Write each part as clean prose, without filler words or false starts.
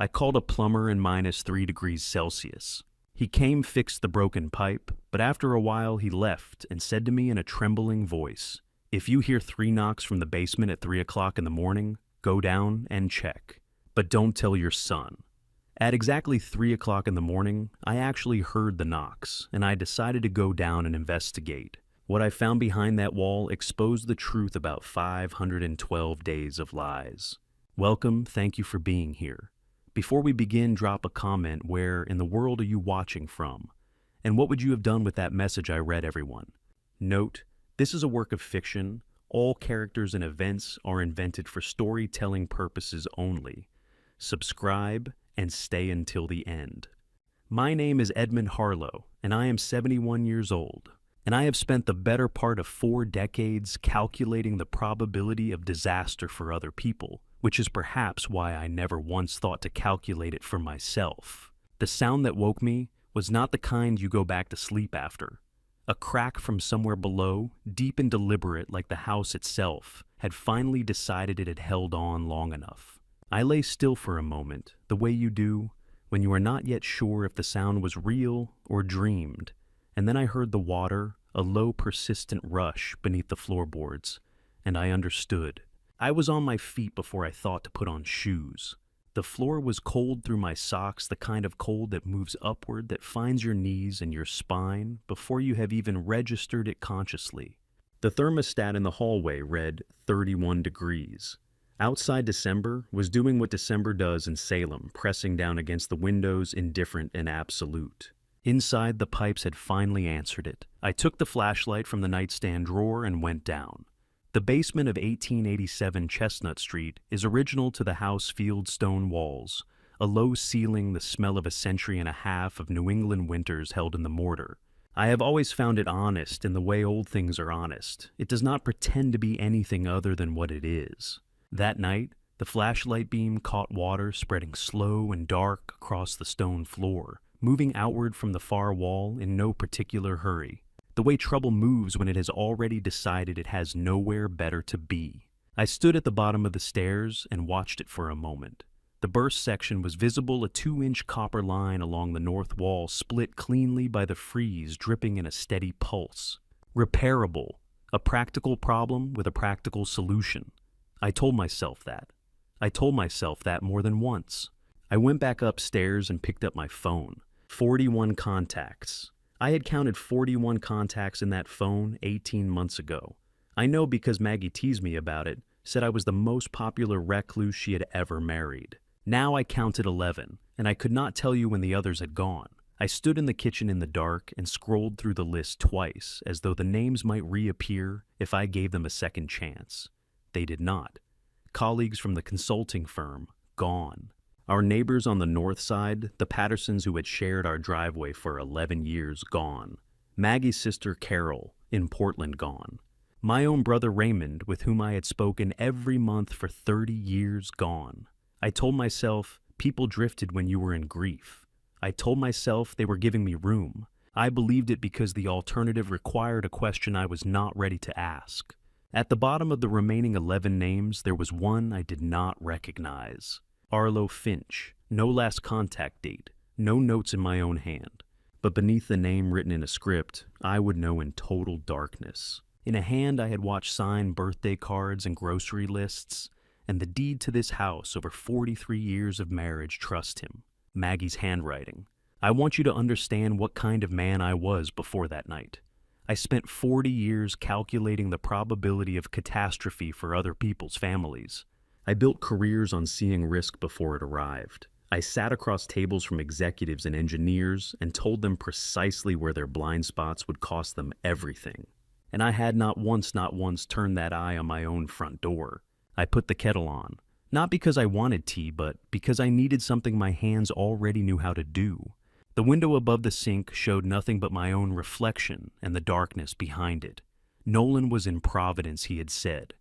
I called a plumber in -3 degrees Celsius. He came, fixed the broken pipe, but after a while he left and said to me in a trembling voice, "If you hear 3 knocks from the basement at 3 o'clock in the morning, go down and check. But don't tell your son." At exactly 3 o'clock in the morning, I actually heard the knocks, and I decided to go down and investigate. What I found behind that wall exposed the truth about 512 days of lies. Welcome, thank you for being here. Before we begin, drop a comment. Where in the world are you watching from? And what would you have done with that message I read, everyone? Note, this is a work of fiction. All characters and events are invented for storytelling purposes only. Subscribe and stay until the end. My name is Edmund Harlow, and I am 71 years old. And I have spent the better part of 4 decades calculating the probability of disaster for other people, which is perhaps why I never once thought to calculate it for myself. The sound that woke me was not the kind you go back to sleep after. A crack from somewhere below, deep and deliberate like the house itself, had finally decided it had held on long enough. I lay still for a moment, the way you do when you are not yet sure if the sound was real or dreamed, and then I heard the water, a low persistent rush beneath the floorboards, and I understood. I was on my feet before I thought to put on shoes. The floor was cold through my socks, the kind of cold that moves upward, that finds your knees and your spine before you have even registered it consciously. The thermostat in the hallway read 31 degrees. Outside December was doing what December does in Salem, pressing down against the windows, indifferent and absolute. Inside, the pipes had finally answered it. I took the flashlight from the nightstand drawer and went down. The basement of 1887 Chestnut Street is original to the house field stone walls, a low ceiling, the smell of a century and a half of New England winters held in the mortar. I have always found it honest in the way old things are honest. It does not pretend to be anything other than what it is. That night, the flashlight beam caught water spreading slow and dark across the stone floor, moving outward from the far wall in no particular hurry. The way trouble moves when it has already decided it has nowhere better to be. I stood at the bottom of the stairs and watched it for a moment. The burst section was visible, a 2-inch copper line along the north wall split cleanly by the frieze dripping in a steady pulse. Repairable, a practical problem with a practical solution. I told myself that. I told myself that more than once. I went back upstairs and picked up my phone. 41 contacts. I had counted 41 contacts in that phone 18 months ago. I know because Maggie teased me about it, said I was the most popular recluse she had ever married. Now I counted 11, and I could not tell you when the others had gone. I stood in the kitchen in the dark and scrolled through the list twice, as though the names might reappear if I gave them a second chance. They did not. Colleagues from the consulting firm, gone. Our neighbors on the north side, the Pattersons who had shared our driveway for 11 years, gone. Maggie's sister Carol, in Portland, gone. My own brother Raymond, with whom I had spoken every month for 30 years, gone. I told myself, people drifted when you were in grief. I told myself they were giving me room. I believed it because the alternative required a question I was not ready to ask. At the bottom of the remaining 11 names, there was one I did not recognize. Arlo Finch, no last contact date, no notes in my own hand. But beneath the name written in a script, I would know in total darkness. In a hand I had watched sign birthday cards and grocery lists, and the deed to this house over 43 years of marriage trust him. Maggie's handwriting. I want you to understand what kind of man I was before that night. I spent 40 years calculating the probability of catastrophe for other people's families. I built careers on seeing risk before it arrived. I sat across tables from executives and engineers and told them precisely where their blind spots would cost them everything. And I had not once turned that eye on my own front door. I put the kettle on, not because I wanted tea, but because I needed something my hands already knew how to do. The window above the sink showed nothing but my own reflection and the darkness behind it. Nolan was in Providence, he had said.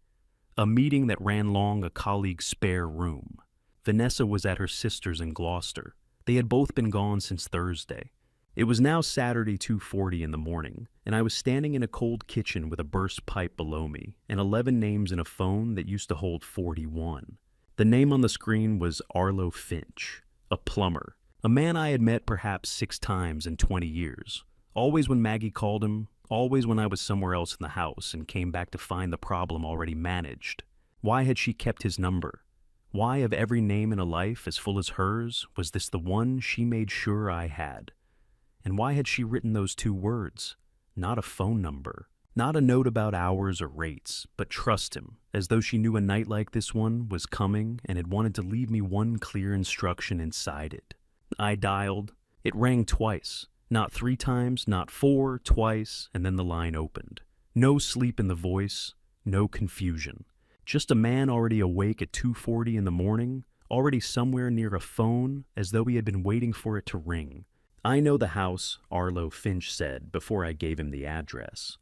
A meeting that ran long a colleague's spare room. Vanessa was at her sister's in Gloucester. They had both been gone since Thursday. It was now Saturday 2:40 in the morning, and I was standing in a cold kitchen with a burst pipe below me and 11 names in a phone that used to hold 41. The name on the screen was Arlo Finch. A plumber. A man I had met perhaps 6 times in 20 years. Always when Maggie called him, always when I was somewhere else in the house and came back to find the problem already managed. Why had she kept his number? Why, of every name in a life as full as hers, was this the one she made sure I had? And why had she written those 2 words? Not a phone number, not a note about hours or rates, but trust him, as though she knew a night like this one was coming and had wanted to leave me one clear instruction inside it. I dialed. It rang twice. Not 3 times, not 4, twice, and then the line opened. No sleep in the voice, no confusion. Just a man already awake at 2:40 in the morning, already somewhere near a phone, as though he had been waiting for it to ring. I know the house, Arlo Finch said before I gave him the address.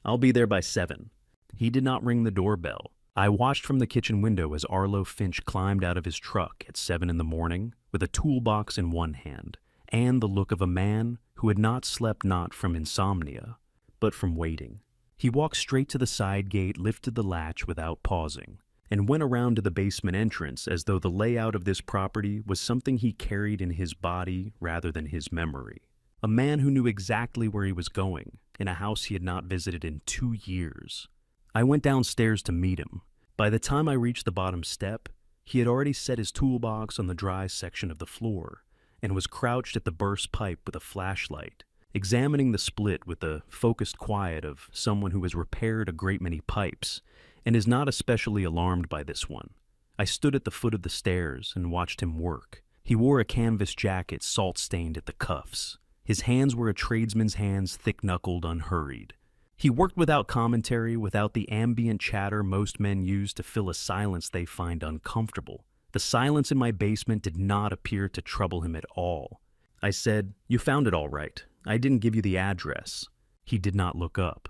I'll be there by 7. He did not ring the doorbell. I watched from the kitchen window as Arlo Finch climbed out of his truck at 7 in the morning with a toolbox in one hand and the look of a man who had not slept not from insomnia, but from waiting. He walked straight to the side gate, lifted the latch without pausing, and went around to the basement entrance as though the layout of this property was something he carried in his body rather than his memory. A man who knew exactly where he was going, in a house he had not visited in 2 years. I went downstairs to meet him. By the time I reached the bottom step, he had already set his toolbox on the dry section of the floor and was crouched at the burst pipe with a flashlight, examining the split with the focused quiet of someone who has repaired a great many pipes and is not especially alarmed by this one. I stood at the foot of the stairs and watched him work. He wore a canvas jacket salt-stained at the cuffs. His hands were a tradesman's hands, thick-knuckled, unhurried. He worked without commentary, without the ambient chatter most men use to fill a silence they find uncomfortable. The silence in my basement did not appear to trouble him at all. I said, "You found it all right. I didn't give you the address." He did not look up.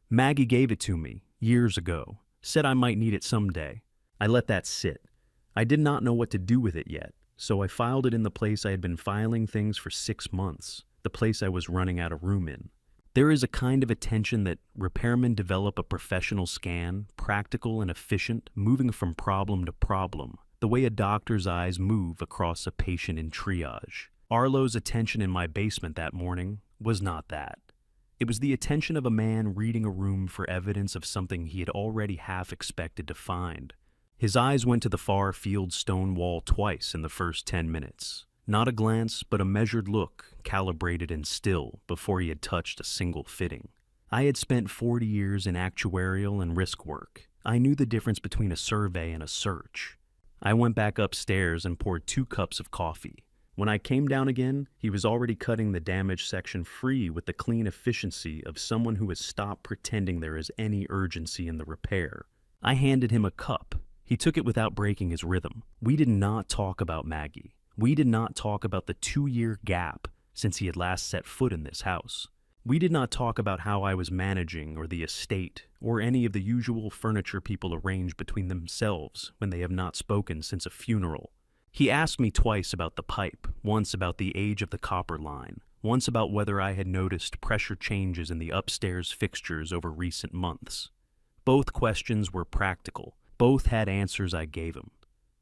"Maggie gave it to me, years ago. Said I might need it someday." I let that sit. I did not know what to do with it yet, so I filed it in the place I had been filing things for 6 months, the place I was running out of room in. There is a kind of attention that repairmen develop a professional scan, practical and efficient, moving from problem to problem, the way a doctor's eyes move across a patient in triage. Arlo's attention in my basement that morning was not that. It was the attention of a man reading a room for evidence of something he had already half expected to find. His eyes went to the far field stone wall twice in the first 10 minutes. Not a glance, but a measured look, calibrated and still, before he had touched a single fitting. I had spent 40 years in actuarial and risk work. I knew the difference between a survey and a search. I went back upstairs and poured 2 cups of coffee. When I came down again, he was already cutting the damaged section free with the clean efficiency of someone who has stopped pretending there is any urgency in the repair. I handed him a cup. He took it without breaking his rhythm. We did not talk about Maggie. We did not talk about the 2-year gap since he had last set foot in this house. We did not talk about how I was managing or the estate or any of the usual furniture people arrange between themselves when they have not spoken since a funeral. He asked me twice about the pipe, once about the age of the copper line, once about whether I had noticed pressure changes in the upstairs fixtures over recent months. Both questions were practical. Both had answers I gave him.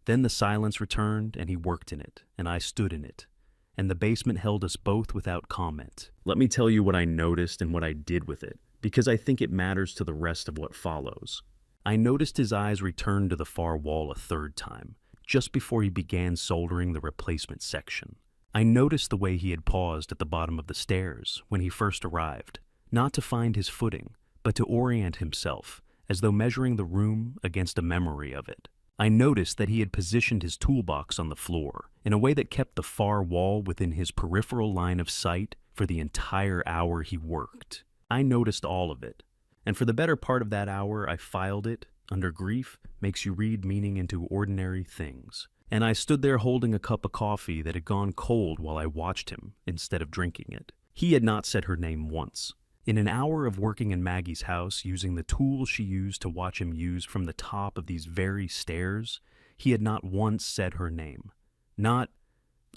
Then the silence returned, and he worked in it, and I stood in it, and the basement held us both without comment. Let me tell you what I noticed and what I did with it, because I think it matters to the rest of what follows. I noticed his eyes return to the far wall a 3rd time, just before he began soldering the replacement section. I noticed the way he had paused at the bottom of the stairs when he first arrived, not to find his footing, but to orient himself, as though measuring the room against a memory of it. I noticed that he had positioned his toolbox on the floor in a way that kept the far wall within his peripheral line of sight for the entire hour he worked. I noticed all of it, and for the better part of that hour I filed it, under grief makes you read meaning into ordinary things. And I stood there holding a cup of coffee that had gone cold while I watched him instead of drinking it. He had not said her name once. In an hour of working in Maggie's house using the tools she used to watch him use from the top of these very stairs, he had not once said her name. Not,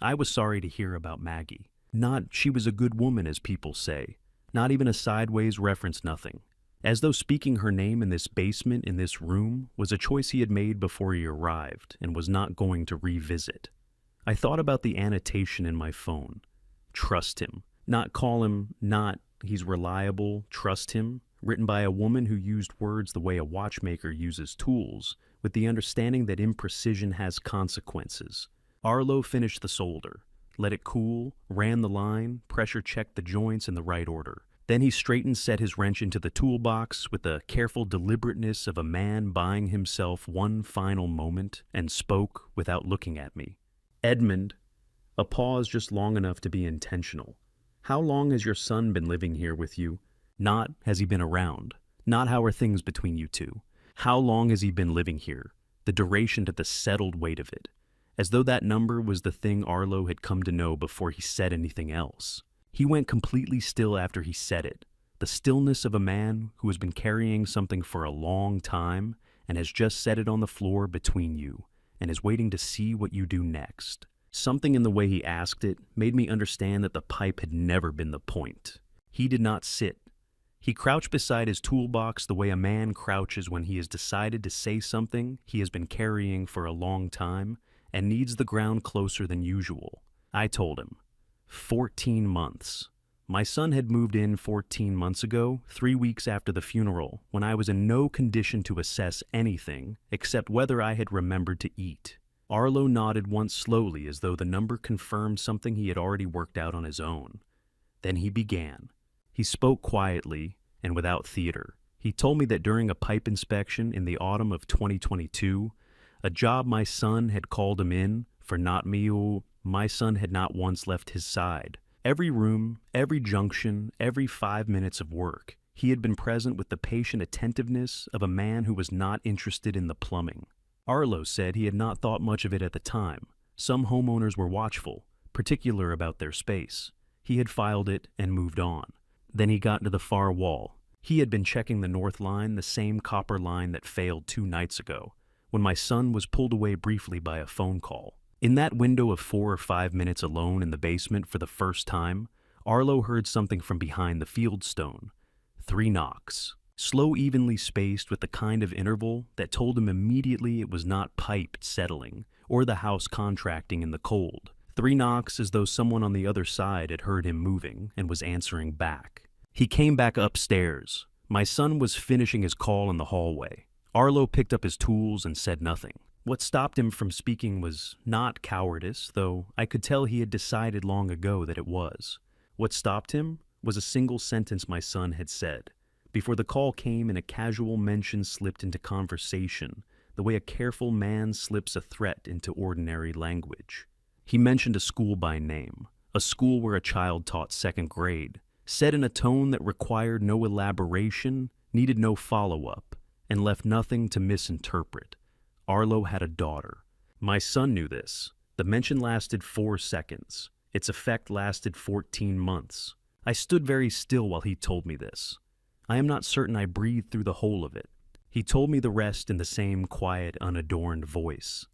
"I was sorry to hear about Maggie." Not, "She was a good woman," as people say. Not even a sideways reference, nothing. As though speaking her name in this basement, in this room, was a choice he had made before he arrived and was not going to revisit. I thought about the annotation in my phone. Trust him. Not call him, not he's reliable, trust him. Written by a woman who used words the way a watchmaker uses tools, with the understanding that imprecision has consequences. Arlo finished the solder, let it cool, ran the line, pressure checked the joints in the right order. Then he straightened, set his wrench into the toolbox with the careful deliberateness of a man buying himself one final moment, and spoke without looking at me. Edmund, a pause just long enough to be intentional. How long has your son been living here with you? Not has he been around. Not how are things between you two. How long has he been living here? The duration to the settled weight of it. As though that number was the thing Arlo had come to know before he said anything else. He went completely still after he said it. The stillness of a man who has been carrying something for a long time and has just set it on the floor between you and is waiting to see what you do next. Something in the way he asked it made me understand that the pipe had never been the point. He did not sit. He crouched beside his toolbox the way a man crouches when he has decided to say something he has been carrying for a long time and needs the ground closer than usual. I told him, 14 months. My son had moved in 14 months ago, 3 weeks after the funeral, when I was in no condition to assess anything except whether I had remembered to eat. Arlo nodded once slowly as though the number confirmed something he had already worked out on his own. Then he began. He spoke quietly and without theater. He told me that during a pipe inspection in the autumn of 2022, a job my son had called him in for not me. My son had not once left his side. Every room, every junction, every 5 minutes of work, he had been present with the patient attentiveness of a man who was not interested in the plumbing. Arlo said he had not thought much of it at the time. Some homeowners were watchful, particular about their space. He had filed it and moved on. Then he got to the far wall. He had been checking the north line, the same copper line that failed 2 nights ago, when my son was pulled away briefly by a phone call. In that window of 4 or 5 minutes alone in the basement for the first time, Arlo heard something from behind the fieldstone. 3 knocks, slow, evenly spaced with the kind of interval that told him immediately it was not pipe settling or the house contracting in the cold. 3 knocks as though someone on the other side had heard him moving and was answering back. He came back upstairs. My son was finishing his call in the hallway. Arlo picked up his tools and said nothing. What stopped him from speaking was not cowardice, though I could tell he had decided long ago that it was. What stopped him was a single sentence my son had said. Before the call came and a casual mention slipped into conversation, the way a careful man slips a threat into ordinary language. He mentioned a school by name, a school where a child taught 2nd grade, said in a tone that required no elaboration, needed no follow-up, and left nothing to misinterpret. Arlo had a daughter. My son knew this. The mention lasted 4 seconds. Its effect lasted 14 months. I stood very still while he told me this. I am not certain I breathed through the whole of it. He told me the rest in the same quiet, unadorned voice.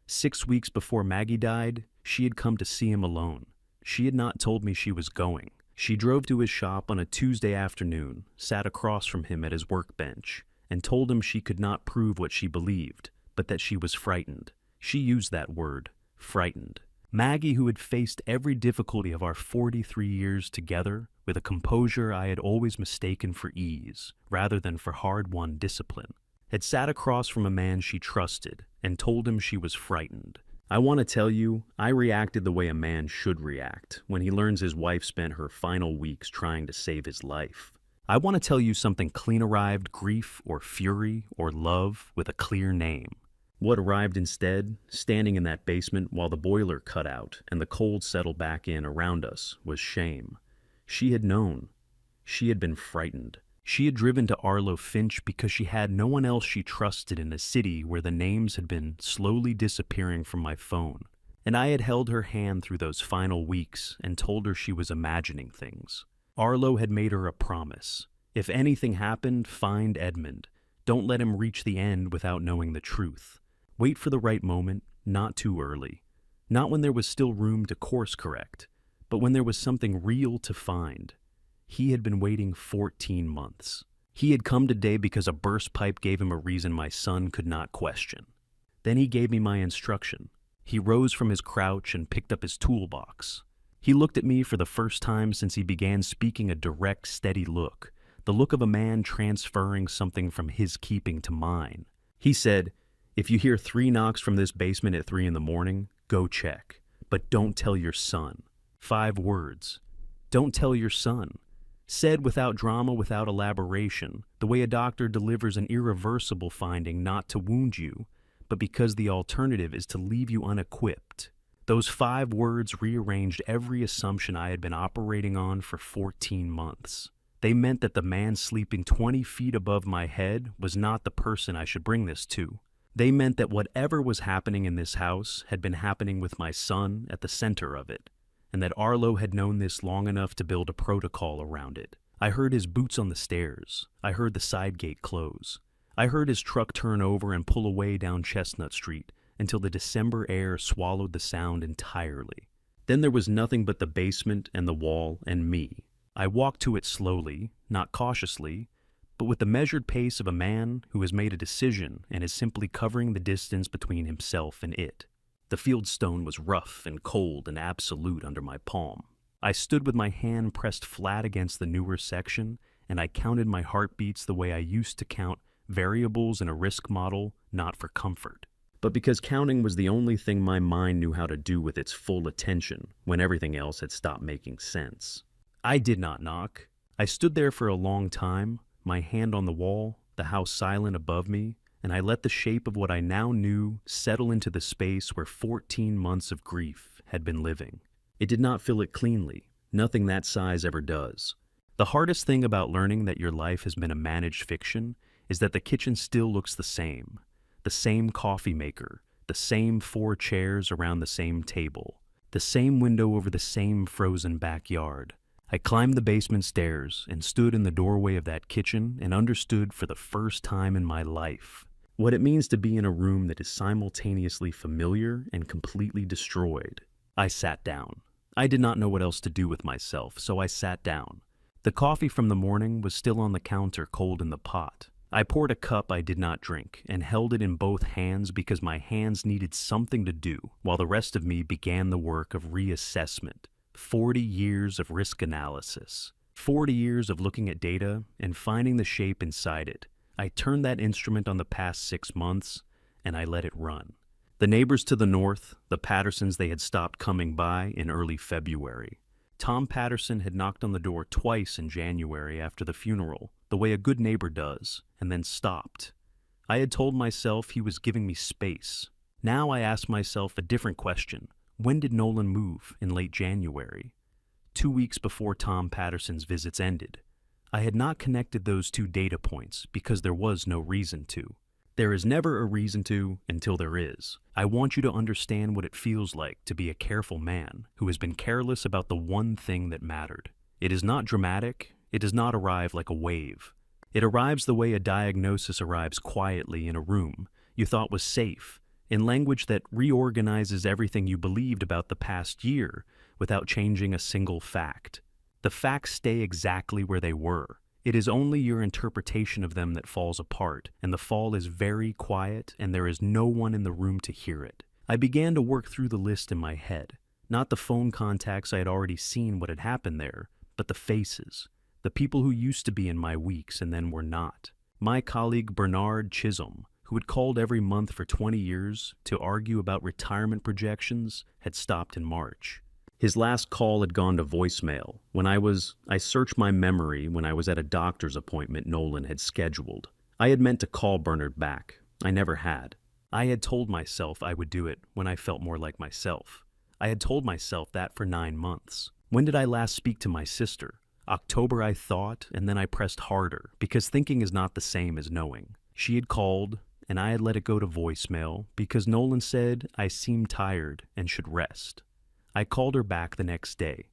6 weeks before Maggie died, she had come to see him alone. She had not told me she was going. She drove to his shop on a Tuesday afternoon, sat across from him at his workbench, and told him she could not prove what she believed, but that she was frightened. She used that word, frightened. Maggie, who had faced every difficulty of our 43 years together with a composure I had always mistaken for ease, rather than for hard-won discipline, had sat across from a man she trusted and told him she was frightened. I want to tell you, I reacted the way a man should react when he learns his wife spent her final weeks trying to save his life. I want to tell you something clean-arrived grief or fury or love with a clear name. What arrived instead, standing in that basement while the boiler cut out and the cold settled back in around us, was shame. She had known. She had been frightened. She had driven to Arlo Finch because she had no one else she trusted in a city where the names had been slowly disappearing from my phone. And I had held her hand through those final weeks and told her she was imagining things. Arlo had made her a promise. If anything happened, find Edmund. Don't let him reach the end without knowing the truth. Wait for the right moment, not too early. Not when there was still room to course correct, but when there was something real to find. He had been waiting 14 months. He had come today because a burst pipe gave him a reason my son could not question. Then he gave me my instruction. He rose from his crouch and picked up his toolbox. He looked at me for the first time since he began speaking, a direct, steady look, the look of a man transferring something from his keeping to mine. He said, "If you hear 3 knocks from this basement at 3 in the morning, go check. But don't tell your son." 5 words. Don't tell your son. Said without drama, without elaboration, the way a doctor delivers an irreversible finding not to wound you, but because the alternative is to leave you unequipped. Those 5 words rearranged every assumption I had been operating on for 14 months. They meant that the man sleeping 20 feet above my head was not the person I should bring this to. They meant that whatever was happening in this house had been happening with my son at the center of it, and that Arlo had known this long enough to build a protocol around it. I heard his boots on the stairs. I heard the side gate close. I heard his truck turn over and pull away down Chestnut Street until the December air swallowed the sound entirely. Then there was nothing but the basement and the wall and me. I walked to it slowly, not cautiously, but with the measured pace of a man who has made a decision and is simply covering the distance between himself and it. The fieldstone was rough and cold and absolute under my palm. I stood with my hand pressed flat against the newer section, and I counted my heartbeats the way I used to count variables in a risk model, not for comfort, but because counting was the only thing my mind knew how to do with its full attention when everything else had stopped making sense. I did not knock. I stood there for a long time, my hand on the wall, the house silent above me, and I let the shape of what I now knew settle into the space where 14 months of grief had been living. It did not fill it cleanly. Nothing that size ever does. The hardest thing about learning that your life has been a managed fiction is that the kitchen still looks the same. The same coffee maker, the same 4 chairs around the same table, the same window over the same frozen backyard. I climbed the basement stairs and stood in the doorway of that kitchen and understood for the first time in my life what it means to be in a room that is simultaneously familiar and completely destroyed. I sat down. I did not know what else to do with myself, so I sat down. The coffee from the morning was still on the counter, cold in the pot. I poured a cup I did not drink and held it in both hands because my hands needed something to do, while the rest of me began the work of reassessment. 40 years of risk analysis. 40 years of looking at data and finding the shape inside it. I turned that instrument on the past 6 months, and I let it run. The neighbors to the north, the Pattersons, they had stopped coming by in early February. Tom Patterson had knocked on the door twice in January after the funeral, the way a good neighbor does, and then stopped. I had told myself he was giving me space. Now I asked myself a different question. When did Nolan move? In late January. 2 weeks before Tom Patterson's visits ended. I had not connected those 2 data points because there was no reason to. There is never a reason to until there is. I want you to understand what it feels like to be a careful man who has been careless about the one thing that mattered. It is not dramatic. It does not arrive like a wave. It arrives the way a diagnosis arrives quietly in a room you thought was safe, in language that reorganizes everything you believed about the past year without changing a single fact. The facts stay exactly where they were. It is only your interpretation of them that falls apart, and the fall is very quiet, and there is no one in the room to hear it. I began to work through the list in my head. Not the phone contacts I had already seen what had happened there, but the faces. The people who used to be in my weeks and then were not. My colleague Bernard Chisholm, who had called every month for 20 years to argue about retirement projections, had stopped in March. His last call had gone to voicemail. I searched my memory when I was at a doctor's appointment Nolan had scheduled. I had meant to call Bernard back. I never had. I had told myself I would do it when I felt more like myself. I had told myself that for 9 months. When did I last speak to my sister? October, I thought, and then I pressed harder, because thinking is not the same as knowing. She had called, and I had let it go to voicemail because Nolan said I seemed tired and should rest. I called her back the next day.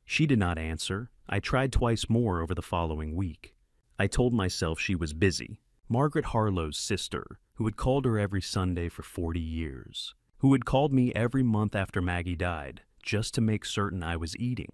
She did not answer. I tried twice more over the following week. I told myself she was busy. Margaret Harlow's sister, who had called her every Sunday for 40 years, who had called me every month after Maggie died, just to make certain I was eating.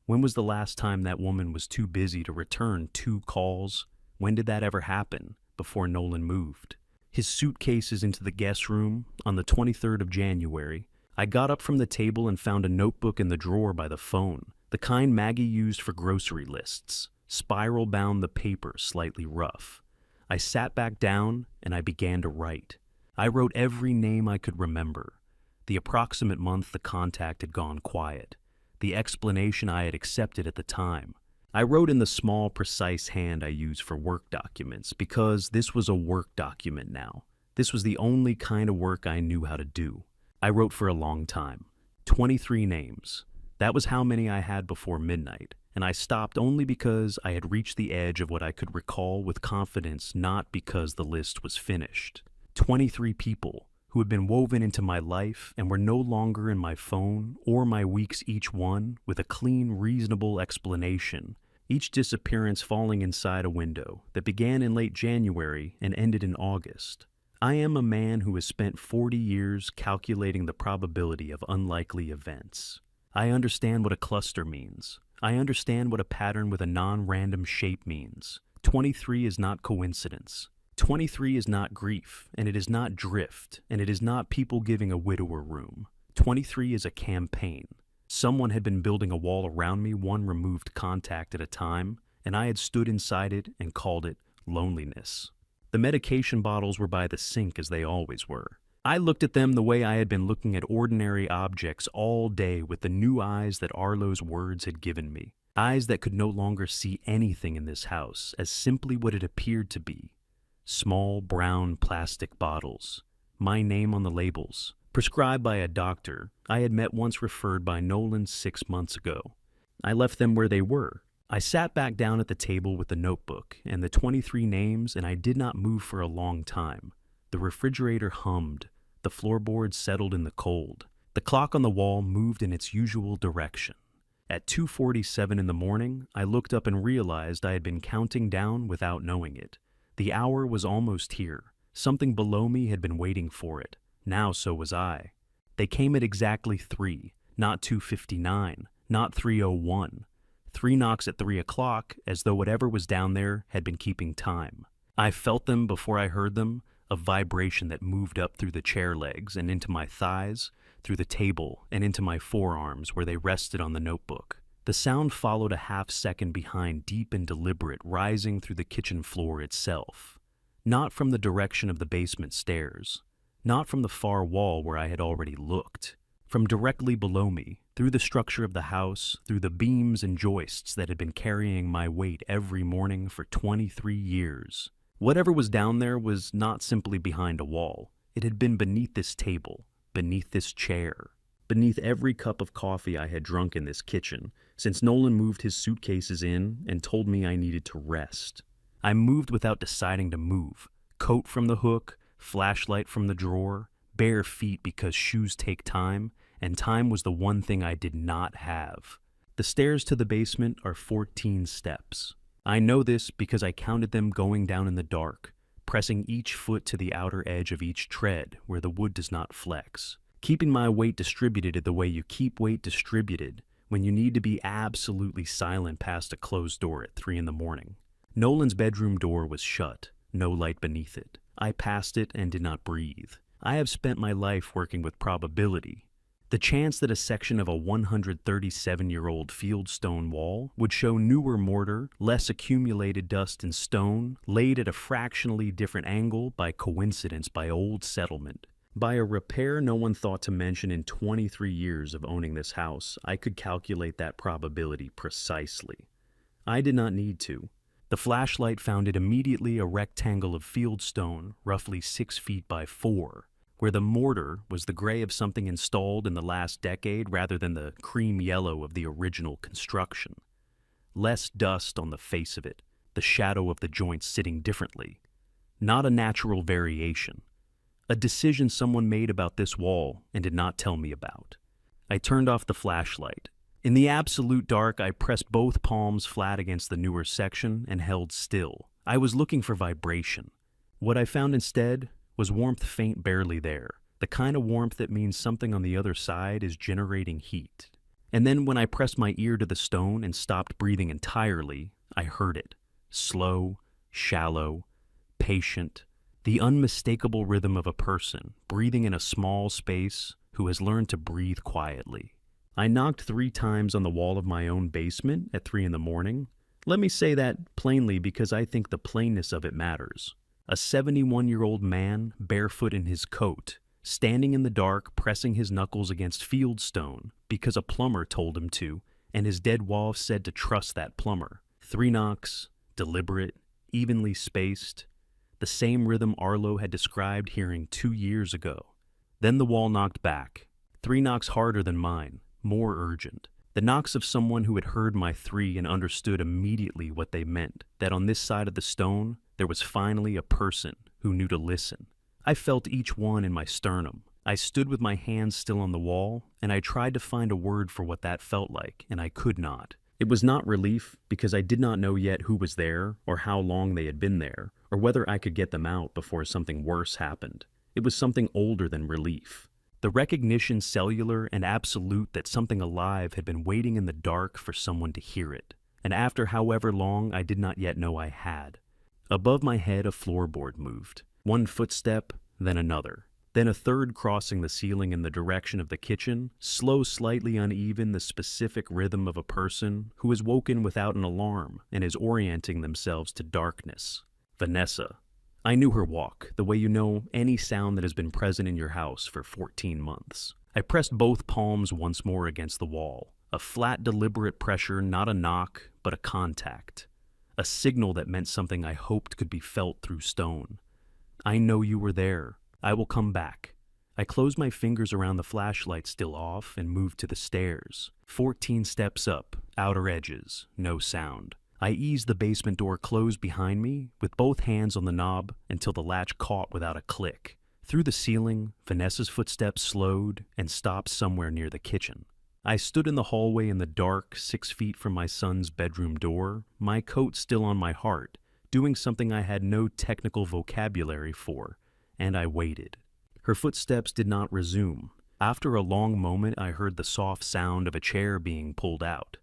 When was the last time that woman was too busy to return 2 calls? When did that ever happen? Before Nolan moved. His suitcases into the guest room on the 23rd of January, I got up from the table and found a notebook in the drawer by the phone, the kind Maggie used for grocery lists. Spiral bound the paper slightly rough. I sat back down and I began to write. I wrote every name I could remember, the approximate month the contact had gone quiet, the explanation I had accepted at the time. I wrote in the small, precise hand I use for work documents because this was a work document now. This was the only kind of work I knew how to do. I wrote for a long time. 23 names. That was how many I had before midnight, and I stopped only because I had reached the edge of what I could recall with confidence, not because the list was finished. 23 people who had been woven into my life and were no longer in my phone or my weeks, each one with a clean, reasonable explanation, each disappearance falling inside a window that began in late January and ended in August. I am a man who has spent 40 years calculating the probability of unlikely events. I understand what a cluster means. I understand what a pattern with a non-random shape means. 23 is not coincidence. 23 is not grief, and it is not drift, and it is not people giving a widower room. 23 is a campaign. Someone had been building a wall around me, one removed contact at a time, and I had stood inside it and called it loneliness. The medication bottles were by the sink as they always were. I looked at them the way I had been looking at ordinary objects all day with the new eyes that Arlo's words had given me. Eyes that could no longer see anything in this house as simply what it appeared to be. Small brown plastic bottles. My name on the labels. Prescribed by a doctor I had met once referred by Nolan 6 months ago. I left them where they were. I sat back down at the table with the notebook and the 23 names, and I did not move for a long time. The refrigerator hummed. The floorboards settled in the cold. The clock on the wall moved in its usual direction. At 2:47 in the morning, I looked up and realized I had been counting down without knowing it. The hour was almost here. Something below me had been waiting for it. Now so was I. They came at exactly 3, not 2:59, not 3:01. 3 knocks at 3 o'clock, as though whatever was down there had been keeping time. I felt them before I heard them, a vibration that moved up through the chair legs and into my thighs, through the table and into my forearms where they rested on the notebook. The sound followed a half-second behind, deep and deliberate, rising through the kitchen floor itself. Not from the direction of the basement stairs. Not from the far wall where I had already looked. From directly below me, through the structure of the house, through the beams and joists that had been carrying my weight every morning for 23 years. Whatever was down there was not simply behind a wall. It had been beneath this table, beneath this chair, beneath every cup of coffee I had drunk in this kitchen, since Nolan moved his suitcases in and told me I needed to rest. I moved without deciding to move. Coat from the hook, flashlight from the drawer, bare feet because shoes take time, and time was the one thing I did not have. The stairs to the basement are 14 steps. I know this because I counted them going down in the dark, pressing each foot to the outer edge of each tread where the wood does not flex, keeping my weight distributed the way you keep weight distributed when you need to be absolutely silent past a closed door at 3 in the morning. Nolan's bedroom door was shut, no light beneath it. I passed it and did not breathe. I have spent my life working with probability. The chance that a section of a 137-year-old fieldstone wall would show newer mortar, less accumulated dust and stone, laid at a fractionally different angle by coincidence, by old settlement. By a repair no one thought to mention in 23 years of owning this house, I could calculate that probability precisely. I did not need to. The flashlight found it immediately a rectangle of fieldstone, roughly 6 feet by 4, where the mortar was the gray of something installed in the last decade rather than the cream yellow of the original construction. Less dust on the face of it, the shadow of the joints sitting differently. Not a natural variation. A decision someone made about this wall and did not tell me about. I turned off the flashlight. In the absolute dark, I pressed both palms flat against the newer section and held still. I was looking for vibration. What I found instead was warmth faint, barely there. The kind of warmth that means something on the other side is generating heat. And then when I pressed my ear to the stone and stopped breathing entirely, I heard it. Slow, shallow, patient. The unmistakable rhythm of a person breathing in a small space who has learned to breathe quietly. I knocked 3 times on the wall of my own basement at 3 in the morning. Let me say that plainly because I think the plainness of it matters. A 71-year-old man, barefoot in his coat, standing in the dark, pressing his knuckles against fieldstone because a plumber told him to, and his dead wife said to trust that plumber. 3 knocks, deliberate, evenly spaced, the same rhythm Arlo had described hearing 2 years ago. Then the wall knocked back, 3 knocks harder than mine, more urgent. The knocks of someone who had heard my 3 and understood immediately what they meant, that on this side of the stone there was finally a person who knew to listen. I felt each one in my sternum. I stood with my hands still on the wall, and I tried to find a word for what that felt like, and I could not. It was not relief, because I did not know yet who was there, or how long they had been there, or whether I could get them out before something worse happened. It was something older than relief. The recognition, cellular and absolute, that something alive had been waiting in the dark for someone to hear it, and after however long I did not yet know I had. Above my head a floorboard moved, 1 footstep, then another. Then a third crossing the ceiling in the direction of the kitchen, slow, slightly uneven, the specific rhythm of a person who is woken without an alarm and is orienting themselves to darkness. Vanessa. I knew her walk, the way you know any sound that has been present in your house for 14 months. I pressed both palms once more against the wall. A flat, deliberate pressure, not a knock, but a contact. A signal that meant something I hoped could be felt through stone. I know you were there. I will come back. I closed my fingers around the flashlight still off and moved to the stairs. 14 steps up, outer edges, no sound. I eased the basement door closed behind me with both hands on the knob until the latch caught without a click. Through the ceiling, Vanessa's footsteps slowed and stopped somewhere near the kitchen. I stood in the hallway in the dark, 6 feet from my son's bedroom door, my coat still on my heart, doing something I had no technical vocabulary for, and I waited. Her footsteps did not resume. After a long moment, I heard the soft sound of a chair being pulled out,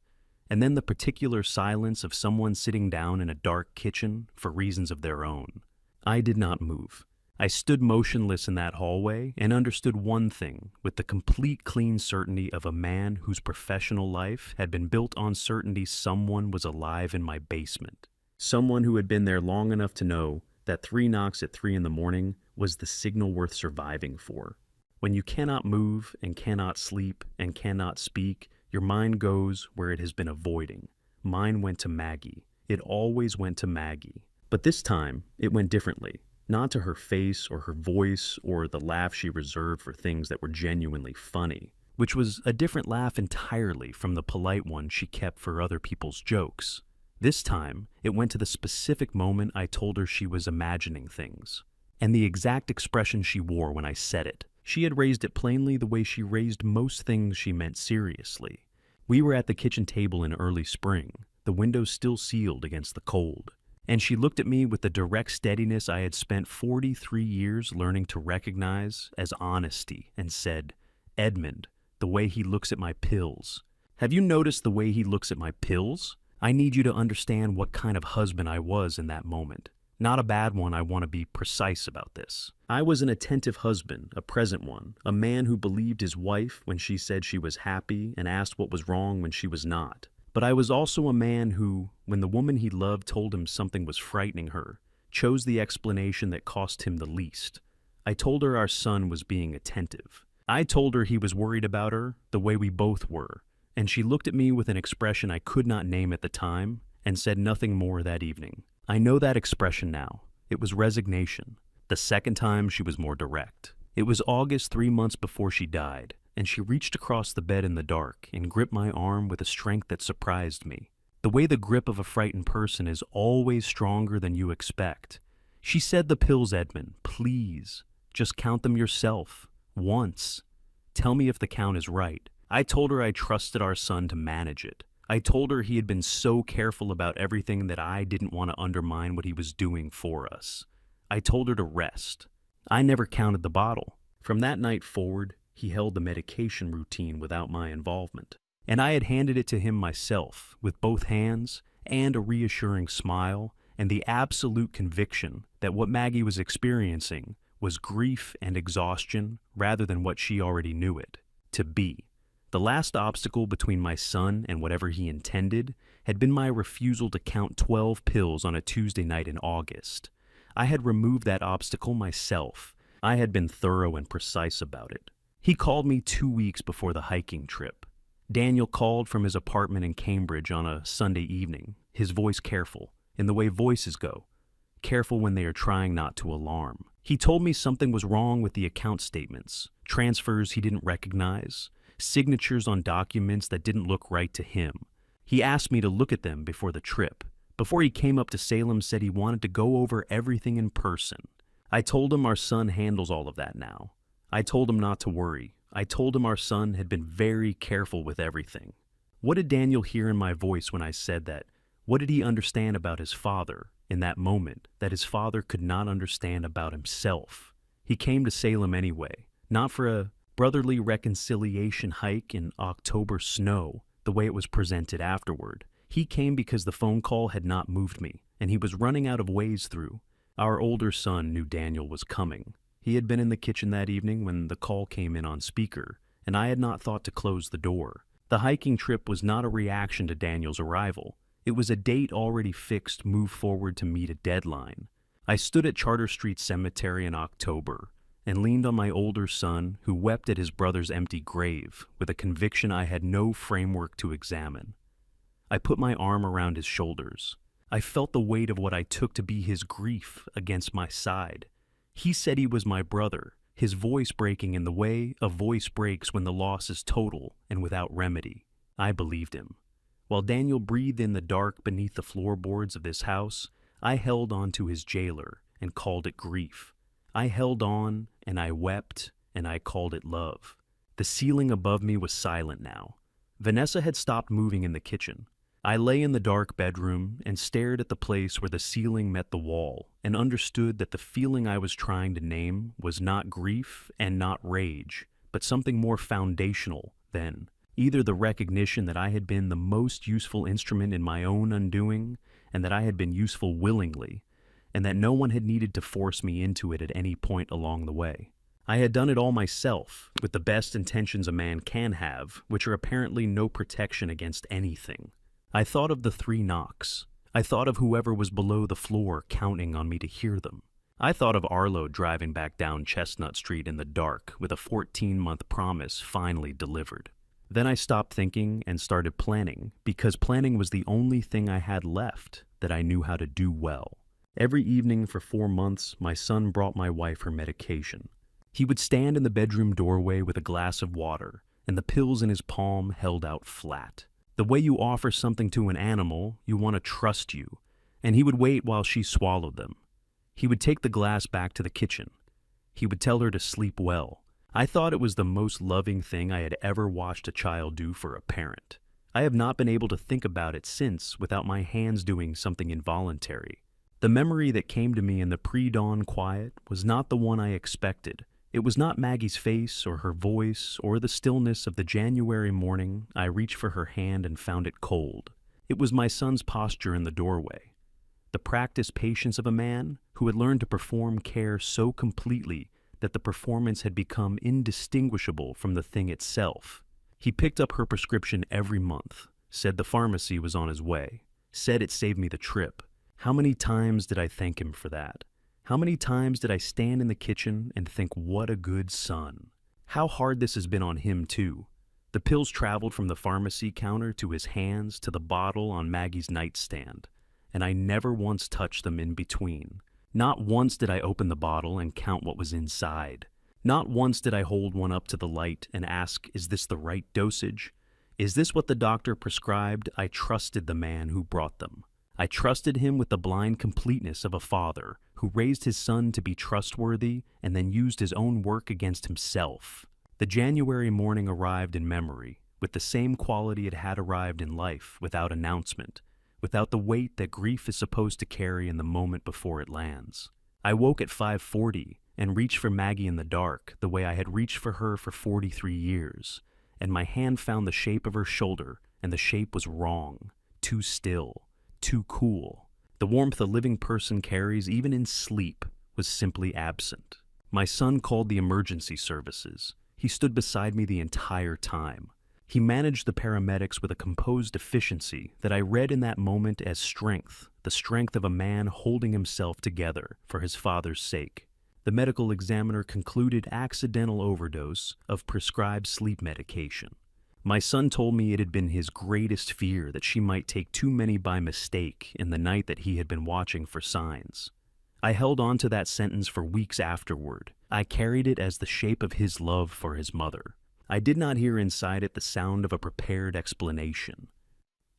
and then the particular silence of someone sitting down in a dark kitchen for reasons of their own. I did not move. I stood motionless in that hallway and understood one thing with the complete clean certainty of a man whose professional life had been built on certainty someone was alive in my basement. Someone who had been there long enough to know that 3 knocks at 3 in the morning was the signal worth surviving for. When you cannot move and cannot sleep and cannot speak, your mind goes where it has been avoiding. Mine went to Maggie. It always went to Maggie. But this time, it went differently. Not to her face or her voice or the laugh she reserved for things that were genuinely funny, which was a different laugh entirely from the polite one she kept for other people's jokes. This time, it went to the specific moment I told her she was imagining things, and the exact expression she wore when I said it. She had raised it plainly the way she raised most things she meant seriously. We were at the kitchen table in early spring, the windows still sealed against the cold, and she looked at me with the direct steadiness I had spent 43 years learning to recognize as honesty and said, "Edmund, the way he looks at my pills. Have you noticed the way he looks at my pills? I need you to understand what kind of husband I was in that moment. Not a bad one, I want to be precise about this. I was an attentive husband, a present one, a man who believed his wife when she said she was happy and asked what was wrong when she was not. But I was also a man who, when the woman he loved told him something was frightening her, chose the explanation that cost him the least. I told her our son was being attentive. I told her he was worried about her, the way we both were, and she looked at me with an expression I could not name at the time and said nothing more that evening. I know that expression now. It was resignation. The second time, she was more direct. It was August, 3 months before she died, and she reached across the bed in the dark and gripped my arm with a strength that surprised me. The way the grip of a frightened person is always stronger than you expect. She said the pills, Edmund, please. Just count them yourself. Once. Tell me if the count is right. I told her I trusted our son to manage it. I told her he had been so careful about everything that I didn't want to undermine what he was doing for us. I told her to rest. I never counted the bottle. From that night forward, he held the medication routine without my involvement. And I had handed it to him myself, with both hands, and a reassuring smile, and the absolute conviction that what Maggie was experiencing was grief and exhaustion rather than what she already knew it to be. The last obstacle between my son and whatever he intended had been my refusal to count 12 pills on a Tuesday night in August. I had removed that obstacle myself. I had been thorough and precise about it. He called me 2 weeks before the hiking trip. Daniel called from his apartment in Cambridge on a Sunday evening, his voice careful, in the way voices go, careful when they are trying not to alarm. He told me something was wrong with the account statements, transfers he didn't recognize, signatures on documents that didn't look right to him. He asked me to look at them before the trip. Before he came up to Salem, said he wanted to go over everything in person. I told him our son handles all of that now. I told him not to worry. I told him our son had been very careful with everything. What did Daniel hear in my voice when I said that? What did he understand about his father in that moment that his father could not understand about himself? He came to Salem anyway, not for a brotherly reconciliation hike in October snow, the way it was presented afterward. He came because the phone call had not moved me, and he was running out of ways through. Our older son knew Daniel was coming. He had been in the kitchen that evening when the call came in on speaker, and I had not thought to close the door. The hiking trip was not a reaction to Daniel's arrival. It was a date already fixed, move forward to meet a deadline. I stood at Charter Street Cemetery in October and leaned on my older son, who wept at his brother's empty grave with a conviction I had no framework to examine. I put my arm around his shoulders. I felt the weight of what I took to be his grief against my side. He said he was my brother, his voice breaking in the way a voice breaks when the loss is total and without remedy. I believed him. While Daniel breathed in the dark beneath the floorboards of this house, I held on to his jailer and called it grief. I held on, and I wept, and I called it love. The ceiling above me was silent now. Vanessa had stopped moving in the kitchen. I lay in the dark bedroom and stared at the place where the ceiling met the wall and understood that the feeling I was trying to name was not grief and not rage, but something more foundational than either the recognition that I had been the most useful instrument in my own undoing and that I had been useful willingly, and that no one had needed to force me into it at any point along the way. I had done it all myself, with the best intentions a man can have, which are apparently no protection against anything. I thought of the 3 knocks. I thought of whoever was below the floor counting on me to hear them. I thought of Arlo driving back down Chestnut Street in the dark with a 14-month promise finally delivered. Then I stopped thinking and started planning, because planning was the only thing I had left that I knew how to do well. Every evening for 4 months, my son brought my wife her medication. He would stand in the bedroom doorway with a glass of water, and the pills in his palm held out flat. The way you offer something to an animal, you want to trust you, and he would wait while she swallowed them. He would take the glass back to the kitchen. He would tell her to sleep well. I thought it was the most loving thing I had ever watched a child do for a parent. I have not been able to think about it since without my hands doing something involuntary. The memory that came to me in the pre-dawn quiet was not the one I expected. It was not Maggie's face or her voice or the stillness of the January morning I reached for her hand and found it cold. It was my son's posture in the doorway. The practiced patience of a man who had learned to perform care so completely that the performance had become indistinguishable from the thing itself. He picked up her prescription every month, said the pharmacy was on his way, said it saved me the trip. How many times did I thank him for that? How many times did I stand in the kitchen and think, what a good son? How hard this has been on him, too. The pills traveled from the pharmacy counter to his hands to the bottle on Maggie's nightstand, and I never once touched them in between. Not once did I open the bottle and count what was inside. Not once did I hold one up to the light and ask, is this the right dosage? Is this what the doctor prescribed? I trusted the man who brought them. I trusted him with the blind completeness of a father who raised his son to be trustworthy and then used his own work against himself. The January morning arrived in memory, with the same quality it had arrived in life, without announcement, without the weight that grief is supposed to carry in the moment before it lands. I woke at 5:40 and reached for Maggie in the dark the way I had reached for her for 43 years, and my hand found the shape of her shoulder, and the shape was wrong, too still, too cool. The warmth a living person carries even in sleep was simply absent. My son called the emergency services. He stood beside me the entire time. He managed the paramedics with a composed efficiency that I read in that moment as strength, the strength of a man holding himself together for his father's sake. The medical examiner concluded accidental overdose of prescribed sleep medication. My son told me it had been his greatest fear that she might take too many by mistake in the night that he had been watching for signs. I held on to that sentence for weeks afterward. I carried it as the shape of his love for his mother. I did not hear inside it the sound of a prepared explanation.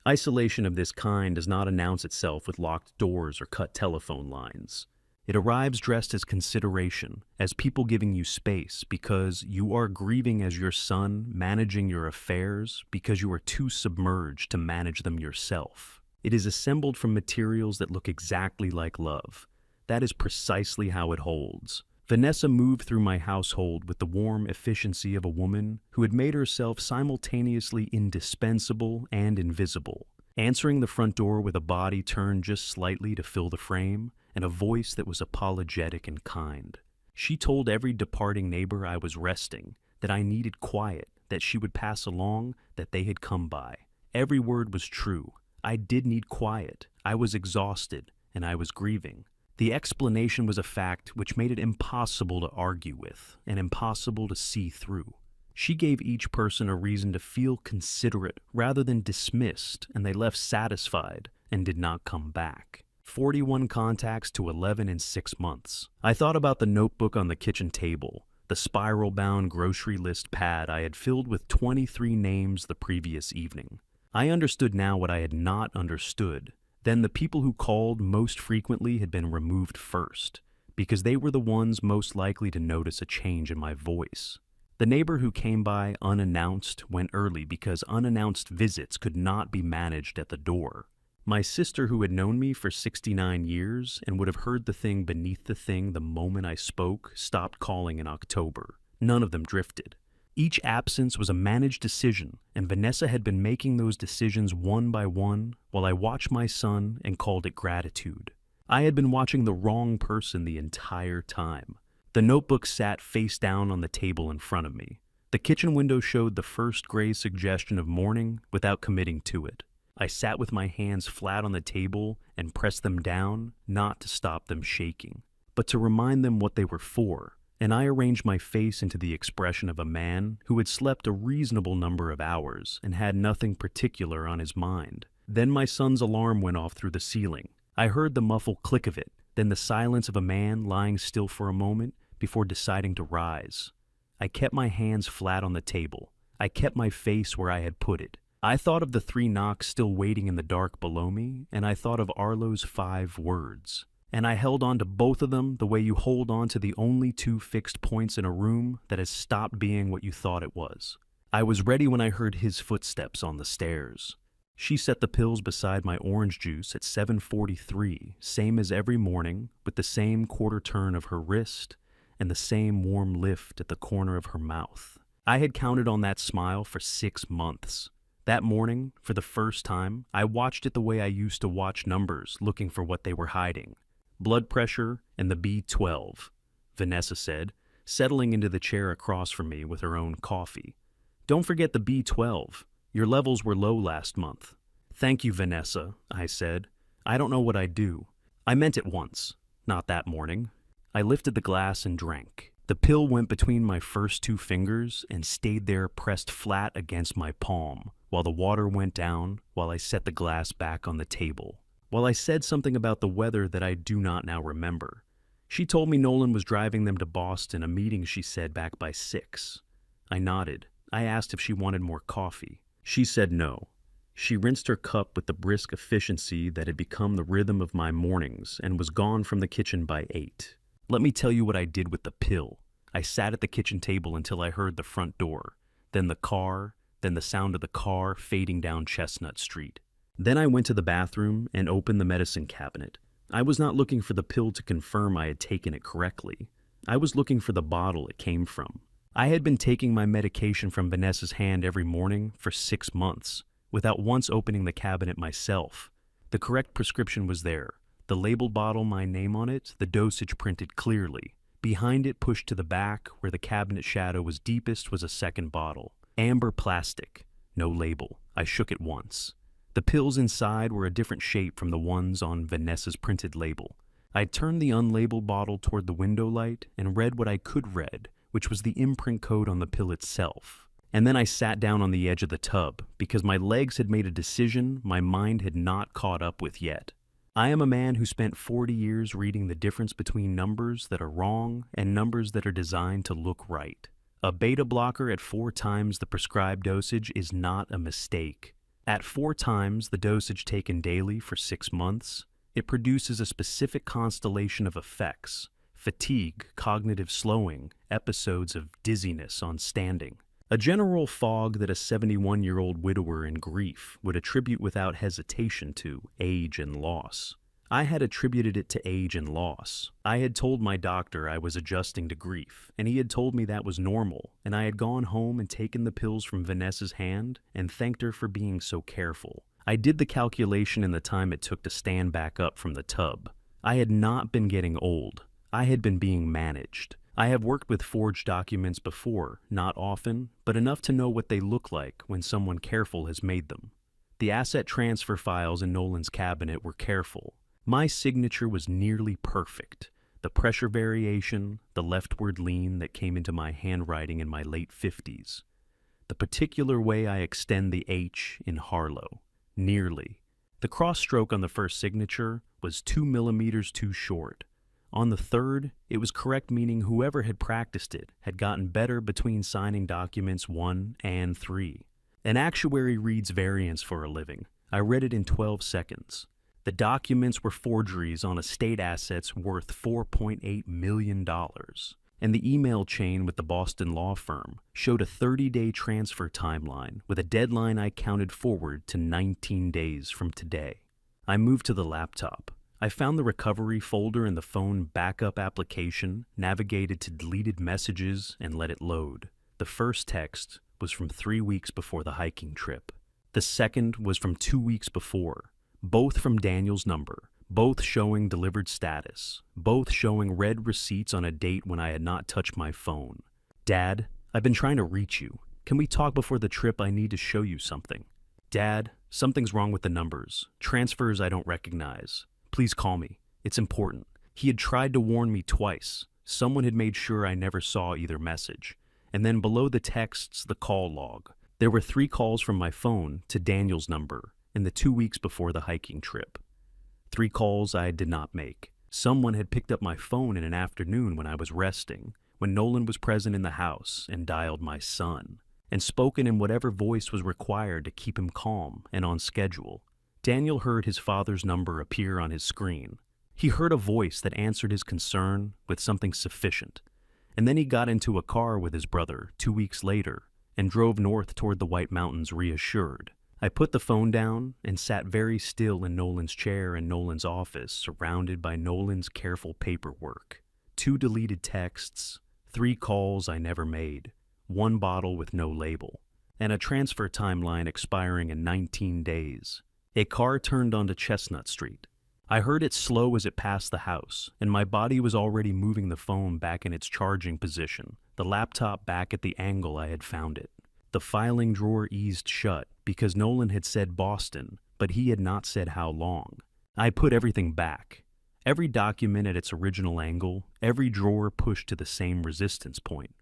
Isolation of this kind does not announce itself with locked doors or cut telephone lines. It arrives dressed as consideration, as people giving you space because you are grieving as your son, managing your affairs because you are too submerged to manage them yourself. It is assembled from materials that look exactly like love. That is precisely how it holds. Vanessa moved through my household with the warm efficiency of a woman who had made herself simultaneously indispensable and invisible, answering the front door with a body turned just slightly to fill the frame and a voice that was apologetic and kind. She told every departing neighbor I was resting, that I needed quiet, that she would pass along, that they had come by. Every word was true. I did need quiet. I was exhausted, and I was grieving. The explanation was a fact which made it impossible to argue with and impossible to see through. She gave each person a reason to feel considerate rather than dismissed, and they left satisfied and did not come back. 41 contacts to 11 in 6 months. I thought about the notebook on the kitchen table, the spiral-bound grocery list pad I had filled with 23 names the previous evening. I understood now what I had not understood. Then the people who called most frequently had been removed first, because they were the ones most likely to notice a change in my voice. The neighbor who came by unannounced went early because unannounced visits could not be managed at the door. My sister, who had known me for 69 years and would have heard the thing beneath the thing the moment I spoke, stopped calling in October. None of them drifted. Each absence was a managed decision, and Vanessa had been making those decisions one by one while I watched my son and called it gratitude. I had been watching the wrong person the entire time. The notebook sat face down on the table in front of me. The kitchen window showed the first gray suggestion of morning without committing to it. I sat with my hands flat on the table and pressed them down, not to stop them shaking, but to remind them what they were for. And I arranged my face into the expression of a man who had slept a reasonable number of hours and had nothing particular on his mind. Then my son's alarm went off through the ceiling. I heard the muffled click of it, then the silence of a man lying still for a moment before deciding to rise. I kept my hands flat on the table. I kept my face where I had put it. I thought of the 3 knocks still waiting in the dark below me, and I thought of Arlo's 5 words. And I held on to both of them the way you hold on to the only 2 fixed points in a room that has stopped being what you thought it was. I was ready when I heard his footsteps on the stairs. She set the pills beside my orange juice at 7:43, same as every morning, with the same quarter turn of her wrist and the same warm lift at the corner of her mouth. I had counted on that smile for 6 months. That morning, for the first time, I watched it the way I used to watch numbers, looking for what they were hiding. Blood pressure and the B12, Vanessa said, settling into the chair across from me with her own coffee. Don't forget the B12. Your levels were low last month. Thank you, Vanessa, I said. I don't know what I'd do. I meant it once, not that morning. I lifted the glass and drank. The pill went between my first 2 fingers and stayed there pressed flat against my palm, while the water went down, while I set the glass back on the table. While I said something about the weather that I do not now remember. She told me Nolan was driving them to Boston, a meeting she said back by 6. I nodded. I asked if she wanted more coffee. She said no. She rinsed her cup with the brisk efficiency that had become the rhythm of my mornings and was gone from the kitchen by 8. Let me tell you what I did with the pill. I sat at the kitchen table until I heard the front door, then the car, then the sound of the car fading down Chestnut Street. Then I went to the bathroom and opened the medicine cabinet. I was not looking for the pill to confirm I had taken it correctly. I was looking for the bottle it came from. I had been taking my medication from Vanessa's hand every morning for 6 months, without once opening the cabinet myself. The correct prescription was there, the labeled bottle, my name on it, the dosage printed clearly. Behind it, pushed to the back, where the cabinet shadow was deepest, was a second bottle. Amber plastic. No label. I shook it once. The pills inside were a different shape from the ones on Vanessa's printed label. I turned the unlabeled bottle toward the window light and read what I could read, which was the imprint code on the pill itself. And then I sat down on the edge of the tub, because my legs had made a decision my mind had not caught up with yet. I am a man who spent 40 years reading the difference between numbers that are wrong and numbers that are designed to look right. A beta blocker at 4 times the prescribed dosage is not a mistake. At 4 times the dosage taken daily for 6 months, it produces a specific constellation of effects: fatigue, cognitive slowing, episodes of dizziness on standing. A general fog that a 71-year-old widower in grief would attribute without hesitation to age and loss. I had attributed it to age and loss. I had told my doctor I was adjusting to grief, and he had told me that was normal, and I had gone home and taken the pills from Vanessa's hand and thanked her for being so careful. I did the calculation in the time it took to stand back up from the tub. I had not been getting old. I had been being managed. I have worked with forged documents before, not often, but enough to know what they look like when someone careful has made them. The asset transfer files in Nolan's cabinet were careful. My signature was nearly perfect. The pressure variation, the leftward lean that came into my handwriting in my late 50s. The particular way I extend the H in Harlow. Nearly. The cross stroke on the first signature was 2 millimeters too short. On the third, it was correct, meaning whoever had practiced it had gotten better between signing documents 1 and 3. An actuary reads variance for a living. I read it in 12 seconds. The documents were forgeries on estate assets worth $4.8 million. And the email chain with the Boston law firm showed a 30-day transfer timeline with a deadline I counted forward to 19 days from today. I moved to the laptop. I found the recovery folder in the phone backup application, navigated to deleted messages, and let it load. The first text was from 3 weeks before the hiking trip. The second was from 2 weeks before, both from Daniel's number, both showing delivered status, both showing read receipts on a date when I had not touched my phone. Dad, I've been trying to reach you. Can we talk before the trip? I need to show you something. Dad, something's wrong with the numbers. Transfers I don't recognize. Please call me. It's important. He had tried to warn me twice. Someone had made sure I never saw either message. And then below the texts, the call log. There were 3 calls from my phone to Daniel's number in the 2 weeks before the hiking trip. 3 calls I did not make. Someone had picked up my phone in an afternoon when I was resting, when Nolan was present in the house, and dialed my son, and spoken in whatever voice was required to keep him calm and on schedule. Daniel heard his father's number appear on his screen. He heard a voice that answered his concern with something sufficient, and then he got into a car with his brother 2 weeks later and drove north toward the White Mountains reassured. I put the phone down and sat very still in Nolan's chair in Nolan's office, surrounded by Nolan's careful paperwork. 2 deleted texts, 3 calls I never made, 1 bottle with no label, and a transfer timeline expiring in 19 days. A car turned onto Chestnut Street. I heard it slow as it passed the house, and my body was already moving the phone back in its charging position, the laptop back at the angle I had found it. The filing drawer eased shut because Nolan had said Boston, but he had not said how long. I put everything back. Every document at its original angle, every drawer pushed to the same resistance point.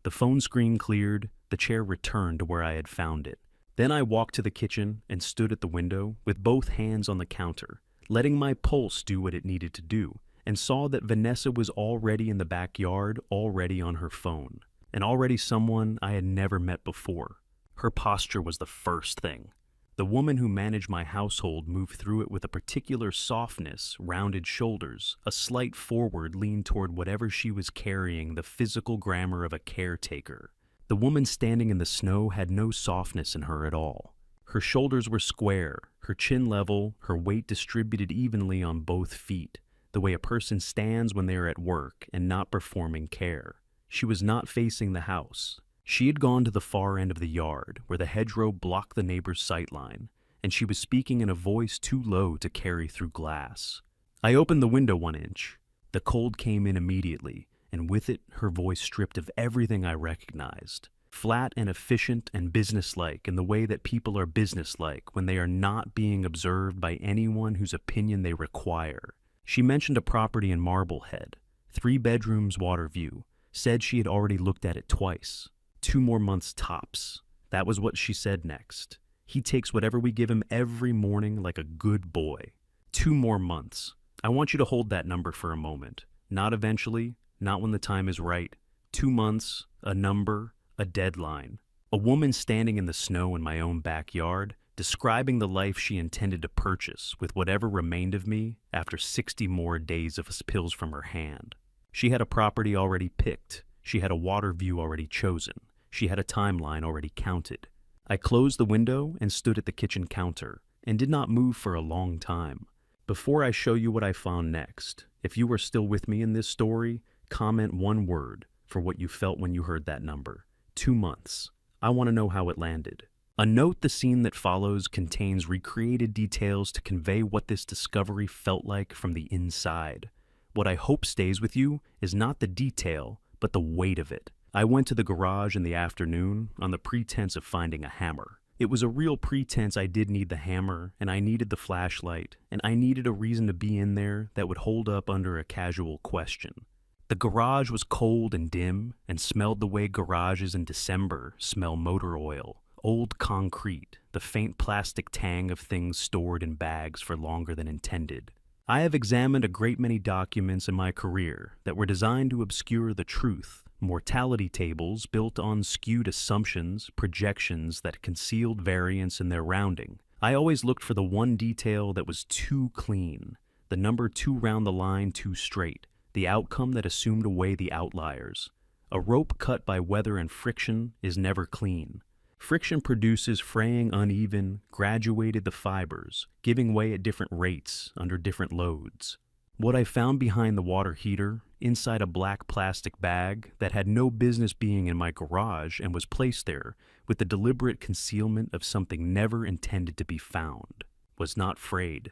The phone screen cleared, the chair returned to where I had found it. Then I walked to the kitchen and stood at the window with both hands on the counter, letting my pulse do what it needed to do, and saw that Vanessa was already in the backyard, already on her phone, and already someone I had never met before. Her posture was the first thing. The woman who managed my household moved through it with a particular softness, rounded shoulders, a slight forward lean toward whatever she was carrying, the physical grammar of a caretaker. The woman standing in the snow had no softness in her at all. Her shoulders were square, her chin level, her weight distributed evenly on both feet, the way a person stands when they are at work and not performing care. She was not facing the house. She had gone to the far end of the yard, where the hedgerow blocked the neighbor's sightline, and she was speaking in a voice too low to carry through glass. I opened the window 1 inch. The cold came in immediately, and with it, her voice stripped of everything I recognized. Flat and efficient and businesslike in the way that people are businesslike when they are not being observed by anyone whose opinion they require. She mentioned a property in Marblehead, 3 bedrooms, water view, said she had already looked at it twice. 2 more months tops. That was what she said next. He takes whatever we give him every morning like a good boy. 2 more months. I want you to hold that number for a moment. Not eventually, not when the time is right. 2 months, a number, a deadline. A woman standing in the snow in my own backyard, describing the life she intended to purchase with whatever remained of me after 60 more days of pills from her hand. She had a property already picked. She had a water view already chosen. She had a timeline already counted. I closed the window and stood at the kitchen counter and did not move for a long time. Before I show you what I found next, if you are still with me in this story, comment 1 word for what you felt when you heard that number. 2 months. I want to know how it landed. A note: the scene that follows contains recreated details to convey what this discovery felt like from the inside. What I hope stays with you is not the detail, but the weight of it. I went to the garage in the afternoon on the pretense of finding a hammer. It was a real pretense. I did need the hammer, and I needed the flashlight, and I needed a reason to be in there that would hold up under a casual question. The garage was cold and dim and smelled the way garages in December smell: motor oil, old concrete, the faint plastic tang of things stored in bags for longer than intended. I have examined a great many documents in my career that were designed to obscure the truth. Mortality tables built on skewed assumptions, projections that concealed variance in their rounding. I always looked for the one detail that was too clean, the number too round the line too straight, the outcome that assumed away the outliers. A rope cut by weather and friction is never clean. Friction produces fraying, uneven, graduated the fibers, giving way at different rates under different loads. What I found behind the water heater, inside a black plastic bag that had no business being in my garage and was placed there with the deliberate concealment of something never intended to be found, was not frayed.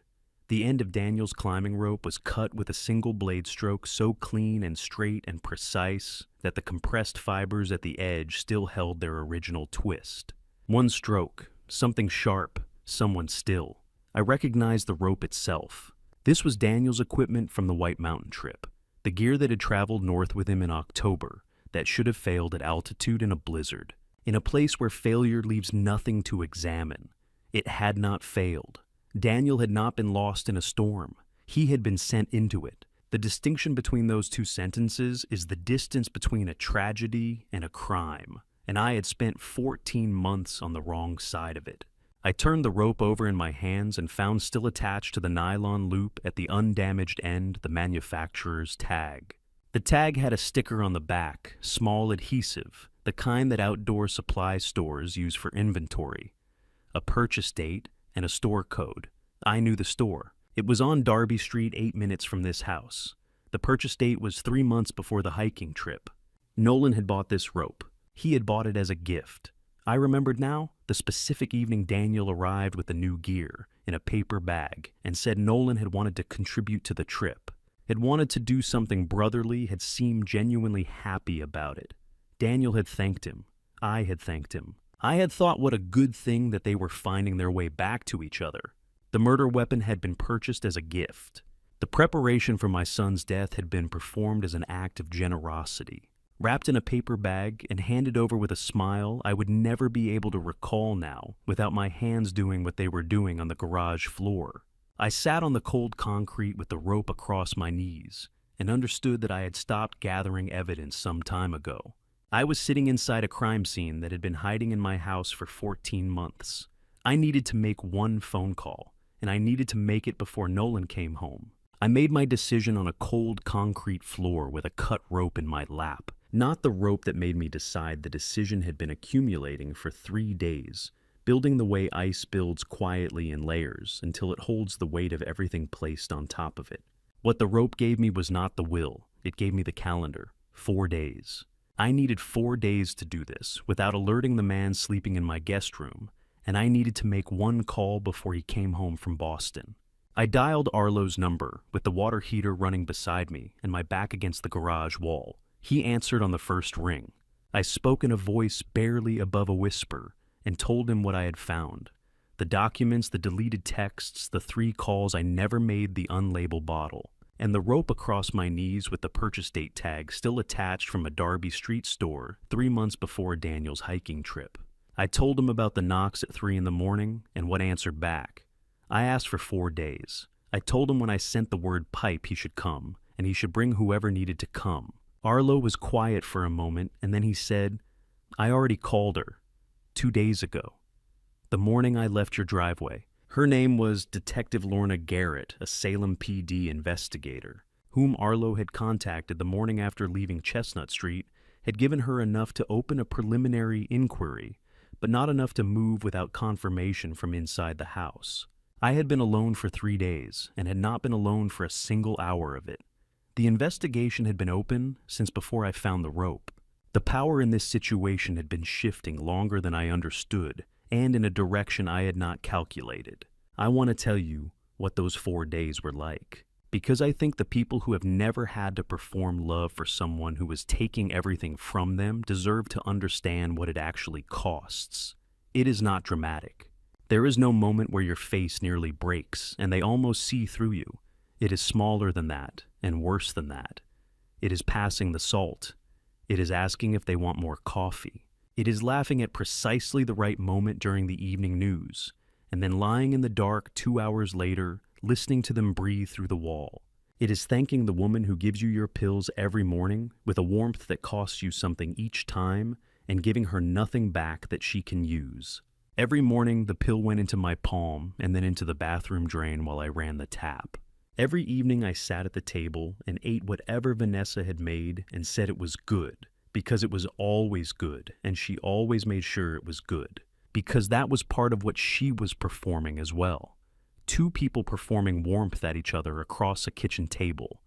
The end of Daniel's climbing rope was cut with a single blade stroke so clean and straight and precise that the compressed fibers at the edge still held their original twist. One stroke, something sharp, someone still. I recognized the rope itself. This was Daniel's equipment from the White Mountain trip, the gear that had traveled north with him in October, that should have failed at altitude in a blizzard. In a place where failure leaves nothing to examine, it had not failed. Daniel had not been lost in a storm. He had been sent into it. The distinction between those 2 sentences is the distance between a tragedy and a crime, and I had spent 14 months on the wrong side of it. I turned the rope over in my hands and found still attached to the nylon loop at the undamaged end the manufacturer's tag. The tag had a sticker on the back, small adhesive, the kind that outdoor supply stores use for inventory, a purchase date, and a store code. I knew the store. It was on Darby Street, 8 minutes from this house. The purchase date was 3 months before the hiking trip. Nolan had bought this rope. He had bought it as a gift. I remembered now the specific evening Daniel arrived with the new gear in a paper bag and said Nolan had wanted to contribute to the trip, had wanted to do something brotherly, had seemed genuinely happy about it. Daniel had thanked him. I had thanked him. I had thought what a good thing that they were finding their way back to each other. The murder weapon had been purchased as a gift. The preparation for my son's death had been performed as an act of generosity. Wrapped in a paper bag and handed over with a smile I would never be able to recall now without my hands doing what they were doing on the garage floor. I sat on the cold concrete with the rope across my knees and understood that I had stopped gathering evidence some time ago. I was sitting inside a crime scene that had been hiding in my house for 14 months. I needed to make one phone call, and I needed to make it before Nolan came home. I made my decision on a cold concrete floor with a cut rope in my lap. Not the rope that made me decide. The decision had been accumulating for 3 days, building the way ice builds quietly in layers until it holds the weight of everything placed on top of it. What the rope gave me was not the will. It gave me the calendar. 4 days. I needed 4 days to do this without alerting the man sleeping in my guest room, and I needed to make one call before he came home from Boston. I dialed Arlo's number with the water heater running beside me and my back against the garage wall. He answered on the first ring. I spoke in a voice barely above a whisper and told him what I had found. The documents, the deleted texts, the 3 calls I never made the unlabeled bottle, and the rope across my knees with the purchase date tag still attached from a Darby Street store 3 months before Daniel's hiking trip. I told him about the knocks at 3 in the morning and what answered back. I asked for 4 days. I told him when I sent the word pipe he should come, and he should bring whoever needed to come. Arlo was quiet for a moment, and then he said, "I already called her 2 days ago. The morning I left your driveway." Her name was Detective Lorna Garrett, a Salem PD investigator, whom Arlo had contacted the morning after leaving Chestnut Street, had given her enough to open a preliminary inquiry, but not enough to move without confirmation from inside the house. I had been alone for 3 days, and had not been alone for a single hour of it. The investigation had been open since before I found the rope. The power in this situation had been shifting longer than I understood, and in a direction I had not calculated. I want to tell you what those 4 days were like, because I think the people who have never had to perform love for someone who was taking everything from them deserve to understand what it actually costs. It is not dramatic. There is no moment where your face nearly breaks and they almost see through you. It is smaller than that, and worse than that. It is passing the salt. It is asking if they want more coffee. It is laughing at precisely the right moment during the evening news, and then lying in the dark 2 hours later, listening to them breathe through the wall. It is thanking the woman who gives you your pills every morning with a warmth that costs you something each time, and giving her nothing back that she can use. Every morning, the pill went into my palm and then into the bathroom drain while I ran the tap. Every evening I sat at the table and ate whatever Vanessa had made and said it was good, because it was always good, and she always made sure it was good, because that was part of what she was performing as well. 2 people performing warmth at each other across a kitchen table.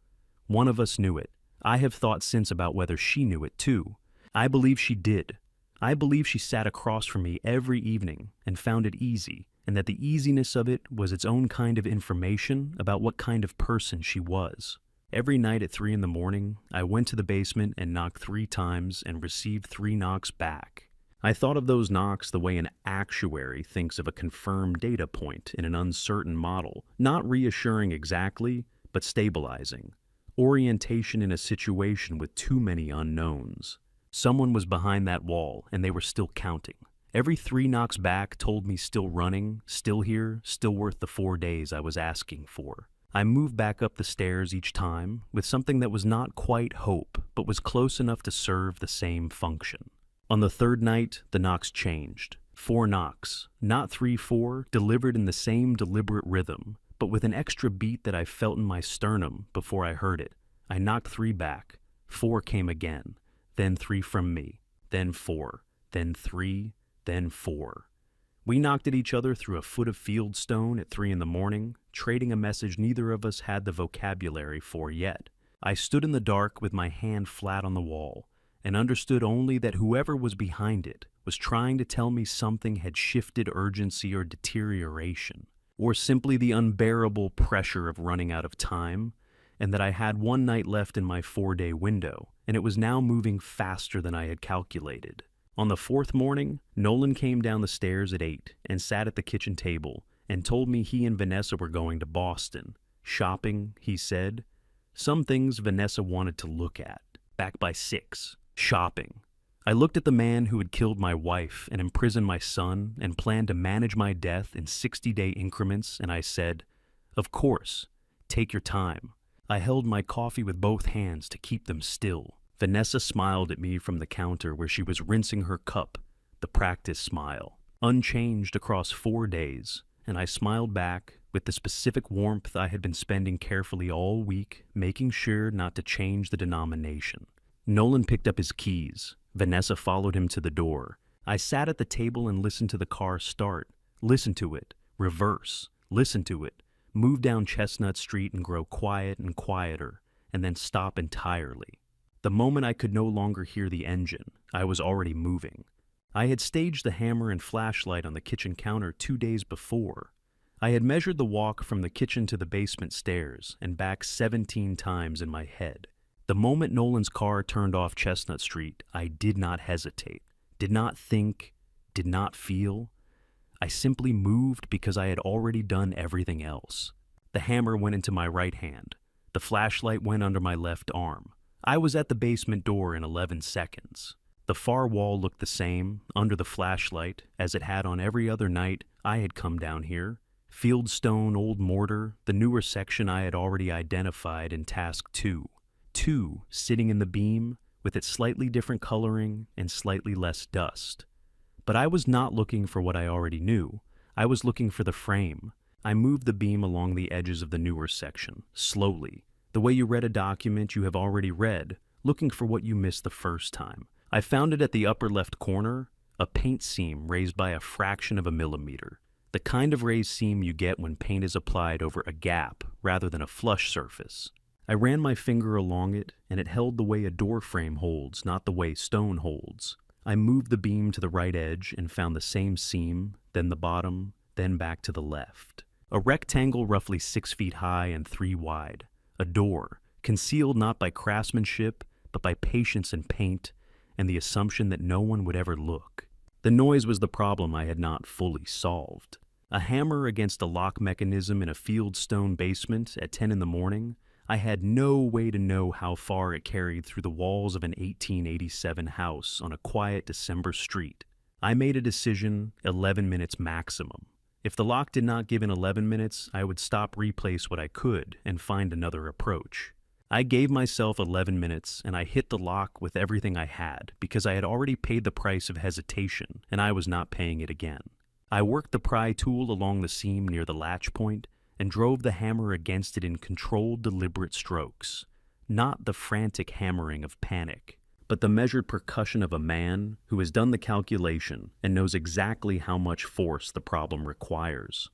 One of us knew it. I have thought since about whether she knew it too. I believe she did. I believe she sat across from me every evening and found it easy, and that the easiness of it was its own kind of information about what kind of person she was. Every night at 3 in the morning, I went to the basement and knocked 3 times and received 3 knocks back. I thought of those knocks the way an actuary thinks of a confirmed data point in an uncertain model, not reassuring exactly, but stabilizing. Orientation in a situation with too many unknowns. Someone was behind that wall, and they were still counting. Every 3 knocks back told me still running, still here, still worth the 4 days I was asking for. I moved back up the stairs each time with something that was not quite hope, but was close enough to serve the same function. On the 3rd night, the knocks changed. 4 knocks, not 3-4, delivered in the same deliberate rhythm, but with an extra beat that I felt in my sternum before I heard it. I knocked 3 back. 4 came again, then 3 from me, then 4, then 3, then 4. We knocked at each other through a foot of field stone at 3 in the morning, trading a message neither of us had the vocabulary for yet. I stood in the dark with my hand flat on the wall, and understood only that whoever was behind it was trying to tell me something had shifted urgency or deterioration, or simply the unbearable pressure of running out of time, and that I had 1 night left in my 4-day window, and it was now moving faster than I had calculated. On the 4th morning, Nolan came down the stairs at 8 and sat at the kitchen table and told me he and Vanessa were going to Boston. Shopping, he said. Some things Vanessa wanted to look at. Back by 6. Shopping. I looked at the man who had killed my wife and imprisoned my son and planned to manage my death in 60-day increments, and I said, "Of course, take your time." I held my coffee with both hands to keep them still. Vanessa smiled at me from the counter where she was rinsing her cup, the practice smile, unchanged across 4 days, and I smiled back with the specific warmth I had been spending carefully all week, making sure not to change the denomination. Nolan picked up his keys. Vanessa followed him to the door. I sat at the table and listened to the car start, listened to it, reverse, listened to it, move down Chestnut Street and grow quiet and quieter, and then stop entirely. The moment I could no longer hear the engine, I was already moving. I had staged the hammer and flashlight on the kitchen counter 2 days before. I had measured the walk from the kitchen to the basement stairs and back 17 times in my head. The The moment Nolan's car turned off Chestnut Street, I did not hesitate, did not think, did not feel. I simply moved because I had already done everything else. The hammer went into my right hand. The flashlight went under my left arm. I was at the basement door in 11 seconds. The far wall looked the same, under the flashlight, as it had on every other night I had come down here. Fieldstone, old mortar, the newer section I had already identified in Task 2. 2 sitting in the beam, with its slightly different coloring and slightly less dust. But I was not looking for what I already knew. I was looking for the frame. I moved the beam along the edges of the newer section, slowly, the way you read a document you have already read, looking for what you missed the first time. I found it at the upper left corner, a paint seam raised by a fraction of a millimeter. The kind of raised seam you get when paint is applied over a gap rather than a flush surface. I ran my finger along it, and it held the way a door frame holds, not the way stone holds. I moved the beam to the right edge and found the same seam, then the bottom, then back to the left. A rectangle roughly 6 feet high and 3 wide. A door, concealed not by craftsmanship, but by patience and paint, and the assumption that no one would ever look. The noise was the problem I had not fully solved. A hammer against a lock mechanism in a fieldstone basement at 10 in the morning, I had no way to know how far it carried through the walls of an 1887 house on a quiet December street. I made a decision, 11 minutes maximum. If the lock did not give in 11 minutes, I would stop, replace what I could, and find another approach. I gave myself 11 minutes, and I hit the lock with everything I had, because I had already paid the price of hesitation, and I was not paying it again. I worked the pry tool along the seam near the latch point, and drove the hammer against it in controlled, deliberate strokes. Not the frantic hammering of panic, but the measured percussion of a man who has done the calculation and knows exactly how much force the problem requires.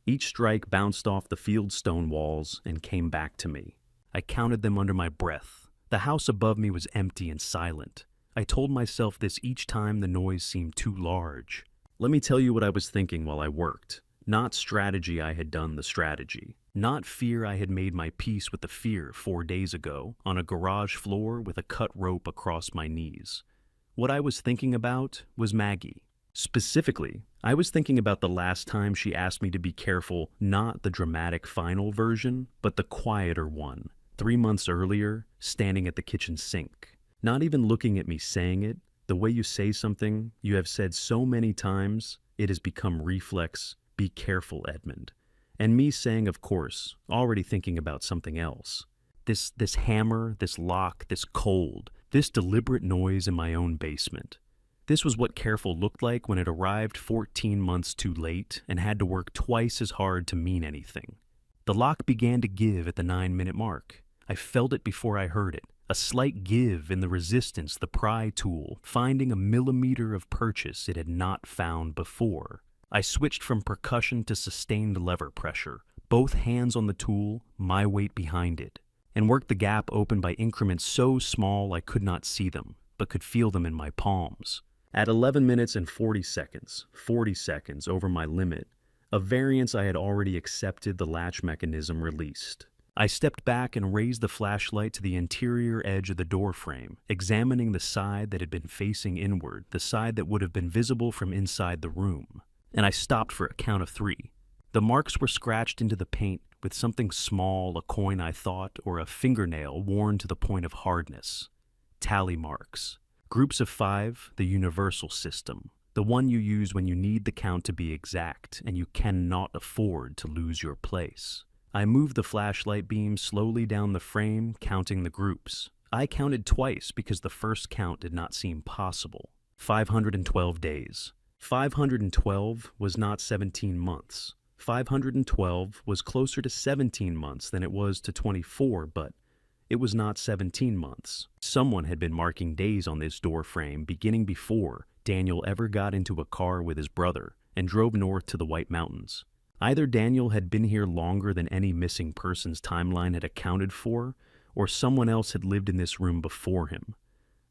Each strike bounced off the fieldstone walls and came back to me. I counted them under my breath. The house above me was empty and silent. I told myself this each time the noise seemed too large. Let me tell you what I was thinking while I worked. Not strategy I had done the strategy. Not fear I had made my peace with the fear 4 days ago on a garage floor with a cut rope across my knees. What I was thinking about was Maggie. Specifically, I was thinking about the last time she asked me to be careful, not the dramatic final version, but the quieter one. 3 months earlier, standing at the kitchen sink. Not even looking at me saying it, the way you say something you have said so many times, it has become reflex. Be careful, Edmund. And me saying, of course, already thinking about something else. This hammer, this lock, this cold, this deliberate noise in my own basement. This was what careful looked like when it arrived 14 months too late and had to work twice as hard to mean anything. The lock began to give at the 9-minute mark. I felt it before I heard it. A slight give in the resistance, the pry tool, finding a millimeter of purchase it had not found before. I switched from percussion to sustained lever pressure, both hands on the tool, my weight behind it, and worked the gap open by increments so small I could not see them, but could feel them in my palms. At 11 minutes and 40 seconds over my limit, a variance I had already accepted, the latch mechanism released. I stepped back and raised the flashlight to the interior edge of the door frame, examining the side that had been facing inward, the side that would have been visible from inside the room. And I stopped for a count of 3. The marks were scratched into the paint with something small, a coin I thought, or a fingernail worn to the point of hardness. Tally marks. Groups of 5, the universal system, the one you use when you need the count to be exact and you cannot afford to lose your place. I moved the flashlight beam slowly down the frame, counting the groups. I counted twice because the first count did not seem possible. 512 days. 512 was not 17 months. 512 was closer to 17 months than it was to 24, but it was not 17 months. Someone had been marking days on this door frame beginning before Daniel ever got into a car with his brother and drove north to the White Mountains. Either Daniel had been here longer than any missing person's timeline had accounted for, or someone else had lived in this room before him.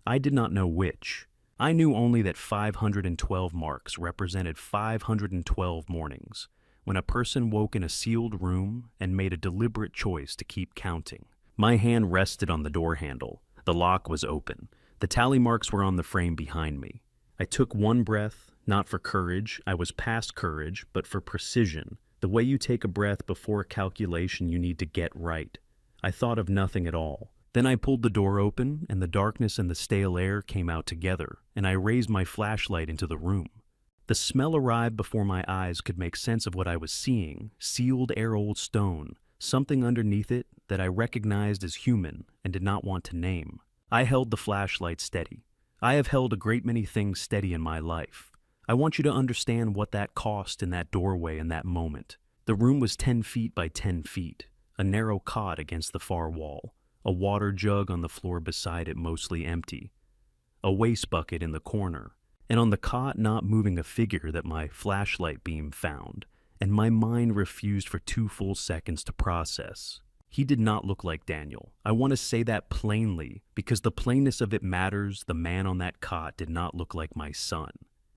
I did not know which. I knew only that 512 marks represented 512 mornings, when a person woke in a sealed room and made a deliberate choice to keep counting. My hand rested on the door handle. The lock was open. The tally marks were on the frame behind me. I took one breath, not for courage, I was past courage, but for precision. The way you take a breath before a calculation you need to get right. I thought of nothing at all. Then I pulled the door open, and the darkness and the stale air came out together, and I raised my flashlight into the room. The smell arrived before my eyes could make sense of what I was seeing, sealed air-old stone, something underneath it that I recognized as human and did not want to name. I held the flashlight steady. I have held a great many things steady in my life. I want you to understand what that cost in that doorway in that moment. The room was 10 feet by 10 feet, a narrow cot against the far wall, a water jug on the floor beside it mostly empty, a waste bucket in the corner, and on the cot not moving a figure that my flashlight beam found, and my mind refused for 2 full seconds to process. He did not look like Daniel. I want to say that plainly, because the plainness of it matters. The man on that cot did not look like my son.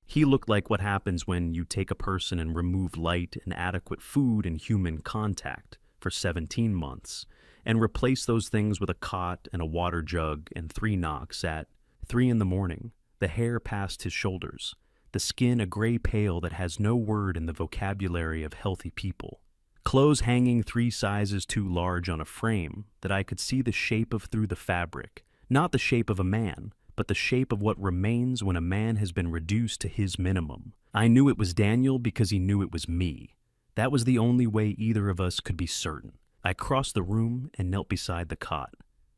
He looked like what happens when you take a person and remove light and adequate food and human contact for 17 months, and replace those things with a cot and a water jug and 3 knocks at 3 in the morning, the hair past his shoulders, the skin a gray pale that has no word in the vocabulary of healthy people. Clothes hanging 3 sizes too large on a frame that I could see the shape of through the fabric, not the shape of a man, but the shape of what remains when a man has been reduced to his minimum. I knew it was Daniel because he knew it was me. That was the only way either of us could be certain. I crossed the room and knelt beside the cot.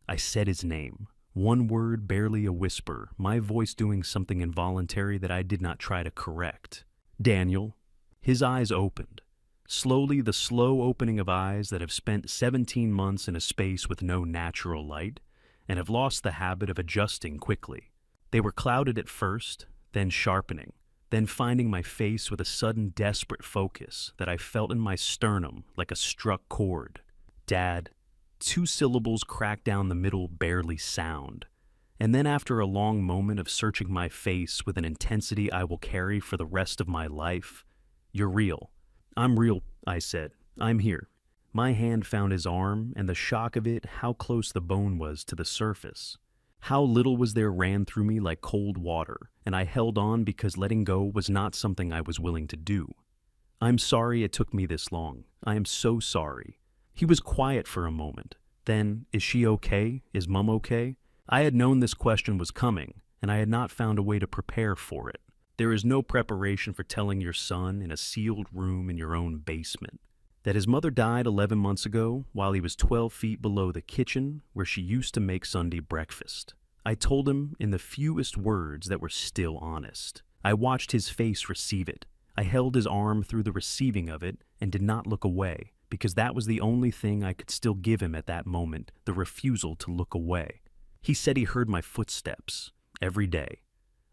I said his name. One word, barely a whisper, my voice doing something involuntary that I did not try to correct. Daniel. His eyes opened. Slowly, the slow opening of eyes that have spent 17 months in a space with no natural light and have lost the habit of adjusting quickly. They were clouded at first, then sharpening, then finding my face with a sudden desperate focus that I felt in my sternum like a struck chord. Dad. 2 syllables cracked down the middle, barely sound. And then after a long moment of searching my face with an intensity I will carry for the rest of my life, "You're real." "I'm real," I said. "I'm here." My hand found his arm, and the shock of it, how close the bone was to the surface. How little was there ran through me like cold water, and I held on because letting go was not something I was willing to do. "I'm sorry it took me this long. I am so sorry." He was quiet for a moment. Then, "Is she okay? Is Mum okay?" I had known this question was coming, and I had not found a way to prepare for it. There is no preparation for telling your son in a sealed room in your own basement that his mother died 11 months ago while he was 12 feet below the kitchen where she used to make Sunday breakfast. I told him in the fewest words that were still honest. I watched his face receive it. I held his arm through the receiving of it and did not look away, because that was the only thing I could still give him at that moment, the refusal to look away. He said he heard my footsteps every day.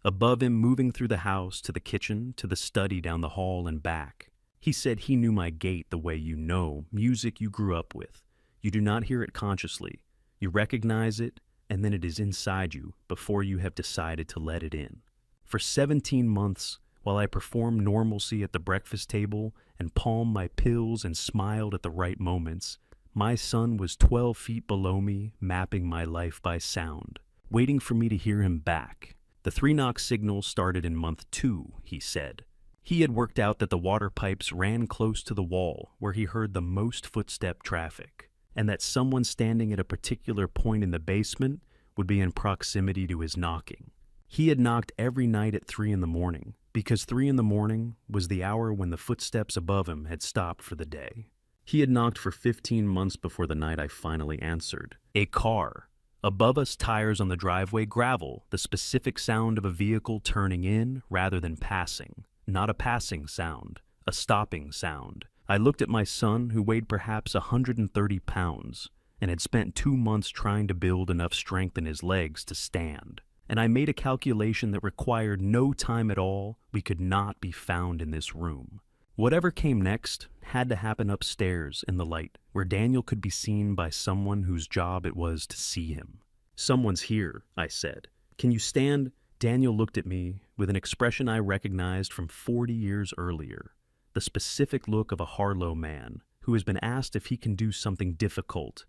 Above him, moving through the house, to the kitchen, to the study down the hall and back. He said he knew my gait the way you know music you grew up with. You do not hear it consciously. You recognize it, and then it is inside you before you have decided to let it in. For 17 months, while I performed normalcy at the breakfast table and palmed my pills and smiled at the right moments, my son was 12 feet below me, mapping my life by sound, waiting for me to hear him back. The 3-knock signal started in month 2, he said. He had worked out that the water pipes ran close to the wall where he heard the most footstep traffic, and that someone standing at a particular point in the basement would be in proximity to his knocking. He had knocked every night at 3 in the morning, because 3 in the morning was the hour when the footsteps above him had stopped for the day. He had knocked for 15 months before the night I finally answered. A car. Above us, tires on the driveway, gravel, the specific sound of a vehicle turning in rather than passing. Not a passing sound, a stopping sound. I looked at my son, who weighed perhaps 130 pounds, and had spent 2 months trying to build enough strength in his legs to stand. And I made a calculation that required no time at all. We could not be found in this room. Whatever came next had to happen upstairs in the light, where Daniel could be seen by someone whose job it was to see him. "Someone's here," I said. "Can you stand?" Daniel looked at me with an expression I recognized from 40 years earlier, the specific look of a Harlow man who has been asked if he can do something difficult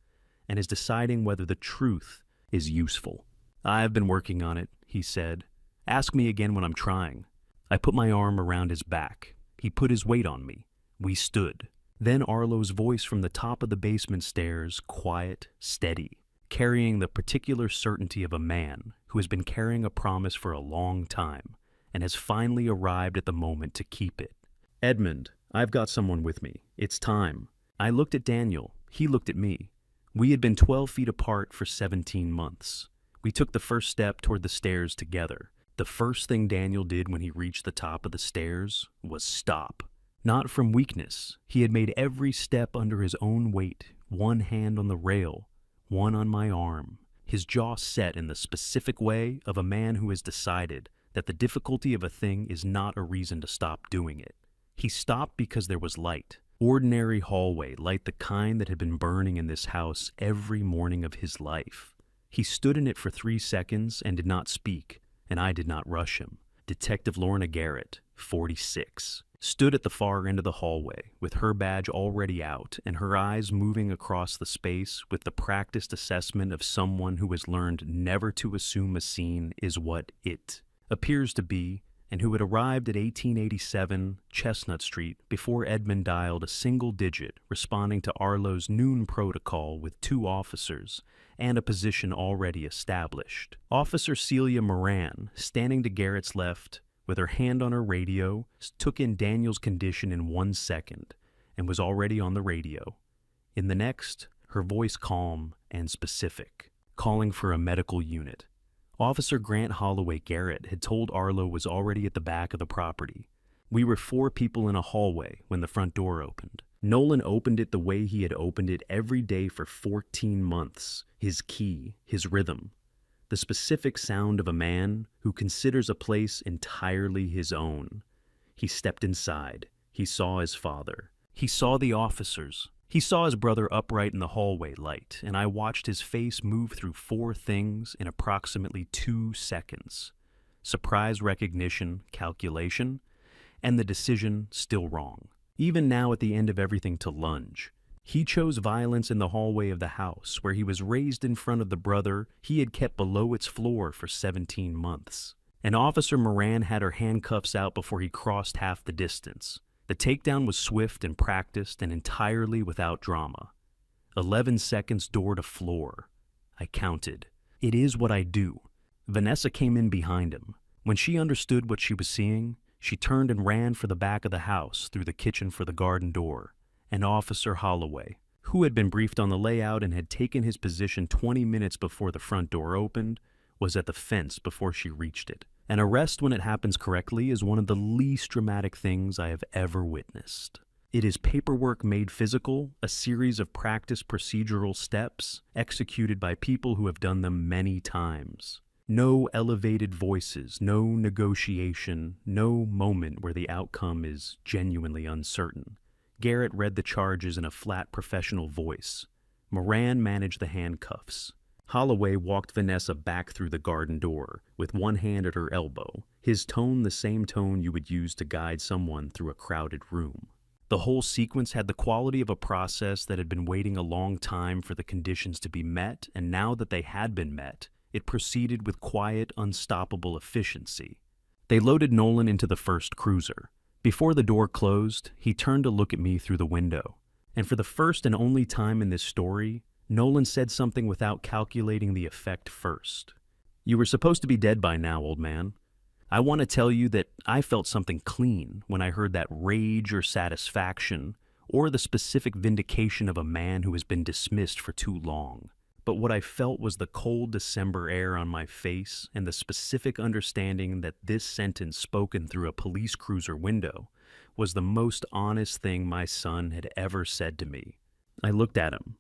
and is deciding whether the truth is useful. "I've been working on it," he said. "Ask me again when I'm trying." I put my arm around his back. He put his weight on me. We stood. Then Arlo's voice from the top of the basement stairs, quiet, steady, carrying the particular certainty of a man who has been carrying a promise for a long time and has finally arrived at the moment to keep it. "Edmund, I've got someone with me. It's time." I looked at Daniel. He looked at me. We had been 12 feet apart for 17 months. We took the first step toward the stairs together. The first thing Daniel did when he reached the top of the stairs was stop. Not from weakness. He had made every step under his own weight, one hand on the rail, one on my arm, his jaw set in the specific way of a man who has decided that the difficulty of a thing is not a reason to stop doing it. He stopped because there was light. Ordinary hallway, light the kind that had been burning in this house every morning of his life. He stood in it for 3 seconds and did not speak, and I did not rush him. Detective Lorna Garrett, 46, stood at the far end of the hallway, with her badge already out and her eyes moving across the space with the practiced assessment of someone who has learned never to assume a scene is what it appears to be, and who had arrived at 1887 Chestnut Street before Edmund dialed a single digit, responding to Arlo's noon protocol with 2 officers and a position already established. Officer Celia Moran, standing to Garrett's left, with her hand on her radio, took in Daniel's condition in 1 second and was already on the radio. In the next, her voice calm and specific, calling for a medical unit. Officer Grant Holloway Garrett had told Arlo was already at the back of the property. We were 4 people in a hallway when the front door opened. Nolan opened it the way he had opened it every day for 14 months. His key, his rhythm. The specific sound of a man who considers a place entirely his own. He stepped inside. He saw his father. He saw the officers. He saw his brother upright in the hallway light, and I watched his face move through 4 things in approximately 2 seconds. Surprise, recognition, calculation, and the decision still wrong. Even now at the end of everything to lunge. He chose violence in the hallway of the house, where he was raised in front of the brother he had kept below its floor for 17 months. And Officer Moran had her handcuffs out before he crossed half the distance. The takedown was swift and practiced and entirely without drama. 11 seconds door to floor. I counted. It is what I do. Vanessa came in behind him. When she understood what she was seeing, she turned and ran for the back of the house through the kitchen for the garden door. And Officer Holloway, who had been briefed on the layout and had taken his position 20 minutes before the front door opened, was at the fence before she reached it. An arrest, when it happens correctly, is one of the least dramatic things I have ever witnessed. It is paperwork made physical, a series of practiced procedural steps executed by people who have done them many times. No elevated voices, no negotiation, no moment where the outcome is genuinely uncertain. Garrett read the charges in a flat professional voice. Moran managed the handcuffs. Holloway walked Vanessa back through the garden door, with one hand at her elbow, his tone the same tone you would use to guide someone through a crowded room. The whole sequence had the quality of a process that had been waiting a long time for the conditions to be met, and now that they had been met, it proceeded with quiet, unstoppable efficiency. They loaded Nolan into the first cruiser. Before the door closed, he turned to look at me through the window. And for the first and only time in this story, Nolan said something without calculating the effect first. "You were supposed to be dead by now, old man. I want to tell you that I felt something clean when I heard that rage or satisfaction, or the specific vindication of a man who has been dismissed for too long. But what I felt was the cold December air on my face and the specific understanding that this sentence spoken through a police cruiser window was the most honest thing my son had ever said to me." I looked at him.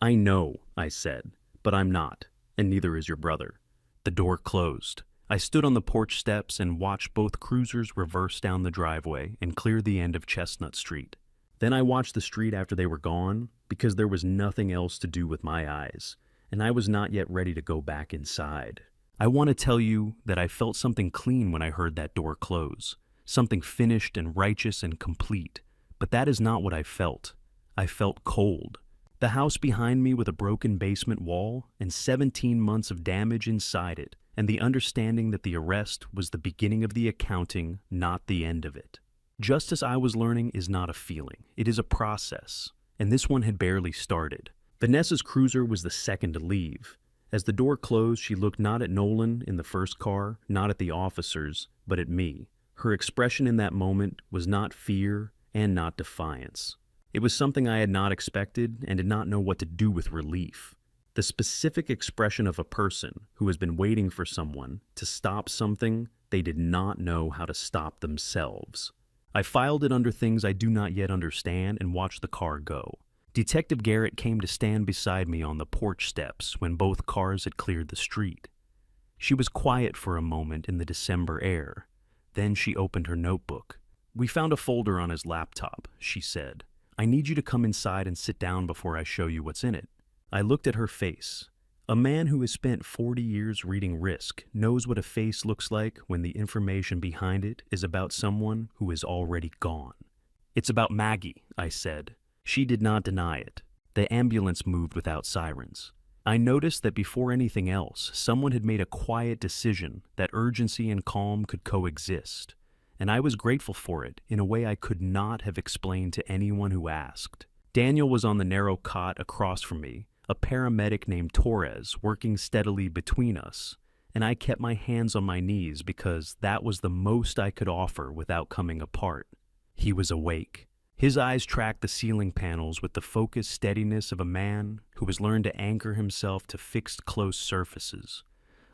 "I know," I said, "but I'm not, and neither is your brother." The door closed. I stood on the porch steps and watched both cruisers reverse down the driveway and clear the end of Chestnut Street. Then I watched the street after they were gone, because there was nothing else to do with my eyes, and I was not yet ready to go back inside. I want to tell you that I felt something clean when I heard that door close, something finished and righteous and complete, but that is not what I felt. I felt cold. The house behind me with a broken basement wall and 17 months of damage inside it, and the understanding that the arrest was the beginning of the accounting, not the end of it. Justice, I was learning, is not a feeling. It is a process, and this one had barely started. Vanessa's cruiser was the second to leave. As the door closed, she looked not at Nolan in the first car, not at the officers, but at me. Her expression in that moment was not fear and not defiance. It was something I had not expected and did not know what to do with relief. The specific expression of a person who has been waiting for someone to stop something they did not know how to stop themselves. I filed it under things I do not yet understand and watched the car go. Detective Garrett came to stand beside me on the porch steps when both cars had cleared the street. She was quiet for a moment in the December air. Then she opened her notebook. "We found a folder on his laptop," she said. "I need you to come inside and sit down before I show you what's in it." I looked at her face. A man who has spent 40 years reading Risk knows what a face looks like when the information behind it is about someone who is already gone. "It's about Maggie," I said. She did not deny it. The ambulance moved without sirens. I noticed that before anything else, someone had made a quiet decision that urgency and calm could coexist, and I was grateful for it in a way I could not have explained to anyone who asked. Daniel was on the narrow cot across from me, a paramedic named Torres working steadily between us, and I kept my hands on my knees because that was the most I could offer without coming apart. He was awake. His eyes tracked the ceiling panels with the focused steadiness of a man who has learned to anchor himself to fixed close surfaces.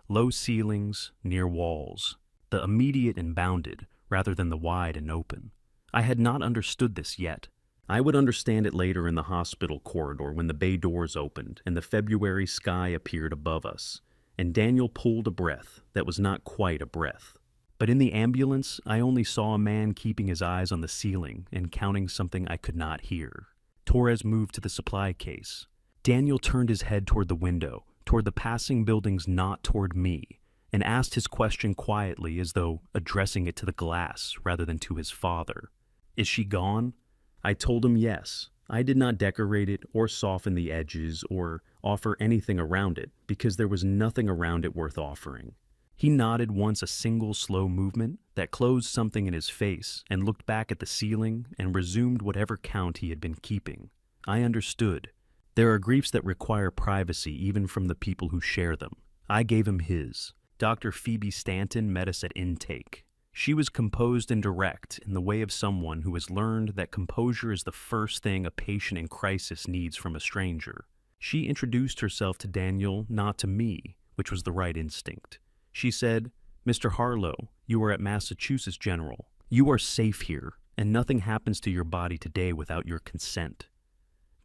Low ceilings, near walls. The immediate and bounded, rather than the wide and open. I had not understood this yet. I would understand it later in the hospital corridor when the bay doors opened and the February sky appeared above us, and Daniel pulled a breath that was not quite a breath. But in the ambulance, I only saw a man keeping his eyes on the ceiling and counting something I could not hear. Torres moved to the supply case. Daniel turned his head toward the window, toward the passing buildings, not toward me, and asked his question quietly as though addressing it to the glass rather than to his father. "Is she gone?" I told him yes. I did not decorate it or soften the edges or offer anything around it because there was nothing around it worth offering. He nodded once, a single slow movement that closed something in his face, and looked back at the ceiling and resumed whatever count he had been keeping. I understood. There are griefs that require privacy even from the people who share them. I gave him his. Dr. Phoebe Stanton met us at intake. She was composed and direct in the way of someone who has learned that composure is the first thing a patient in crisis needs from a stranger. She introduced herself to Daniel, not to me, which was the right instinct. She said, "Mr. Harlow, you are at Massachusetts General. You are safe here, and nothing happens to your body today without your consent."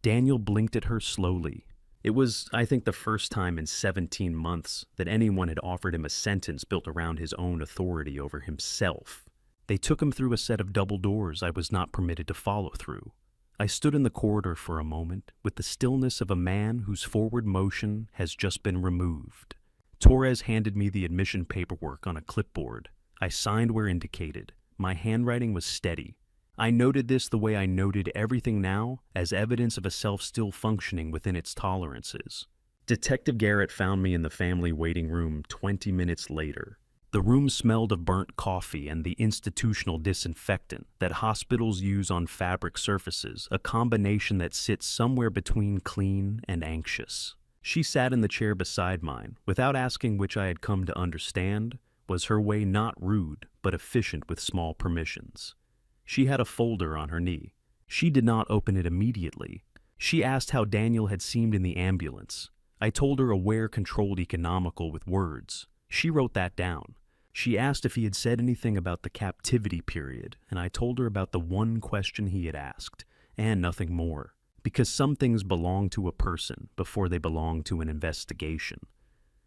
Daniel blinked at her slowly. It was, I think, the first time in 17 months that anyone had offered him a sentence built around his own authority over himself. They took him through a set of double doors I was not permitted to follow through. I stood in the corridor for a moment with the stillness of a man whose forward motion has just been removed. Torres handed me the admission paperwork on a clipboard. I signed where indicated. My handwriting was steady. I noted this the way I noted everything now, as evidence of a self still functioning within its tolerances. Detective Garrett found me in the family waiting room 20 minutes later. The room smelled of burnt coffee and the institutional disinfectant that hospitals use on fabric surfaces, a combination that sits somewhere between clean and anxious. She sat in the chair beside mine, without asking, which I had come to understand was her way not rude, but efficient with small permissions. She had a folder on her knee. She did not open it immediately. She asked how Daniel had seemed in the ambulance. I told her aware, controlled, economical with words. She wrote that down. She asked if he had said anything about the captivity period, and I told her about the one question he had asked, and nothing more. Because some things belong to a person before they belong to an investigation.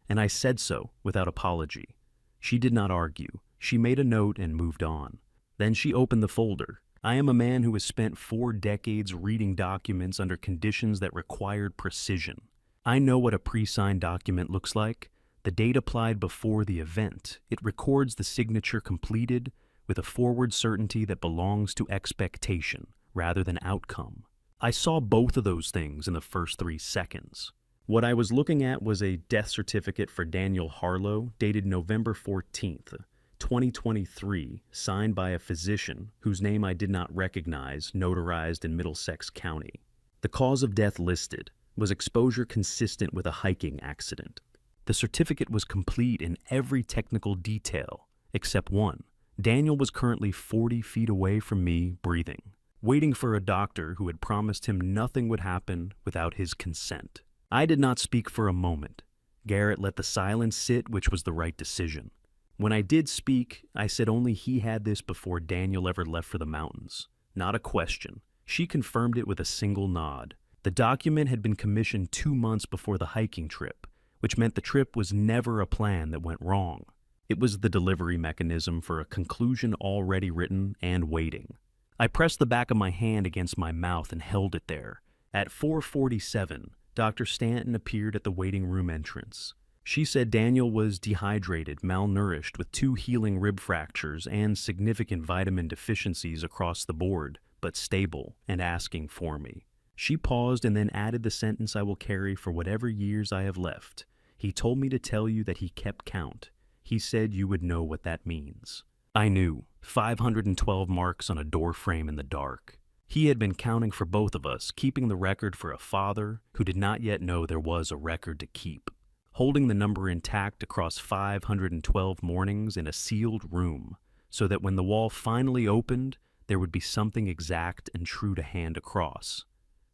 And I said so without apology. She did not argue. She made a note and moved on. Then she opened the folder. I am a man who has spent 4 decades reading documents under conditions that required precision. I know what a pre-signed document looks like. The date applied before the event. It records the signature completed with a forward certainty that belongs to expectation rather than outcome. I saw both of those things in the first 3 seconds. What I was looking at was a death certificate for Daniel Harlow dated November 14th, 2023, signed by a physician whose name I did not recognize, notarized in Middlesex County. The cause of death listed was exposure consistent with a hiking accident. The certificate was complete in every technical detail, except one. Daniel was currently 40 feet away from me, breathing, waiting for a doctor who had promised him nothing would happen without his consent. I did not speak for a moment. Garrett let the silence sit, which was the right decision. When I did speak, I said only he had this before Daniel ever left for the mountains. Not a question. She confirmed it with a single nod. The document had been commissioned 2 months before the hiking trip, which meant the trip was never a plan that went wrong. It was the delivery mechanism for a conclusion already written and waiting. I pressed the back of my hand against my mouth and held it there. At 4:47, Dr. Stanton appeared at the waiting room entrance. She said Daniel was dehydrated, malnourished, with 2 healing rib fractures and significant vitamin deficiencies across the board, but stable and asking for me. She paused and then added the sentence I will carry for whatever years I have left. He told me to tell you that he kept count. He said you would know what that means. I knew. 512 marks on a door frame in the dark. He had been counting for both of us, keeping the record for a father who did not yet know there was a record to keep. Holding the number intact across 512 mornings in a sealed room, so that when the wall finally opened, there would be something exact and true to hand across.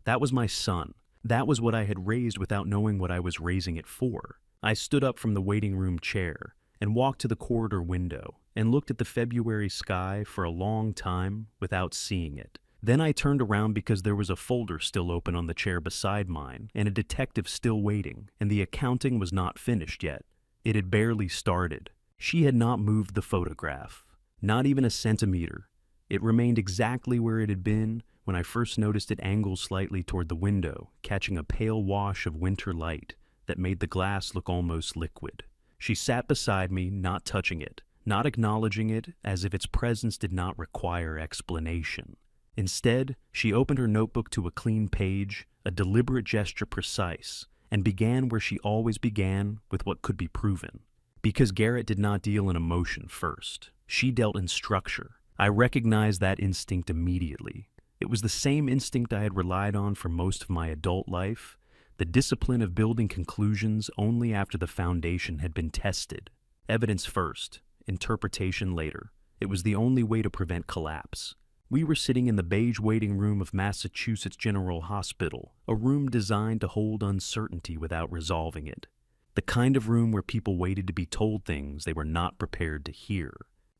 That was my son. That was what I had raised without knowing what I was raising it for. I stood up from the waiting room chair and walked to the corridor window and looked at the February sky for a long time without seeing it. Then I turned around because there was a folder still open on the chair beside mine and a detective still waiting, and the accounting was not finished yet. It had barely started. She had not moved the photograph, not even a centimeter. It remained exactly where it had been when I first noticed it angle slightly toward the window, catching a pale wash of winter light that made the glass look almost liquid. She sat beside me, not touching it, not acknowledging it as if its presence did not require explanation. Instead, she opened her notebook to a clean page, a deliberate gesture precise, and began where she always began, with what could be proven. Because Garrett did not deal in emotion first. She dealt in structure. I recognized that instinct immediately. It was the same instinct I had relied on for most of my adult life, the discipline of building conclusions only after the foundation had been tested. Evidence first, interpretation later. It was the only way to prevent collapse. We were sitting in the beige waiting room of Massachusetts General Hospital, a room designed to hold uncertainty without resolving it. The kind of room where people waited to be told things they were not prepared to hear.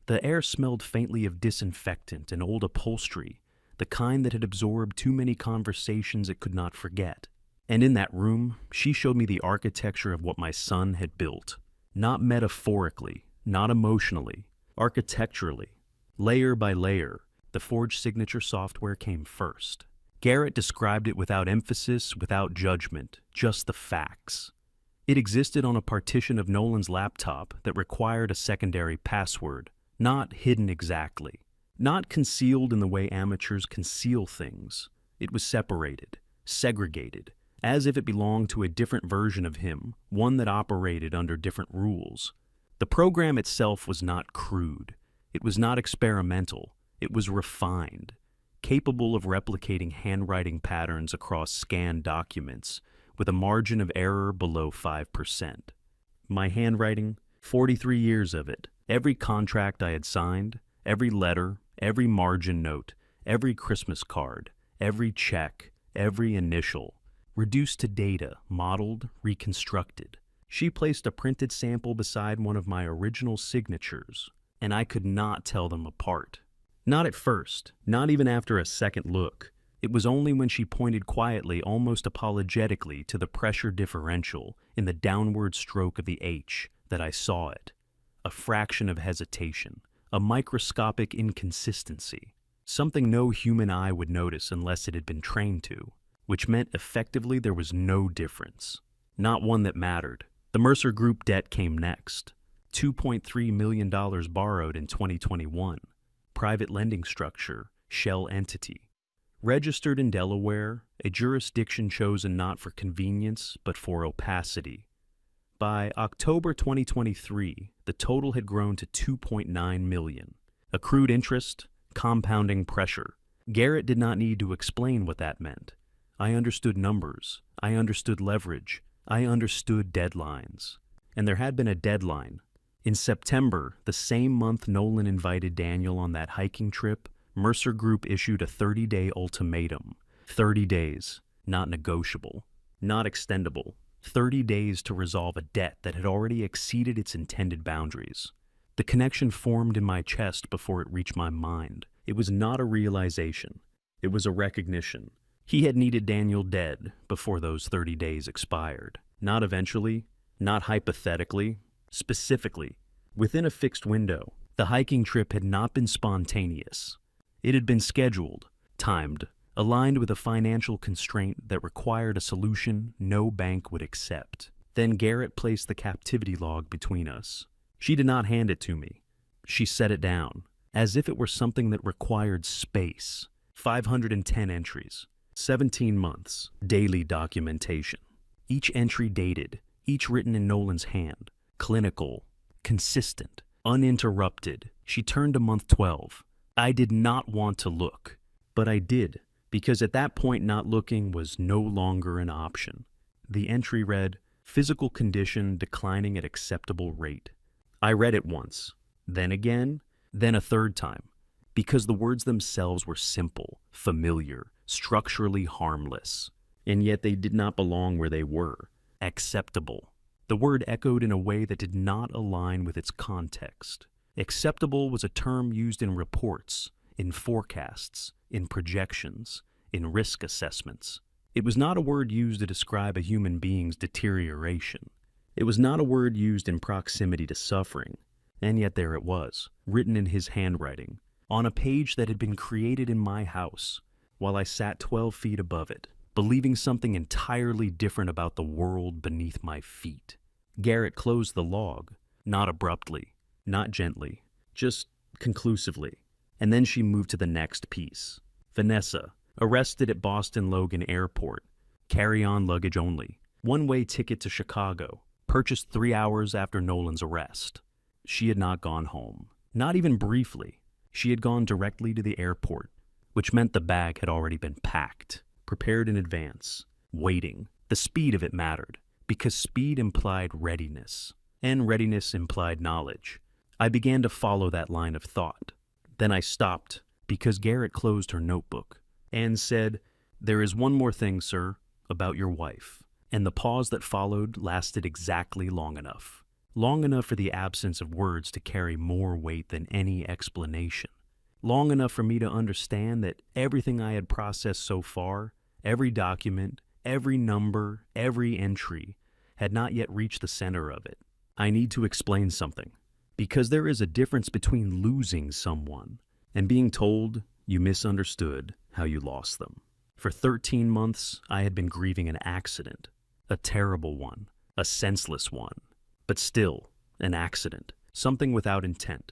The air smelled faintly of disinfectant and old upholstery, the kind that had absorbed too many conversations it could not forget. And in that room, she showed me the architecture of what my son had built. Not metaphorically, not emotionally, architecturally. Layer by layer, the forged signature software came first. Garrett described it without emphasis, without judgment, just the facts. It existed on a partition of Nolan's laptop that required a secondary password, not hidden exactly, not concealed in the way amateurs conceal things. It was separated, segregated, as if it belonged to a different version of him, one that operated under different rules. The program itself was not crude. It was not experimental. It was refined, capable of replicating handwriting patterns across scanned documents with a margin of error below 5%. My handwriting, 43 years of it, every contract I had signed, every letter, every margin note, every Christmas card, every check, every initial, reduced to data, modeled, reconstructed. She placed a printed sample beside one of my original signatures, and I could not tell them apart. Not at first, not even after a second look. It was only when she pointed quietly, almost apologetically, to the pressure differential in the downward stroke of the H that I saw it. A fraction of hesitation, a microscopic inconsistency, something no human eye would notice unless it had been trained to, which meant effectively there was no difference. Not one that mattered. The Mercer Group debt came next. $2.3 million borrowed in 2021. Private lending structure, shell entity. Registered in Delaware, a jurisdiction chosen not for convenience but for opacity. By October 2023, the total had grown to 2.9 million. Accrued interest, compounding pressure. Garrett did not need to explain what that meant. I understood numbers. I understood leverage. I understood deadlines. And there had been a deadline. In September, the same month Nolan invited Daniel on that hiking trip, Mercer Group issued a 30-day ultimatum. 30 days, not negotiable, not extendable. 30 days to resolve a debt that had already exceeded its intended boundaries. The connection formed in my chest before it reached my mind. It was not a realization. It was a recognition. He had needed Daniel dead before those 30 days expired. Not eventually, not hypothetically, specifically. Within a fixed window, the hiking trip had not been spontaneous. It had been scheduled, timed, aligned with a financial constraint that required a solution no bank would accept. Then Garrett placed the captivity log between us. She did not hand it to me. She set it down, as if it were something that required space. 510 entries, 17 months, daily documentation. Each entry dated, each written in Nolan's hand, clinical, consistent, uninterrupted. She turned to month 12. I did not want to look, but I did. Because at that point not looking was no longer an option. The entry read, physical condition declining at acceptable rate. I read it once, then again, then a third time, because the words themselves were simple, familiar, structurally harmless, and yet they did not belong where they were. Acceptable. The word echoed in a way that did not align with its context. Acceptable was a term used in reports, in forecasts, in projections, in risk assessments. It was not a word used to describe a human being's deterioration. It was not a word used in proximity to suffering, and yet there it was, written in his handwriting, on a page that had been created in my house, while I sat 12 feet above it, believing something entirely different about the world beneath my feet. Garrett closed the log, not abruptly, not gently, just conclusively. And then she moved to the next piece. Vanessa, arrested at Boston Logan Airport. Carry-on luggage only. One-way ticket to Chicago. Purchased 3 hours after Nolan's arrest. She had not gone home. Not even briefly. She had gone directly to the airport, which meant the bag had already been packed, prepared in advance, waiting. The speed of it mattered, because speed implied readiness, and readiness implied knowledge. I began to follow that line of thought. Then I stopped, because Garrett closed her notebook, and said, "There is one more thing, sir, about your wife." And the pause that followed lasted exactly long enough. Long enough for the absence of words to carry more weight than any explanation. Long enough for me to understand that everything I had processed so far, every document, every number, every entry, had not yet reached the center of it. I need to explain something. Because there is a difference between losing someone and being told you misunderstood how you lost them. For 13 months, I had been grieving an accident, a terrible one, a senseless one, but still an accident, something without intent,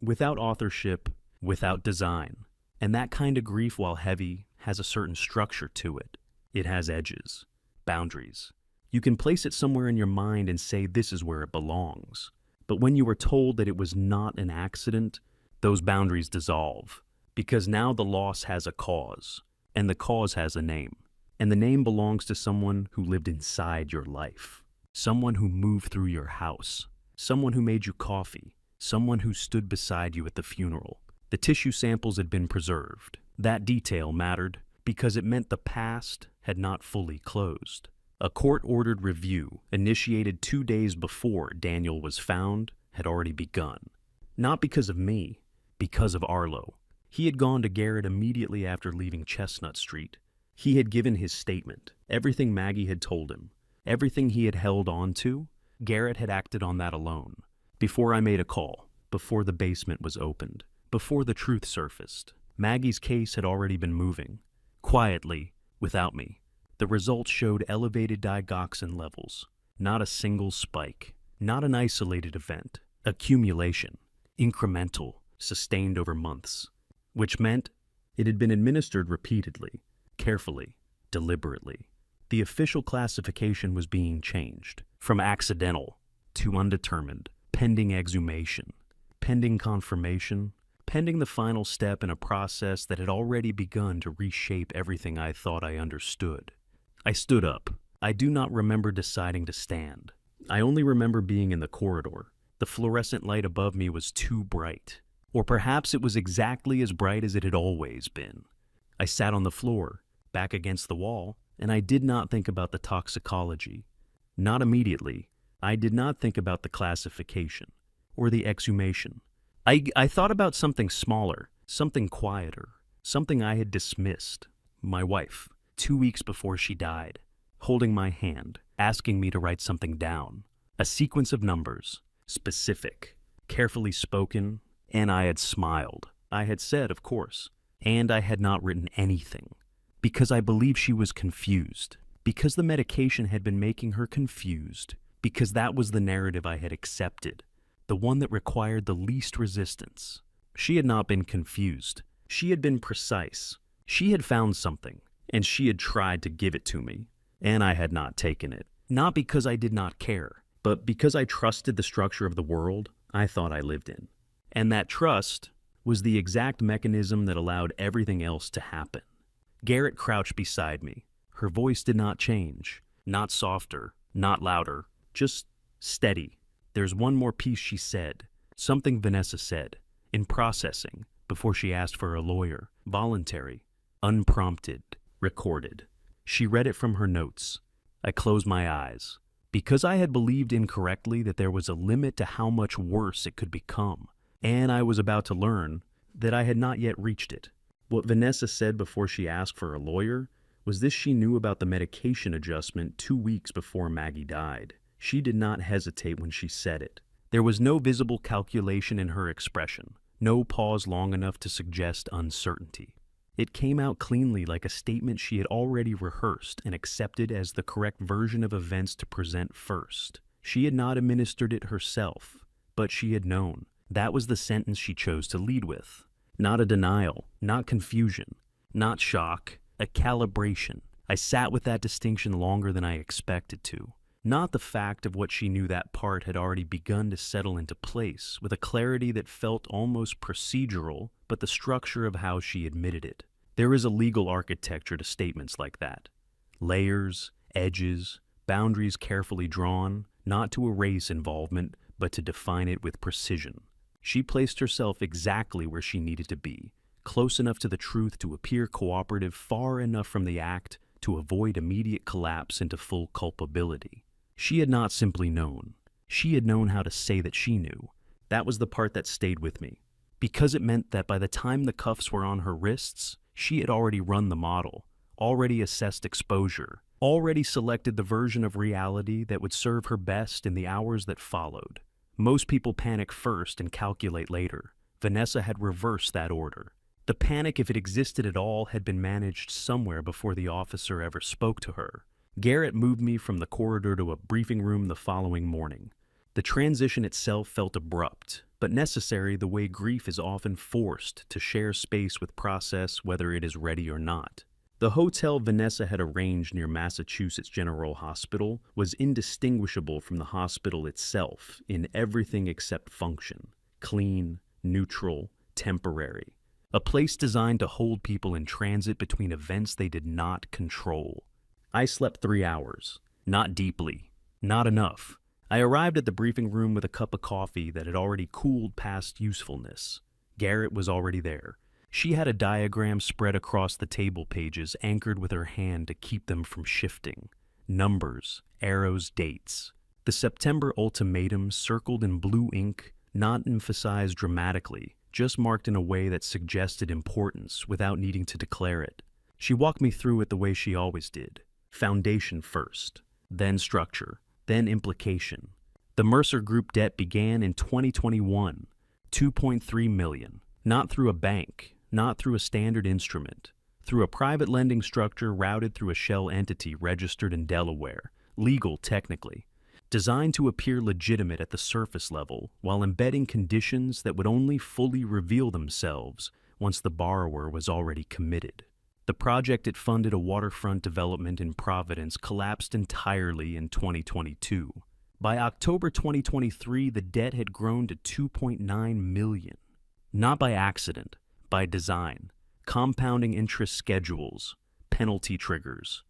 without authorship, without design. And that kind of grief, while heavy, has a certain structure to it. It has edges, boundaries. You can place it somewhere in your mind and say this is where it belongs. But when you are told that it was not an accident, those boundaries dissolve, because now the loss has a cause, and the cause has a name, and the name belongs to someone who lived inside your life, someone who moved through your house, someone who made you coffee, someone who stood beside you at the funeral. The tissue samples had been preserved. That detail mattered because it meant the past had not fully closed. A court-ordered review, initiated 2 days before Daniel was found, had already begun. Not because of me, because of Arlo. He had gone to Garrett immediately after leaving Chestnut Street. He had given his statement, everything Maggie had told him, everything he had held on to. Garrett had acted on that alone. Before I made a call, before the basement was opened, before the truth surfaced, Maggie's case had already been moving, quietly, without me. The results showed elevated digoxin levels, not a single spike, not an isolated event, accumulation, incremental, sustained over months, which meant It had been administered repeatedly, carefully, deliberately. The official classification was being changed from accidental to undetermined, pending exhumation, pending confirmation, pending the final step in a process that had already begun to reshape everything I thought I understood. I stood up. I do not remember deciding to stand. I only remember being in the corridor. The fluorescent light above me was too bright. Or perhaps it was exactly as bright as it had always been. I sat on the floor, back against the wall, and I did not think about the toxicology. Not immediately. I did not think about the classification or the exhumation. I thought about something smaller, something quieter, something I had dismissed. My wife, 2 weeks before she died, holding my hand, asking me to write something down. A sequence of numbers, specific, carefully spoken, and I had smiled. I had said, of course, and I had not written anything. Because I believed she was confused. Because the medication had been making her confused. Because that was the narrative I had accepted. The one that required the least resistance. She had not been confused. She had been precise. She had found something, and she had tried to give it to me, and I had not taken it. Not because I did not care, but because I trusted the structure of the world I thought I lived in. And that trust was the exact mechanism that allowed everything else to happen. Garrett crouched beside me. Her voice did not change. Not softer, not louder, just steady. There's one more piece, she said. Something Vanessa said. In processing, before she asked for a lawyer. Voluntary. Unprompted. Recorded. She read it from her notes. I closed my eyes. Because I had believed incorrectly that there was a limit to how much worse it could become. And I was about to learn that I had not yet reached it. What Vanessa said before she asked for a lawyer was this: she knew about the medication adjustment 2 weeks before Maggie died. She did not hesitate when she said it. There was no visible calculation in her expression, no pause long enough to suggest uncertainty. It came out cleanly, like a statement she had already rehearsed and accepted as the correct version of events to present first. She had not administered it herself, but she had known. That was the sentence she chose to lead with. Not a denial, not confusion, not shock, a calibration. I sat with that distinction longer than I expected to. Not the fact of what she knew that part had already begun to settle into place with a clarity that felt almost procedural, but the structure of how she admitted it. There is a legal architecture to statements like that. Layers, edges, boundaries carefully drawn, not to erase involvement, but to define it with precision. She placed herself exactly where she needed to be, close enough to the truth to appear cooperative, far enough from the act to avoid immediate collapse into full culpability. She had not simply known. She had known how to say that she knew. That was the part that stayed with me, because it meant that by the time the cuffs were on her wrists, she had already run the model, already assessed exposure, already selected the version of reality that would serve her best in the hours that followed. Most people panic first and calculate later. Vanessa had reversed that order. The panic, if it existed at all, had been managed somewhere before the officer ever spoke to her. Garrett moved me from the corridor to a briefing room the following morning. The transition itself felt abrupt, but necessary the way grief is often forced to share space with process, whether it is ready or not. The hotel Vanessa had arranged near Massachusetts General Hospital was indistinguishable from the hospital itself in everything except function. Clean, neutral, temporary. A place designed to hold people in transit between events they did not control. I slept 3 hours. Not deeply. Not enough. I arrived at the briefing room with a cup of coffee that had already cooled past usefulness. Garrett was already there. She had a diagram spread across the table pages, anchored with her hand to keep them from shifting. Numbers, arrows, dates. The September ultimatum, circled in blue ink, not emphasized dramatically, just marked in a way that suggested importance without needing to declare it. She walked me through it the way she always did. Foundation first, then structure, then implication. The Mercer Group debt began in 2021, $2.3 million, not through a bank, not through a standard instrument, through a private lending structure routed through a shell entity registered in Delaware, legal technically, designed to appear legitimate at the surface level while embedding conditions that would only fully reveal themselves once the borrower was already committed. The project it funded, a waterfront development in Providence, collapsed entirely in 2022. By October 2023, the debt had grown to $2.9 million. Not by accident, by design. Compounding interest schedules, penalty triggers,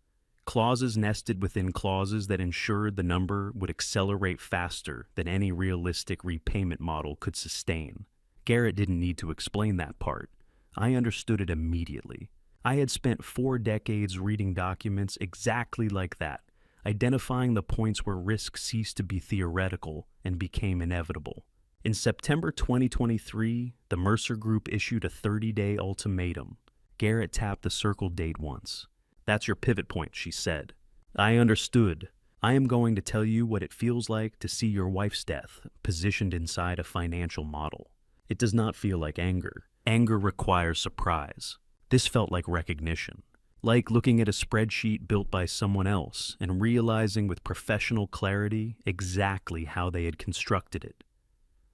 clauses nested within clauses that ensured the number would accelerate faster than any realistic repayment model could sustain. Garrett didn't need to explain that part. I understood it immediately. I had spent 4 decades reading documents exactly like that, identifying the points where risk ceased to be theoretical and became inevitable. In September 2023, the Mercer Group issued a 30-day ultimatum. Garrett tapped the circled date once. "That's your pivot point," she said. I understood. "I am going to tell you what it feels like to see your wife's death positioned inside a financial model. It does not feel like anger. Anger requires surprise. This felt like recognition. Like looking at a spreadsheet built by someone else and realizing with professional clarity exactly how they had constructed it.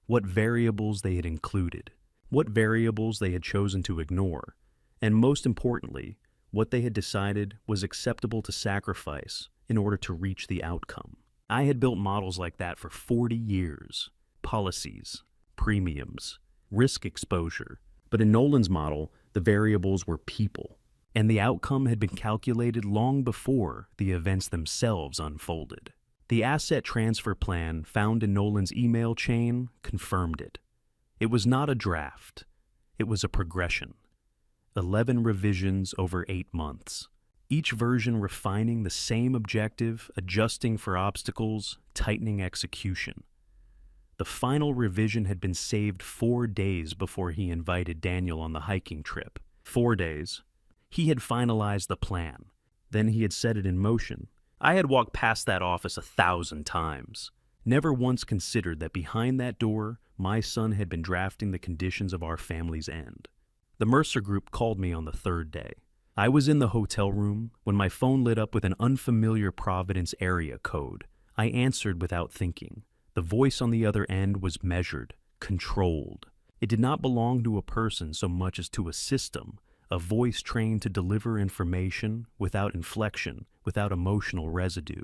What variables they had included, what variables they had chosen to ignore, and most importantly, what they had decided was acceptable to sacrifice in order to reach the outcome. I had built models like that for 40 years. Policies, premiums, risk exposure. But in Nolan's model, the variables were people, and the outcome had been calculated long before the events themselves unfolded. The asset transfer plan found in Nolan's email chain confirmed it. It was not a draft. It was a progression. 11 revisions over 8 months. Each version refining the same objective, adjusting for obstacles, tightening execution. The final revision had been saved 4 days before he invited Daniel on the hiking trip. 4 days. He had finalized the plan. Then he had set it in motion. I had walked past that office 1,000 times. Never once considered that behind that door, my son had been drafting the conditions of our family's end. The Mercer Group called me on the 3rd day. I was in the hotel room when my phone lit up with an unfamiliar Providence area code. I answered without thinking. The voice on the other end was measured, controlled. It did not belong to a person so much as to a system, a voice trained to deliver information without inflection, without emotional residue.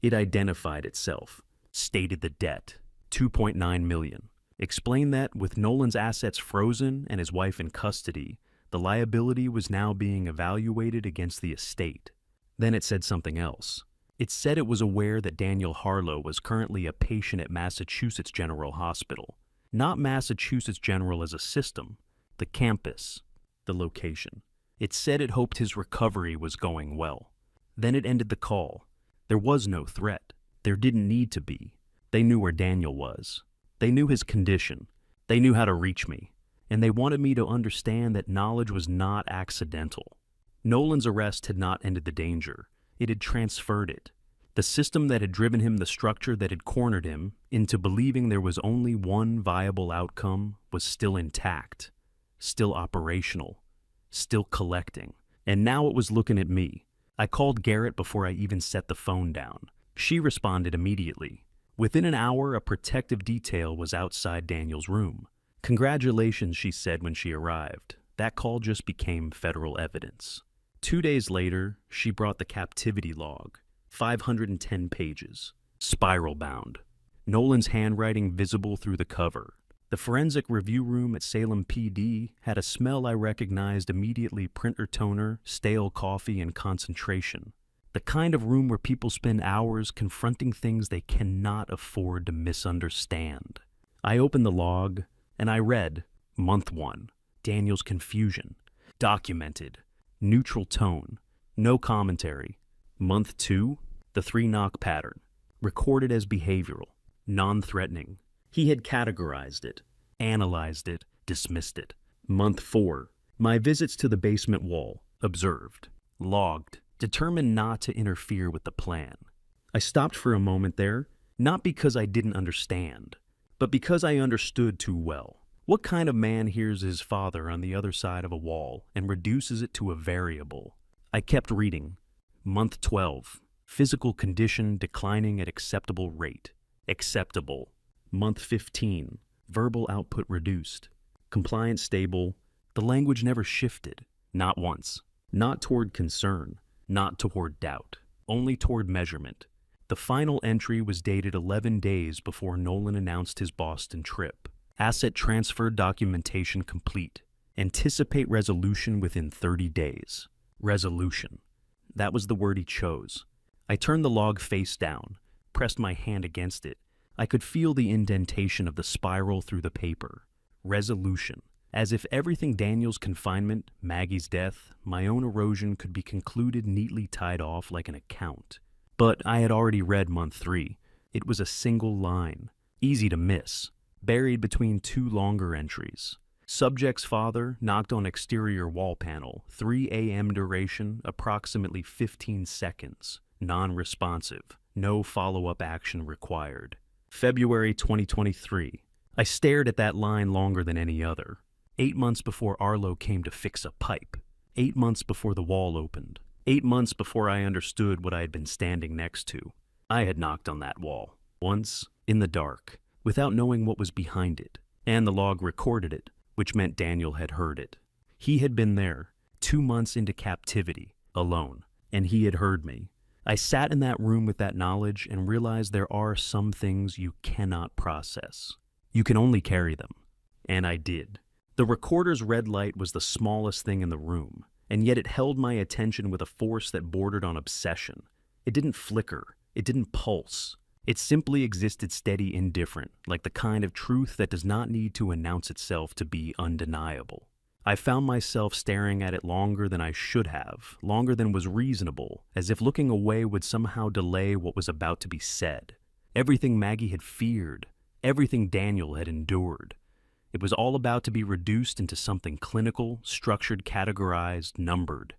It identified itself, stated the debt, $2.9 million. Explained that with Nolan's assets frozen and his wife in custody, the liability was now being evaluated against the estate. Then it said something else. It said it was aware that Daniel Harlow was currently a patient at Massachusetts General Hospital. Not Massachusetts General as a system, the campus, the location. It said it hoped his recovery was going well. Then it ended the call. There was no threat. There didn't need to be. They knew where Daniel was. They knew his condition. They knew how to reach me. And they wanted me to understand that knowledge was not accidental. Nolan's arrest had not ended the danger. It had transferred it. The system that had driven him, the structure that had cornered him into believing there was only one viable outcome, was still intact, still operational, still collecting. And now it was looking at me. I called Garrett before I even set the phone down. She responded immediately. Within an hour, a protective detail was outside Daniel's room. "Congratulations," she said when she arrived. That call just became federal evidence. 2 days later, she brought the captivity log, 510 pages, spiral-bound. Nolan's handwriting visible through the cover. The forensic review room at Salem PD had a smell I recognized immediately: printer toner, stale coffee, and concentration. The kind of room where people spend hours confronting things they cannot afford to misunderstand. I opened the log, and I read, Month 1, Daniel's confusion, documented, neutral tone, no commentary. Month 2, the 3-knock pattern, recorded as behavioral, non-threatening. He had categorized it, analyzed it, dismissed it. Month 4, my visits to the basement wall, observed, logged, determined not to interfere with the plan. I stopped for a moment there, not because I didn't understand, but because I understood too well. What kind of man hears his father on the other side of a wall and reduces it to a variable? I kept reading. Month 12, physical condition declining at acceptable rate. Acceptable. Month 15, verbal output reduced. Compliance stable. The language never shifted. Not once. Not toward concern. Not toward doubt. Only toward measurement. The final entry was dated 11 days before Nolan announced his Boston trip. Asset transfer documentation complete. Anticipate resolution within 30 days. Resolution. That was the word he chose. I turned the log face down, pressed my hand against it. I could feel the indentation of the spiral through the paper. Resolution. As if everything Daniel's confinement, Maggie's death, my own erosion could be concluded neatly tied off like an account. But I had already read month 3. It was a single line, easy to miss, buried between 2 longer entries. Subject's father knocked on exterior wall panel, 3 a.m. duration, approximately 15 seconds, non-responsive, no follow-up action required. February 2023. I stared at that line longer than any other. 8 months before Arlo came to fix a pipe. 8 months before the wall opened. 8 months before I understood what I had been standing next to. I had knocked on that wall. Once, in the dark, without knowing what was behind it. And the log recorded it, which meant Daniel had heard it. He had been there, 2 months into captivity, alone, and he had heard me. I sat in that room with that knowledge and realized there are some things you cannot process. You can only carry them. And I did. The recorder's red light was the smallest thing in the room, and yet it held my attention with a force that bordered on obsession. It didn't flicker. It didn't pulse. It simply existed steady, indifferent, like the kind of truth that does not need to announce itself to be undeniable. I found myself staring at it longer than I should have, longer than was reasonable, as if looking away would somehow delay what was about to be said. Everything Maggie had feared, everything Daniel had endured. It was all about to be reduced into something clinical, structured, categorized, numbered.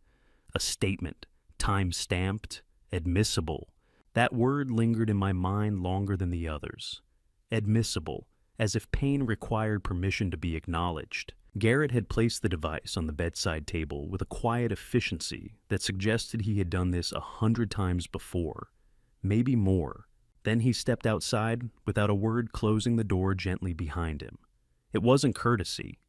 A statement, time-stamped, admissible. That word lingered in my mind longer than the others. Admissible, as if pain required permission to be acknowledged. Garrett had placed the device on the bedside table with a quiet efficiency that suggested he had done this 100 times before, maybe more. Then he stepped outside without a word, closing the door gently behind him. It wasn't courtesy.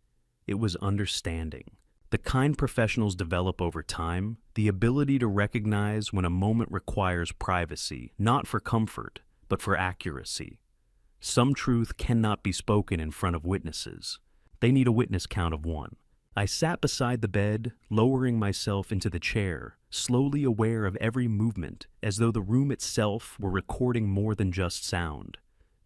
It was understanding. The kind professionals develop over time, the ability to recognize when a moment requires privacy, not for comfort, but for accuracy. Some truth cannot be spoken in front of witnesses. They need a witness count of 1. I sat beside the bed, lowering myself into the chair, slowly aware of every movement, as though the room itself were recording more than just sound.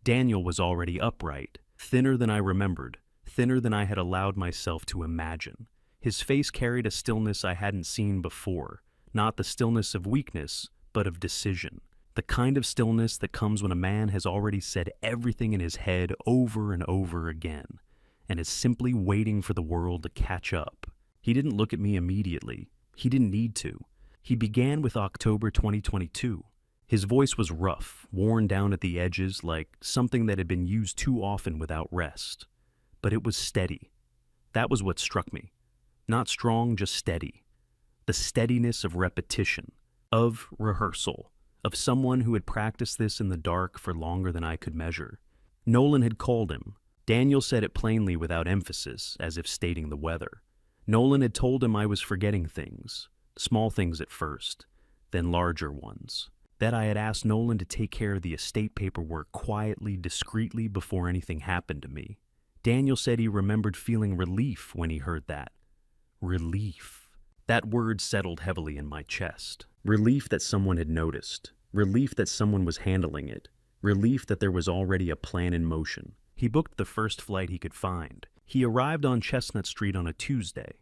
Daniel was already upright, thinner than I remembered, thinner than I had allowed myself to imagine. His face carried a stillness I hadn't seen before, not the stillness of weakness, but of decision. The kind of stillness that comes when a man has already said everything in his head over and over again, and is simply waiting for the world to catch up. He didn't look at me immediately. He didn't need to. He began with October 2022. His voice was rough, worn down at the edges like something that had been used too often without rest. But it was steady. That was what struck me. Not strong, just steady. The steadiness of repetition, of rehearsal, of someone who had practiced this in the dark for longer than I could measure. Nolan had called him. Daniel said it plainly without emphasis, as if stating the weather. Nolan had told him I was forgetting things, small things at first, then larger ones. That I had asked Nolan to take care of the estate paperwork quietly, discreetly before anything happened to me. Daniel said he remembered feeling relief when he heard that. Relief. That word settled heavily in my chest. Relief that someone had noticed. Relief that someone was handling it. Relief that there was already a plan in motion. He booked the first flight he could find. He arrived on Chestnut Street on a Tuesday.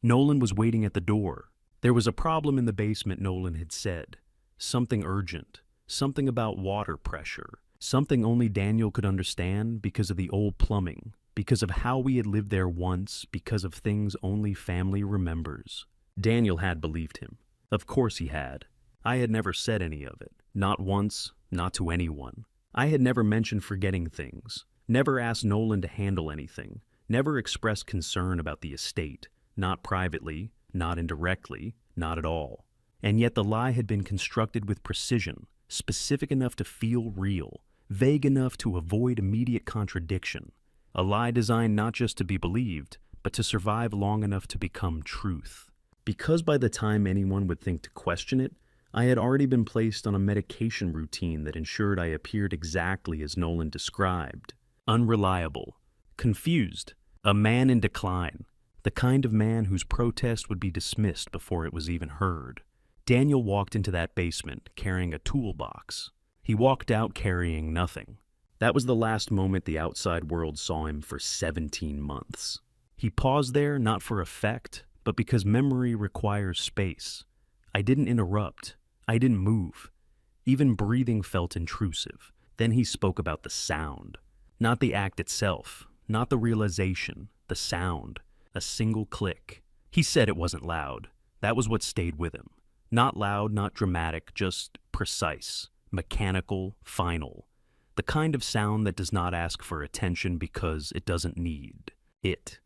Nolan was waiting at the door. There was a problem in the basement, Nolan had said. Something urgent. Something about water pressure. Something only Daniel could understand because of the old plumbing, because of how we had lived there once, because of things only family remembers. Daniel had believed him. Of course he had. I had never said any of it. Not once, not to anyone. I had never mentioned forgetting things. Never asked Nolan to handle anything. Never expressed concern about the estate. Not privately, not indirectly, not at all. And yet the lie had been constructed with precision, specific enough to feel real, vague enough to avoid immediate contradiction. A lie designed not just to be believed, but to survive long enough to become truth. Because by the time anyone would think to question it, I had already been placed on a medication routine that ensured I appeared exactly as Nolan described. Unreliable, confused, a man in decline, the kind of man whose protest would be dismissed before it was even heard. Daniel walked into that basement carrying a toolbox. He walked out carrying nothing. That was the last moment the outside world saw him for 17 months. He paused there not for effect, but because memory requires space. I didn't interrupt. I didn't move. Even breathing felt intrusive. Then he spoke about the sound. Not the act itself, not the realization, the sound. A single click. He said it wasn't loud. That was what stayed with him. Not loud, not dramatic, just precise, mechanical, final. The kind of sound that does not ask for attention because it doesn't need it.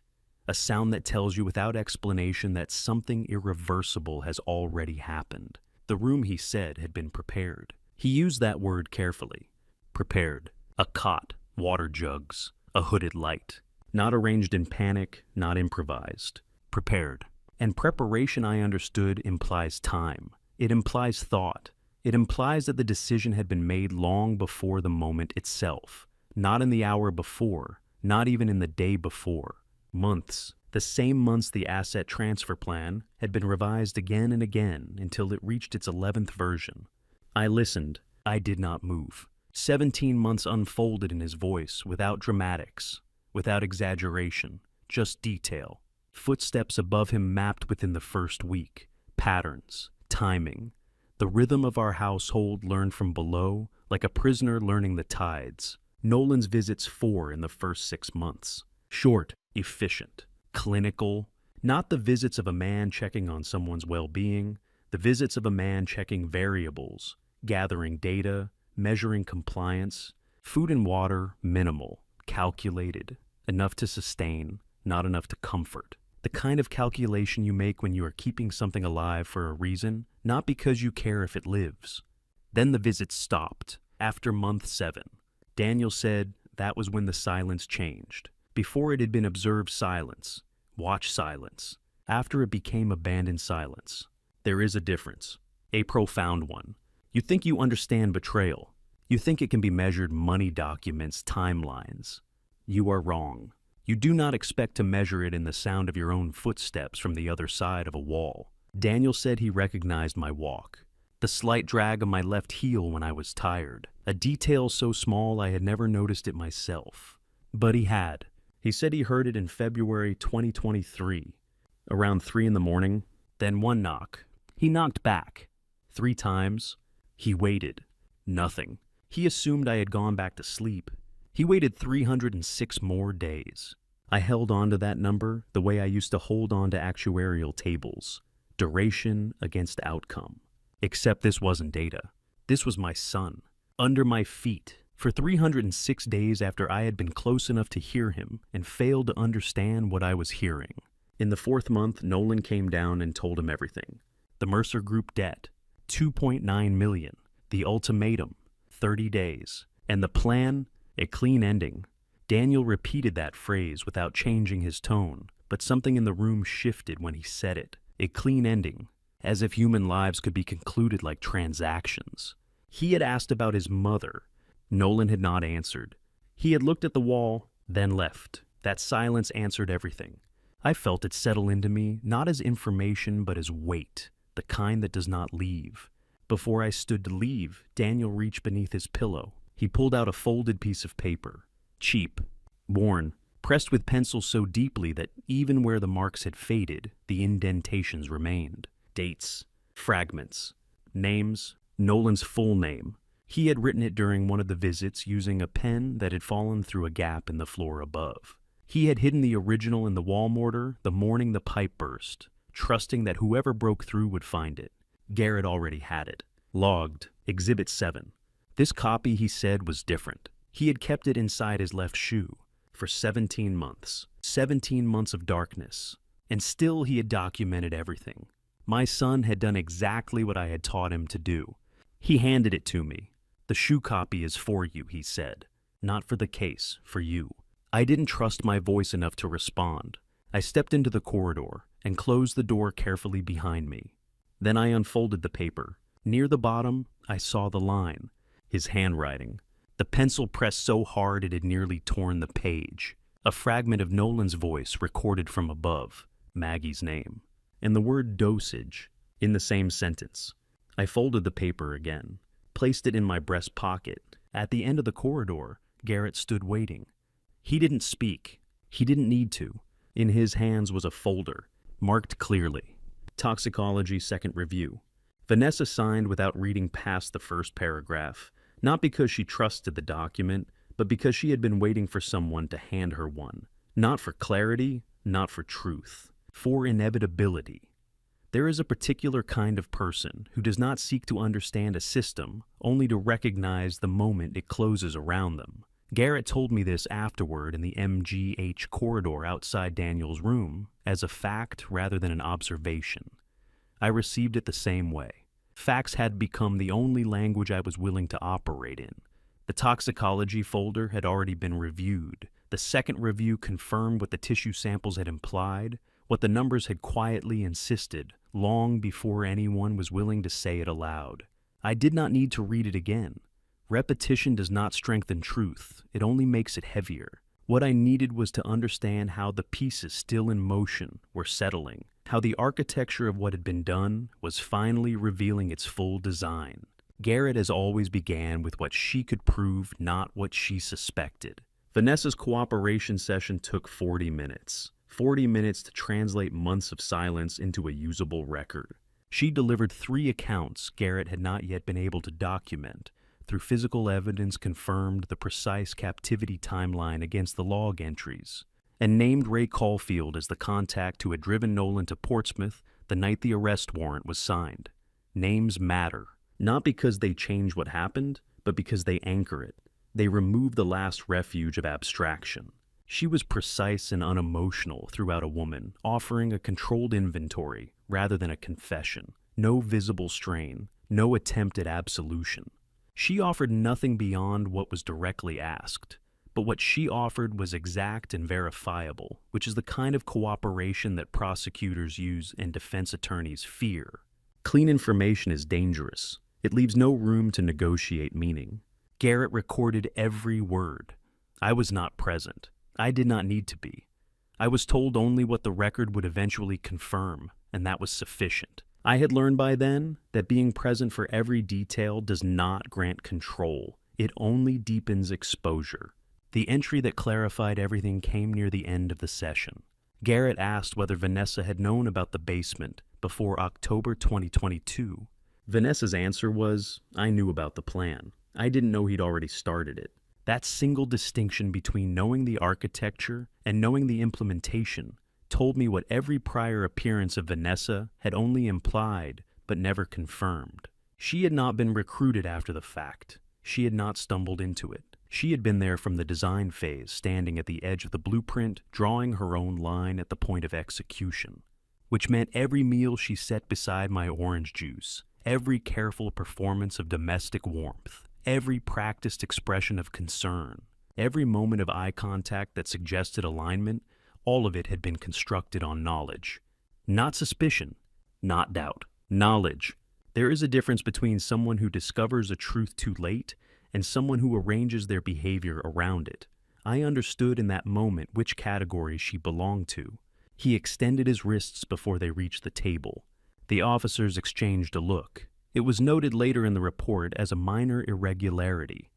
A sound that tells you without explanation that something irreversible has already happened. The room, he said, had been prepared. He used that word carefully. Prepared. A cot, water jugs, a hooded light. Not arranged in panic, not improvised. Prepared. And preparation, I understood, implies time. It implies thought. It implies that the decision had been made long before the moment itself. Not in the hour before, not even in the day before. Months. The same months the asset transfer plan had been revised again and again until it reached its 11th version. I listened. I did not move. 17 months unfolded in his voice, without dramatics, without exaggeration, just detail. Footsteps above him mapped within the first week. Patterns, timing. The rhythm of our household learned from below, like a prisoner learning the tides. Nolan's visits 4 in the first 6 months. Short, efficient, clinical. Not the visits of a man checking on someone's well-being, the visits of a man checking variables, gathering data, measuring compliance. Food and water, minimal, calculated, enough to sustain, not enough to comfort. The kind of calculation you make when you are keeping something alive for a reason, not because you care if it lives. Then the visits stopped. After month 7, Daniel said that was when the silence changed. Before it had been observed silence, watch silence. After it became abandoned silence. There is a difference, a profound one. You think you understand betrayal. You think it can be measured money documents, timelines. You are wrong. You do not expect to measure it in the sound of your own footsteps from the other side of a wall. Daniel said he recognized my walk. The slight drag of my left heel when I was tired. A detail so small I had never noticed it myself. But he had. He said he heard it in February 2023, around 3 in the morning. Then one knock. He knocked back. 3 times. He waited. Nothing. He assumed I had gone back to sleep. He waited 306 more days. I held on to that number the way I used to hold on to actuarial tables. Duration against outcome. Except this wasn't data. This was my son. Under my feet. For 306 days after I had been close enough to hear him and failed to understand what I was hearing. In the 4th month, Nolan came down and told him everything. The Mercer Group debt, $2.9 million. The ultimatum, 30 days. And the plan, a clean ending. Daniel repeated that phrase without changing his tone, but something in the room shifted when he said it. A clean ending, as if human lives could be concluded like transactions. He had asked about his mother. Nolan had not answered. He had looked at the wall, then left. That silence answered everything. I felt it settle into me, not as information, but as weight, the kind that does not leave. Before I stood to leave, Daniel reached beneath his pillow. He pulled out a folded piece of paper. Cheap, worn, pressed with pencil so deeply that even where the marks had faded, the indentations remained. Dates, fragments, names, Nolan's full name. He had written it during one of the visits using a pen that had fallen through a gap in the floor above. He had hidden the original in the wall mortar the morning the pipe burst, trusting that whoever broke through would find it. Garrett already had it. Logged, Exhibit 7. This copy, he said, was different. He had kept it inside his left shoe for 17 months. 17 months of darkness. And still he had documented everything. My son had done exactly what I had taught him to do. He handed it to me. The shoe copy is for you, he said. Not for the case, for you. I didn't trust my voice enough to respond. I stepped into the corridor and closed the door carefully behind me. Then I unfolded the paper. Near the bottom, I saw the line. His handwriting. The pencil pressed so hard it had nearly torn the page. A fragment of Nolan's voice recorded from above, Maggie's name, and the word dosage in the same sentence. I folded the paper again, placed it in my breast pocket. At the end of the corridor, Garrett stood waiting. He didn't speak. He didn't need to. In his hands was a folder, marked clearly. Toxicology Second Review. Vanessa signed without reading past the first paragraph, not because she trusted the document, but because she had been waiting for someone to hand her one. Not for clarity, not for truth, for inevitability. There is a particular kind of person who does not seek to understand a system, only to recognize the moment it closes around them. Garrett told me this afterward in the MGH corridor outside Daniel's room, as a fact rather than an observation. I received it the same way. Facts had become the only language I was willing to operate in. The toxicology folder had already been reviewed. The second review confirmed what the tissue samples had implied, what the numbers had quietly insisted, long before anyone was willing to say it aloud. I did not need to read it again. Repetition does not strengthen truth, it only makes it heavier. What I needed was to understand how the pieces still in motion were settling, how the architecture of what had been done was finally revealing its full design. Garrett, as always, began with what she could prove, not what she suspected. Vanessa's cooperation session took 40 minutes. 40 minutes to translate months of silence into a usable record. She delivered 3 accounts Garrett had not yet been able to document. Through physical evidence confirmed the precise captivity timeline against the log entries, and named Ray Caulfield as the contact who had driven Nolan to Portsmouth the night the arrest warrant was signed. Names matter, not because they change what happened, but because they anchor it. They remove the last refuge of abstraction. She was precise and unemotional throughout a woman, offering a controlled inventory rather than a confession. No visible strain, no attempt at absolution. She offered nothing beyond what was directly asked, but what she offered was exact and verifiable, which is the kind of cooperation that prosecutors use and defense attorneys fear. Clean information is dangerous. It leaves no room to negotiate meaning. Garrett recorded every word. I was not present. I did not need to be. I was told only what the record would eventually confirm, and that was sufficient. I had learned by then that being present for every detail does not grant control. It only deepens exposure. The entry that clarified everything came near the end of the session. Garrett asked whether Vanessa had known about the basement before October 2022. Vanessa's answer was, I knew about the plan. I didn't know he'd already started it. That single distinction between knowing the architecture and knowing the implementation told me what every prior appearance of Vanessa had only implied but never confirmed. She had not been recruited after the fact. She had not stumbled into it. She had been there from the design phase, standing at the edge of the blueprint, drawing her own line at the point of execution, which meant every meal she set beside my orange juice, every careful performance of domestic warmth, every practiced expression of concern, every moment of eye contact that suggested alignment. All of it had been constructed on knowledge. Not suspicion, not doubt. Knowledge. There is a difference between someone who discovers a truth too late and someone who arranges their behavior around it. I understood in that moment which category she belonged to. He extended his wrists before they reached the table. The officers exchanged a look. It was noted later in the report as a minor irregularity.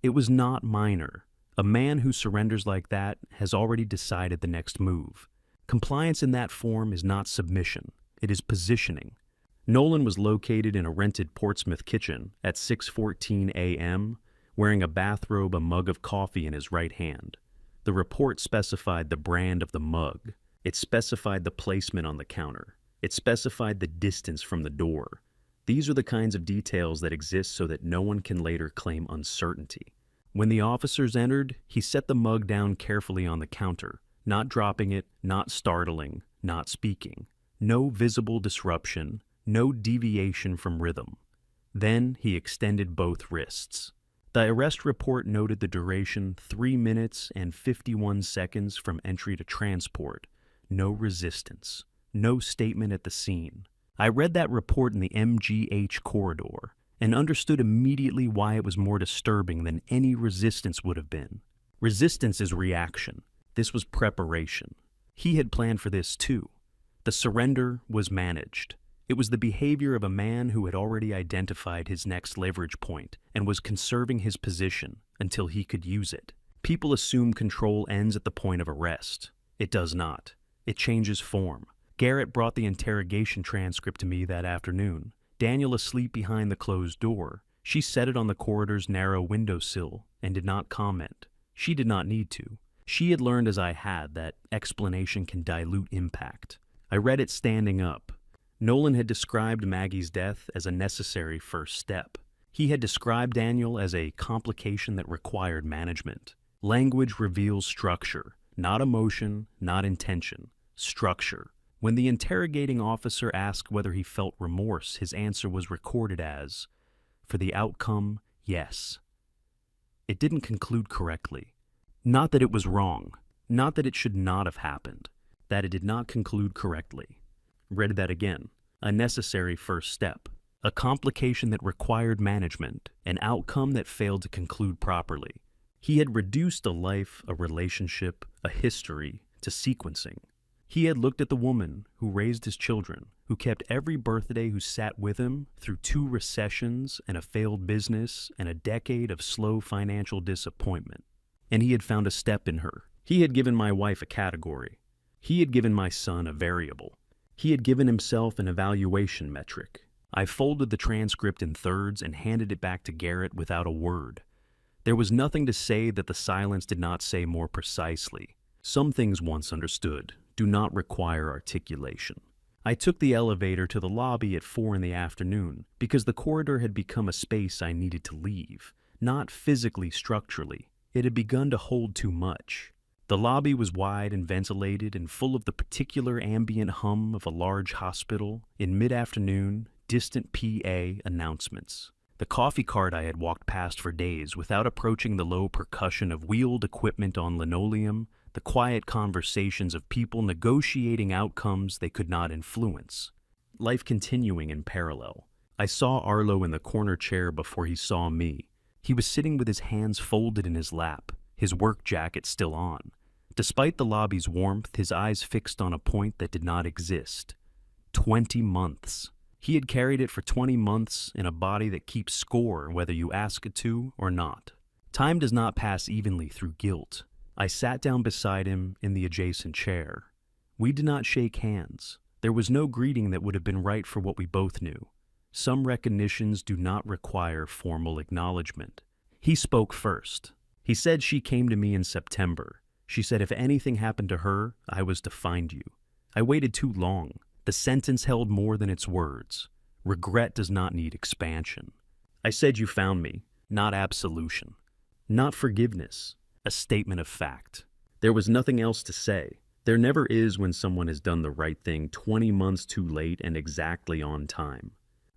It was not minor. A man who surrenders like that has already decided the next move. Compliance in that form is not submission. It is positioning. Nolan was located in a rented Portsmouth kitchen at 6:14 a.m., wearing a bathrobe, a mug of coffee in his right hand. The report specified the brand of the mug. It specified the placement on the counter. It specified the distance from the door. These are the kinds of details that exist so that no one can later claim uncertainty. When the officers entered, he set the mug down carefully on the counter, not dropping it, not startling, not speaking. No visible disruption, no deviation from rhythm. Then he extended both wrists. The arrest report noted the duration 3 minutes and 51 seconds from entry to transport. no resistance, no statement at the scene. I read that report in the MGH corridor and understood immediately why it was more disturbing than any resistance would have been. Resistance is reaction. This was preparation. He had planned for this too. The surrender was managed. It was the behavior of a man who had already identified his next leverage point and was conserving his position until he could use it. People assume control ends at the point of arrest. It does not. It changes form. Garrett brought the interrogation transcript to me that afternoon. Daniel asleep behind the closed door. She set it on the corridor's narrow windowsill and did not comment. She did not need to. She had learned as I had that explanation can dilute impact. I read it standing up. Nolan had described Maggie's death as a necessary first step. He had described Daniel as a complication that required management. Language reveals structure, not emotion, not intention. Structure. When the interrogating officer asked whether he felt remorse, his answer was recorded as, "For the outcome, yes." It didn't conclude correctly. Not that it was wrong, not that it should not have happened, that it did not conclude correctly. Read that again. A necessary first step. A complication that required management, an outcome that failed to conclude properly. He had reduced a life, a relationship, a history to sequencing. He had looked at the woman who raised his children, who kept every birthday, who sat with him through 2 recessions and a failed business and a decade of slow financial disappointment. And he had found a step in her. He had given my wife a category. He had given my son a variable. He had given himself an evaluation metric. I folded the transcript in thirds and handed it back to Garrett without a word. There was nothing to say that the silence did not say more precisely. Some things once understood do not require articulation. I took the elevator to the lobby at 4 in the afternoon because the corridor had become a space I needed to leave, not physically, structurally. It had begun to hold too much. The lobby was wide and ventilated and full of the particular ambient hum of a large hospital. In mid-afternoon, distant PA announcements. The coffee cart I had walked past for days without approaching the low percussion of wheeled equipment on linoleum, the quiet conversations of people negotiating outcomes they could not influence. Life continuing in parallel. I saw Arlo in the corner chair before he saw me. He was sitting with his hands folded in his lap, his work jacket still on. Despite the lobby's warmth, his eyes fixed on a point that did not exist. 20 months. He had carried it for 20 months in a body that keeps score whether you ask it to or not. Time does not pass evenly through guilt. I sat down beside him in the adjacent chair. We did not shake hands. There was no greeting that would have been right for what we both knew. Some recognitions do not require formal acknowledgement. He spoke first. He said she came to me in September. She said if anything happened to her, I was to find you. I waited too long. The sentence held more than its words. Regret does not need expansion. I said you found me, not absolution. Not forgiveness, a statement of fact. There was nothing else to say. There never is when someone has done the right thing 20 months too late and exactly on time.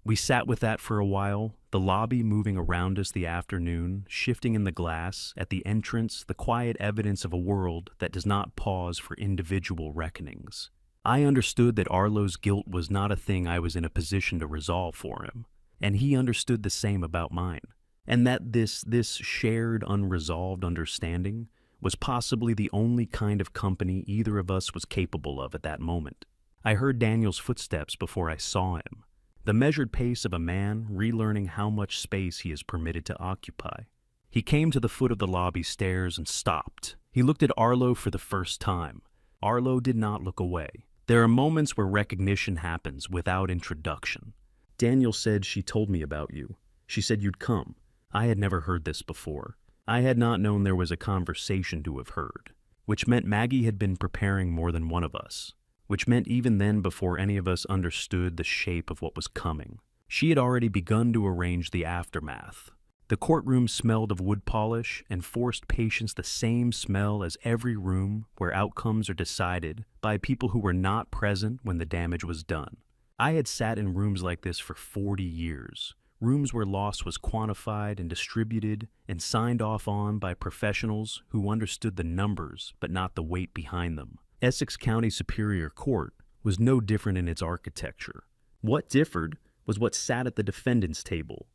We sat with that for a while, the lobby moving around us the afternoon, shifting in the glass, at the entrance, the quiet evidence of a world that does not pause for individual reckonings. I understood that Arlo's guilt was not a thing I was in a position to resolve for him, and he understood the same about mine, and that this shared unresolved understanding was possibly the only kind of company either of us was capable of at that moment. I heard Daniel's footsteps before I saw him. The measured pace of a man relearning how much space he is permitted to occupy. He came to the foot of the lobby stairs and stopped. He looked at Arlo for the first time. Arlo did not look away. There are moments where recognition happens without introduction. Daniel said she told me about you. She said you'd come. I had never heard this before. I had not known there was a conversation to have heard, which meant Maggie had been preparing more than one of us. Which meant even then, before any of us understood the shape of what was coming, she had already begun to arrange the aftermath. The courtroom smelled of wood polish and forced patience, the same smell as every room where outcomes are decided by people who were not present when the damage was done. I had sat in rooms like this for 40 years, rooms where loss was quantified and distributed and signed off on by professionals who understood the numbers but not the weight behind them. Essex County Superior Court was no different in its architecture. What differed was what sat at the defendant's table.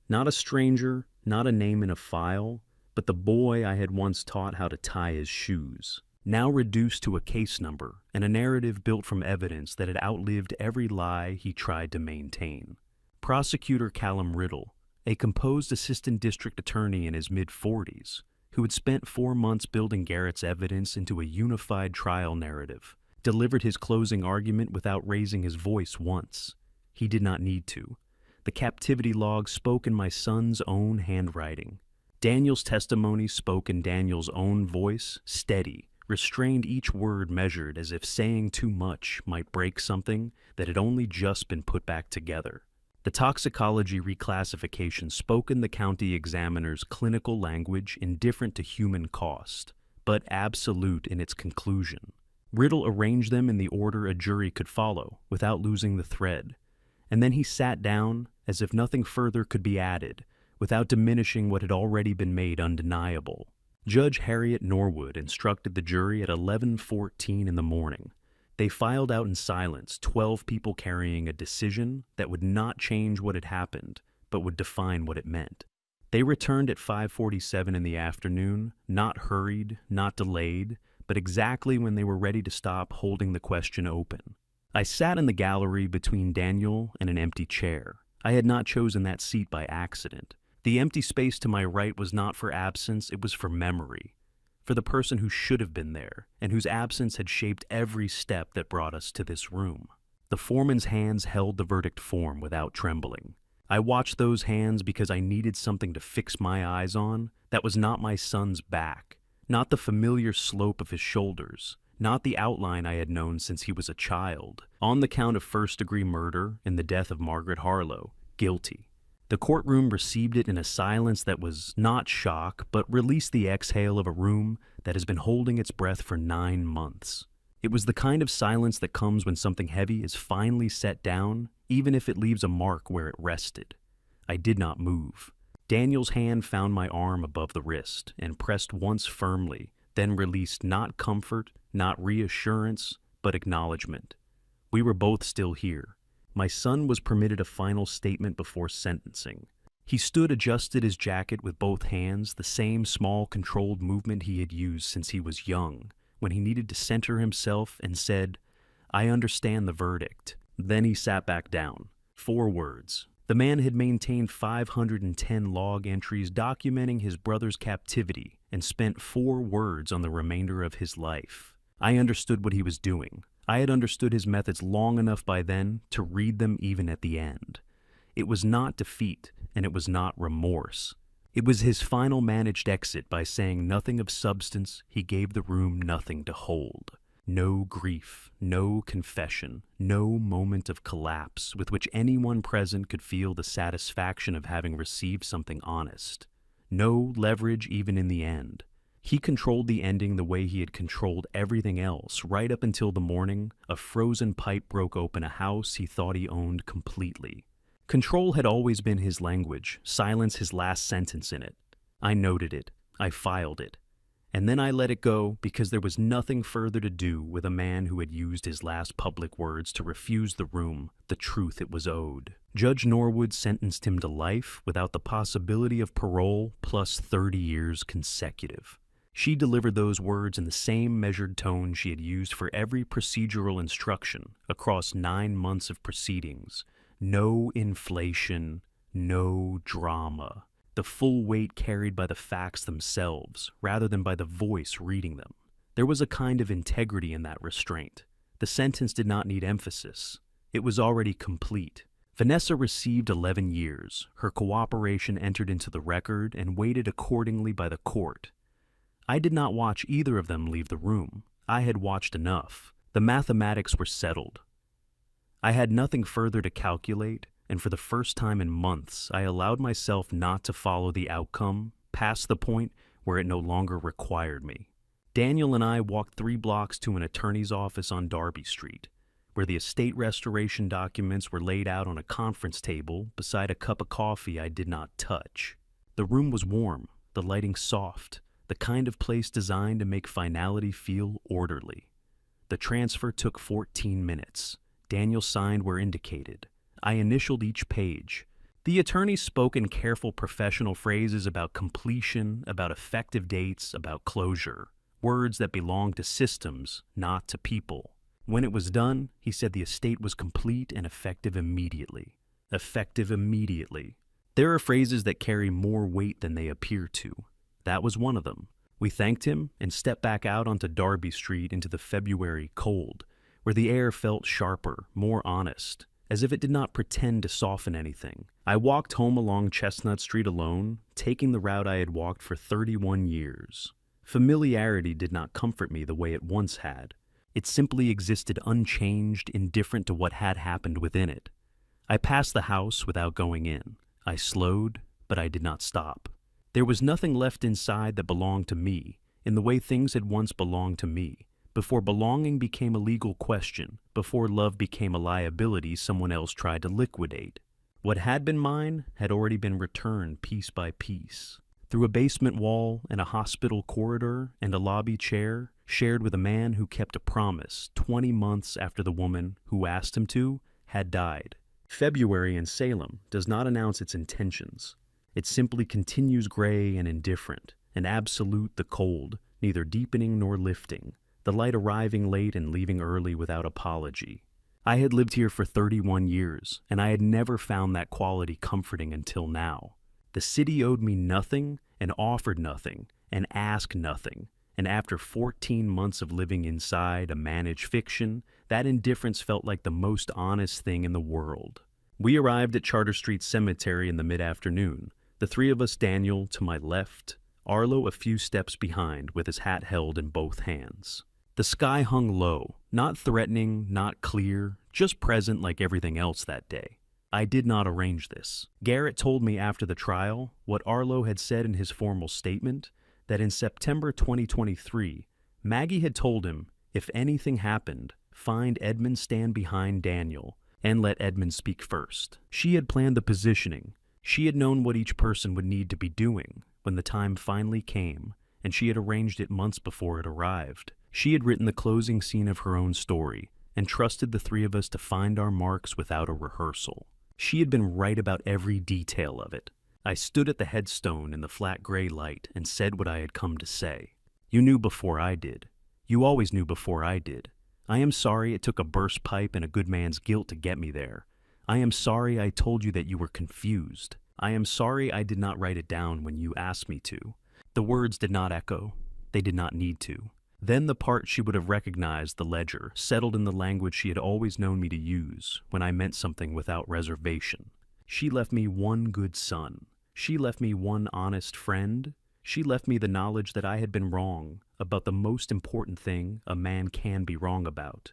Not a stranger, not a name in a file, but the boy I had once taught how to tie his shoes. Now reduced to a case number and a narrative built from evidence that had outlived every lie he tried to maintain. Prosecutor Callum Riddle, a composed assistant district attorney in his mid-40s, who had spent 4 months building Garrett's evidence into a unified trial narrative, delivered his closing argument without raising his voice once. He did not need to. The captivity log spoke in my son's own handwriting. Daniel's testimony spoke in Daniel's own voice, steady, restrained, each word measured as if saying too much might break something that had only just been put back together. The toxicology reclassification spoke in the county examiner's clinical language, indifferent to human cost, but absolute in its conclusion. Riddle arranged them in the order a jury could follow, without losing the thread, and then he sat down as if nothing further could be added, without diminishing what had already been made undeniable. Judge Harriet Norwood instructed the jury at 11:14 in the morning. They filed out in silence, 12 people carrying a decision that would not change what had happened, but would define what it meant. They returned at 5:47 in the afternoon, not hurried, not delayed, but exactly when they were ready to stop holding the question open. I sat in the gallery between Daniel and an empty chair. I had not chosen that seat by accident. The empty space to my right was not for absence, it was for memory. For the person who should have been there, and whose absence had shaped every step that brought us to this room. The foreman's hands held the verdict form without trembling. I watched those hands because I needed something to fix my eyes on that was not my son's back, not the familiar slope of his shoulders, not the outline I had known since he was a child. On the count of first-degree murder and the death of Margaret Harlow, guilty. The courtroom received it in a silence that was not shock, but released the exhale of a room that has been holding its breath for 9 months. It was the kind of silence that comes when something heavy is finally set down, even if it leaves a mark where it rested. I did not move. Daniel's hand found my arm above the wrist and pressed once firmly, then released not comfort, not reassurance, but acknowledgement. We were both still here. My son was permitted a final statement before sentencing. He stood, adjusted his jacket with both hands, the same small, controlled movement he had used since he was young, when he needed to center himself, and said, "I understand the verdict." Then he sat back down. 4 words. The man had maintained 510 log entries documenting his brother's captivity and spent 4 words on the remainder of his life. I understood what he was doing. I had understood his methods long enough by then to read them even at the end. It was not defeat, and it was not remorse. It was his final managed exit by saying nothing of substance. He gave the room nothing to hold. No grief, no confession, no moment of collapse with which anyone present could feel the satisfaction of having received something honest. No leverage even in the end. He controlled the ending the way he had controlled everything else, right up until the morning a frozen pipe broke open a house he thought he owned completely. Control had always been his language, silence his last sentence in it. I noted it. I filed it. And then I let it go because there was nothing further to do with a man who had used his last public words to refuse the room the truth it was owed. Judge Norwood sentenced him to life without the possibility of parole plus 30 years consecutive. She delivered those words in the same measured tone she had used for every procedural instruction across 9 months of proceedings. No inflation, no drama. The full weight carried by the facts themselves, rather than by the voice reading them. There was a kind of integrity in that restraint. The sentence did not need emphasis. It was already complete. Vanessa received 11 years. Her cooperation entered into the record and weighted accordingly by the court. I did not watch either of them leave the room. I had watched enough. The mathematics were settled. I had nothing further to calculate, and for the first time in months, I allowed myself not to follow the outcome past the point where it no longer required me. Daniel and I walked 3 blocks to an attorney's office on Darby Street, where the estate restoration documents were laid out on a conference table beside a cup of coffee I did not touch. The room was warm, the lighting soft, the kind of place designed to make finality feel orderly. The transfer took 14 minutes. Daniel signed where indicated. I initialed each page. The attorney spoke in careful professional phrases about completion, about effective dates, about closure. Words that belong to systems, not to people. When it was done, he said the estate was complete and effective immediately. Effective immediately. There are phrases that carry more weight than they appear to. That was one of them. We thanked him and stepped back out onto Darby Street into the February cold, where the air felt sharper, more honest, as if it did not pretend to soften anything. I walked home along Chestnut Street alone, taking the route I had walked for 31 years. Familiarity did not comfort me the way it once had. It simply existed unchanged, indifferent to what had happened within it. I passed the house without going in. I slowed, but I did not stop. There was nothing left inside that belonged to me, in the way things had once belonged to me, before belonging became a legal question, before love became a liability someone else tried to liquidate. What had been mine had already been returned piece by piece. Through a basement wall and a hospital corridor and a lobby chair, shared with a man who kept a promise 20 months after the woman who asked him to had died. February in Salem does not announce its intentions. It simply continues gray and indifferent, and absolute the cold, neither deepening nor lifting, the light arriving late and leaving early without apology. I had lived here for 31 years, and I had never found that quality comforting until now. The city owed me nothing, and offered nothing, and asked nothing, and after 14 months of living inside a managed fiction, that indifference felt like the most honest thing in the world. We arrived at Charter Street Cemetery in the mid-afternoon. The three of us, Daniel to my left, Arlo a few steps behind with his hat held in both hands. The sky hung low, not threatening, not clear, just present like everything else that day. I did not arrange this. Garrett told me after the trial what Arlo had said in his formal statement, that in September 2023, Maggie had told him, if anything happened, find Edmund stand behind Daniel and let Edmund speak first. She had planned the positioning. She had known what each person would need to be doing when the time finally came, and she had arranged it months before it arrived. She had written the closing scene of her own story and trusted the three of us to find our marks without a rehearsal. She had been right about every detail of it. I stood at the headstone in the flat gray light and said what I had come to say. You knew before I did. You always knew before I did. I am sorry it took a burst pipe and a good man's guilt to get me there. I am sorry I told you that you were confused. I am sorry I did not write it down when you asked me to. The words did not echo. They did not need to. Then the part she would have recognized, the ledger, settled in the language she had always known me to use when I meant something without reservation. She left me one good son. She left me one honest friend. She left me the knowledge that I had been wrong about the most important thing a man can be wrong about,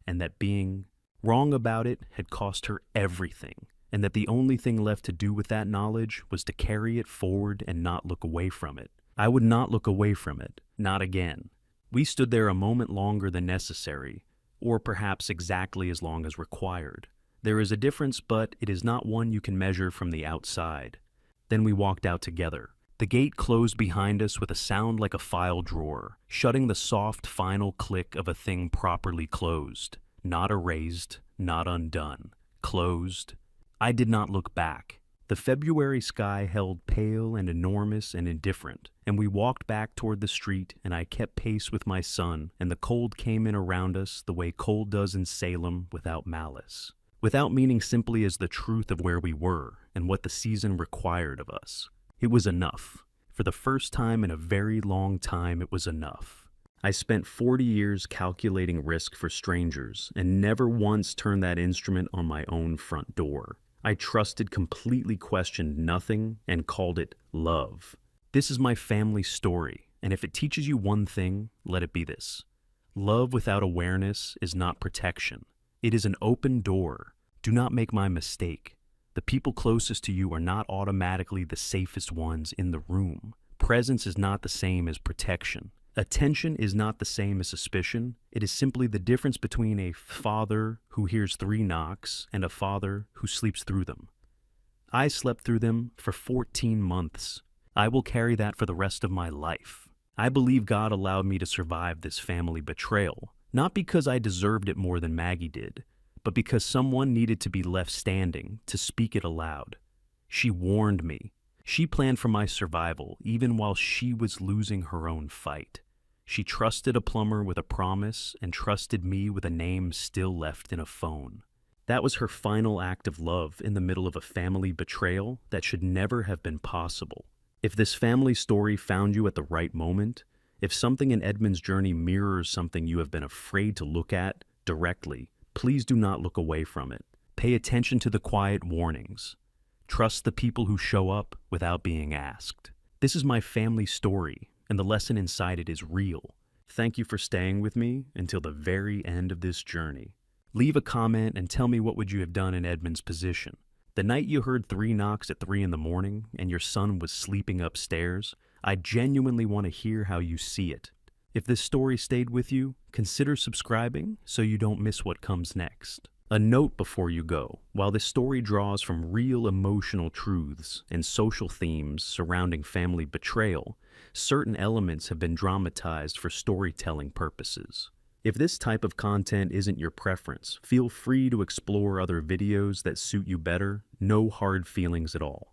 and that being wrong about it had cost her everything, and that the only thing left to do with that knowledge was to carry it forward and not look away from it. I would not look away from it, not again. We stood there a moment longer than necessary, or perhaps exactly as long as required. There is a difference, but it is not one you can measure from the outside. Then we walked out together. The gate closed behind us with a sound like a file drawer, shutting the soft, final click of a thing properly closed. Not erased, not undone. Closed. I did not look back. The February sky held pale and enormous and indifferent, and we walked back toward the street, and I kept pace with my son, and the cold came in around us the way cold does in Salem without malice, without meaning simply as the truth of where we were and what the season required of us. It was enough. For the first time in a very long time, it was enough. I spent 40 years calculating risk for strangers and never once turned that instrument on my own front door. I trusted, completely questioned nothing, and called it love. This is my family story, and if it teaches you one thing, let it be this. Love without awareness is not protection. It is an open door. Do not make my mistake. The people closest to you are not automatically the safest ones in the room. Presence is not the same as protection. Attention is not the same as suspicion. It is simply the difference between a father who hears 3 knocks and a father who sleeps through them. I slept through them for 14 months. I will carry that for the rest of my life. I believe God allowed me to survive this family betrayal, Not because I deserved it more than Maggie did, but because someone needed to be left standing to speak it aloud. She warned me. She planned for my survival, even while she was losing her own fight. She trusted a plumber with a promise and trusted me with a name still left in a phone. That was her final act of love in the middle of a family betrayal that should never have been possible. If this family story found you at the right moment, if something in Edmund's journey mirrors something you have been afraid to look at directly, please do not look away from it. Pay attention to the quiet warnings. Trust the people who show up without being asked. This is my family story, and the lesson inside it is real. Thank you for staying with me until the very end of this journey. Leave a comment and tell me what would you have done in Edmund's position. The night you heard 3 knocks at 3 in the morning and your son was sleeping upstairs, I genuinely want to hear how you see it. If this story stayed with you, consider subscribing so you don't miss what comes next. A note before you go: while this story draws from real emotional truths and social themes surrounding family betrayal, certain elements have been dramatized for storytelling purposes. If this type of content isn't your preference, feel free to explore other videos that suit you better. No hard feelings at all.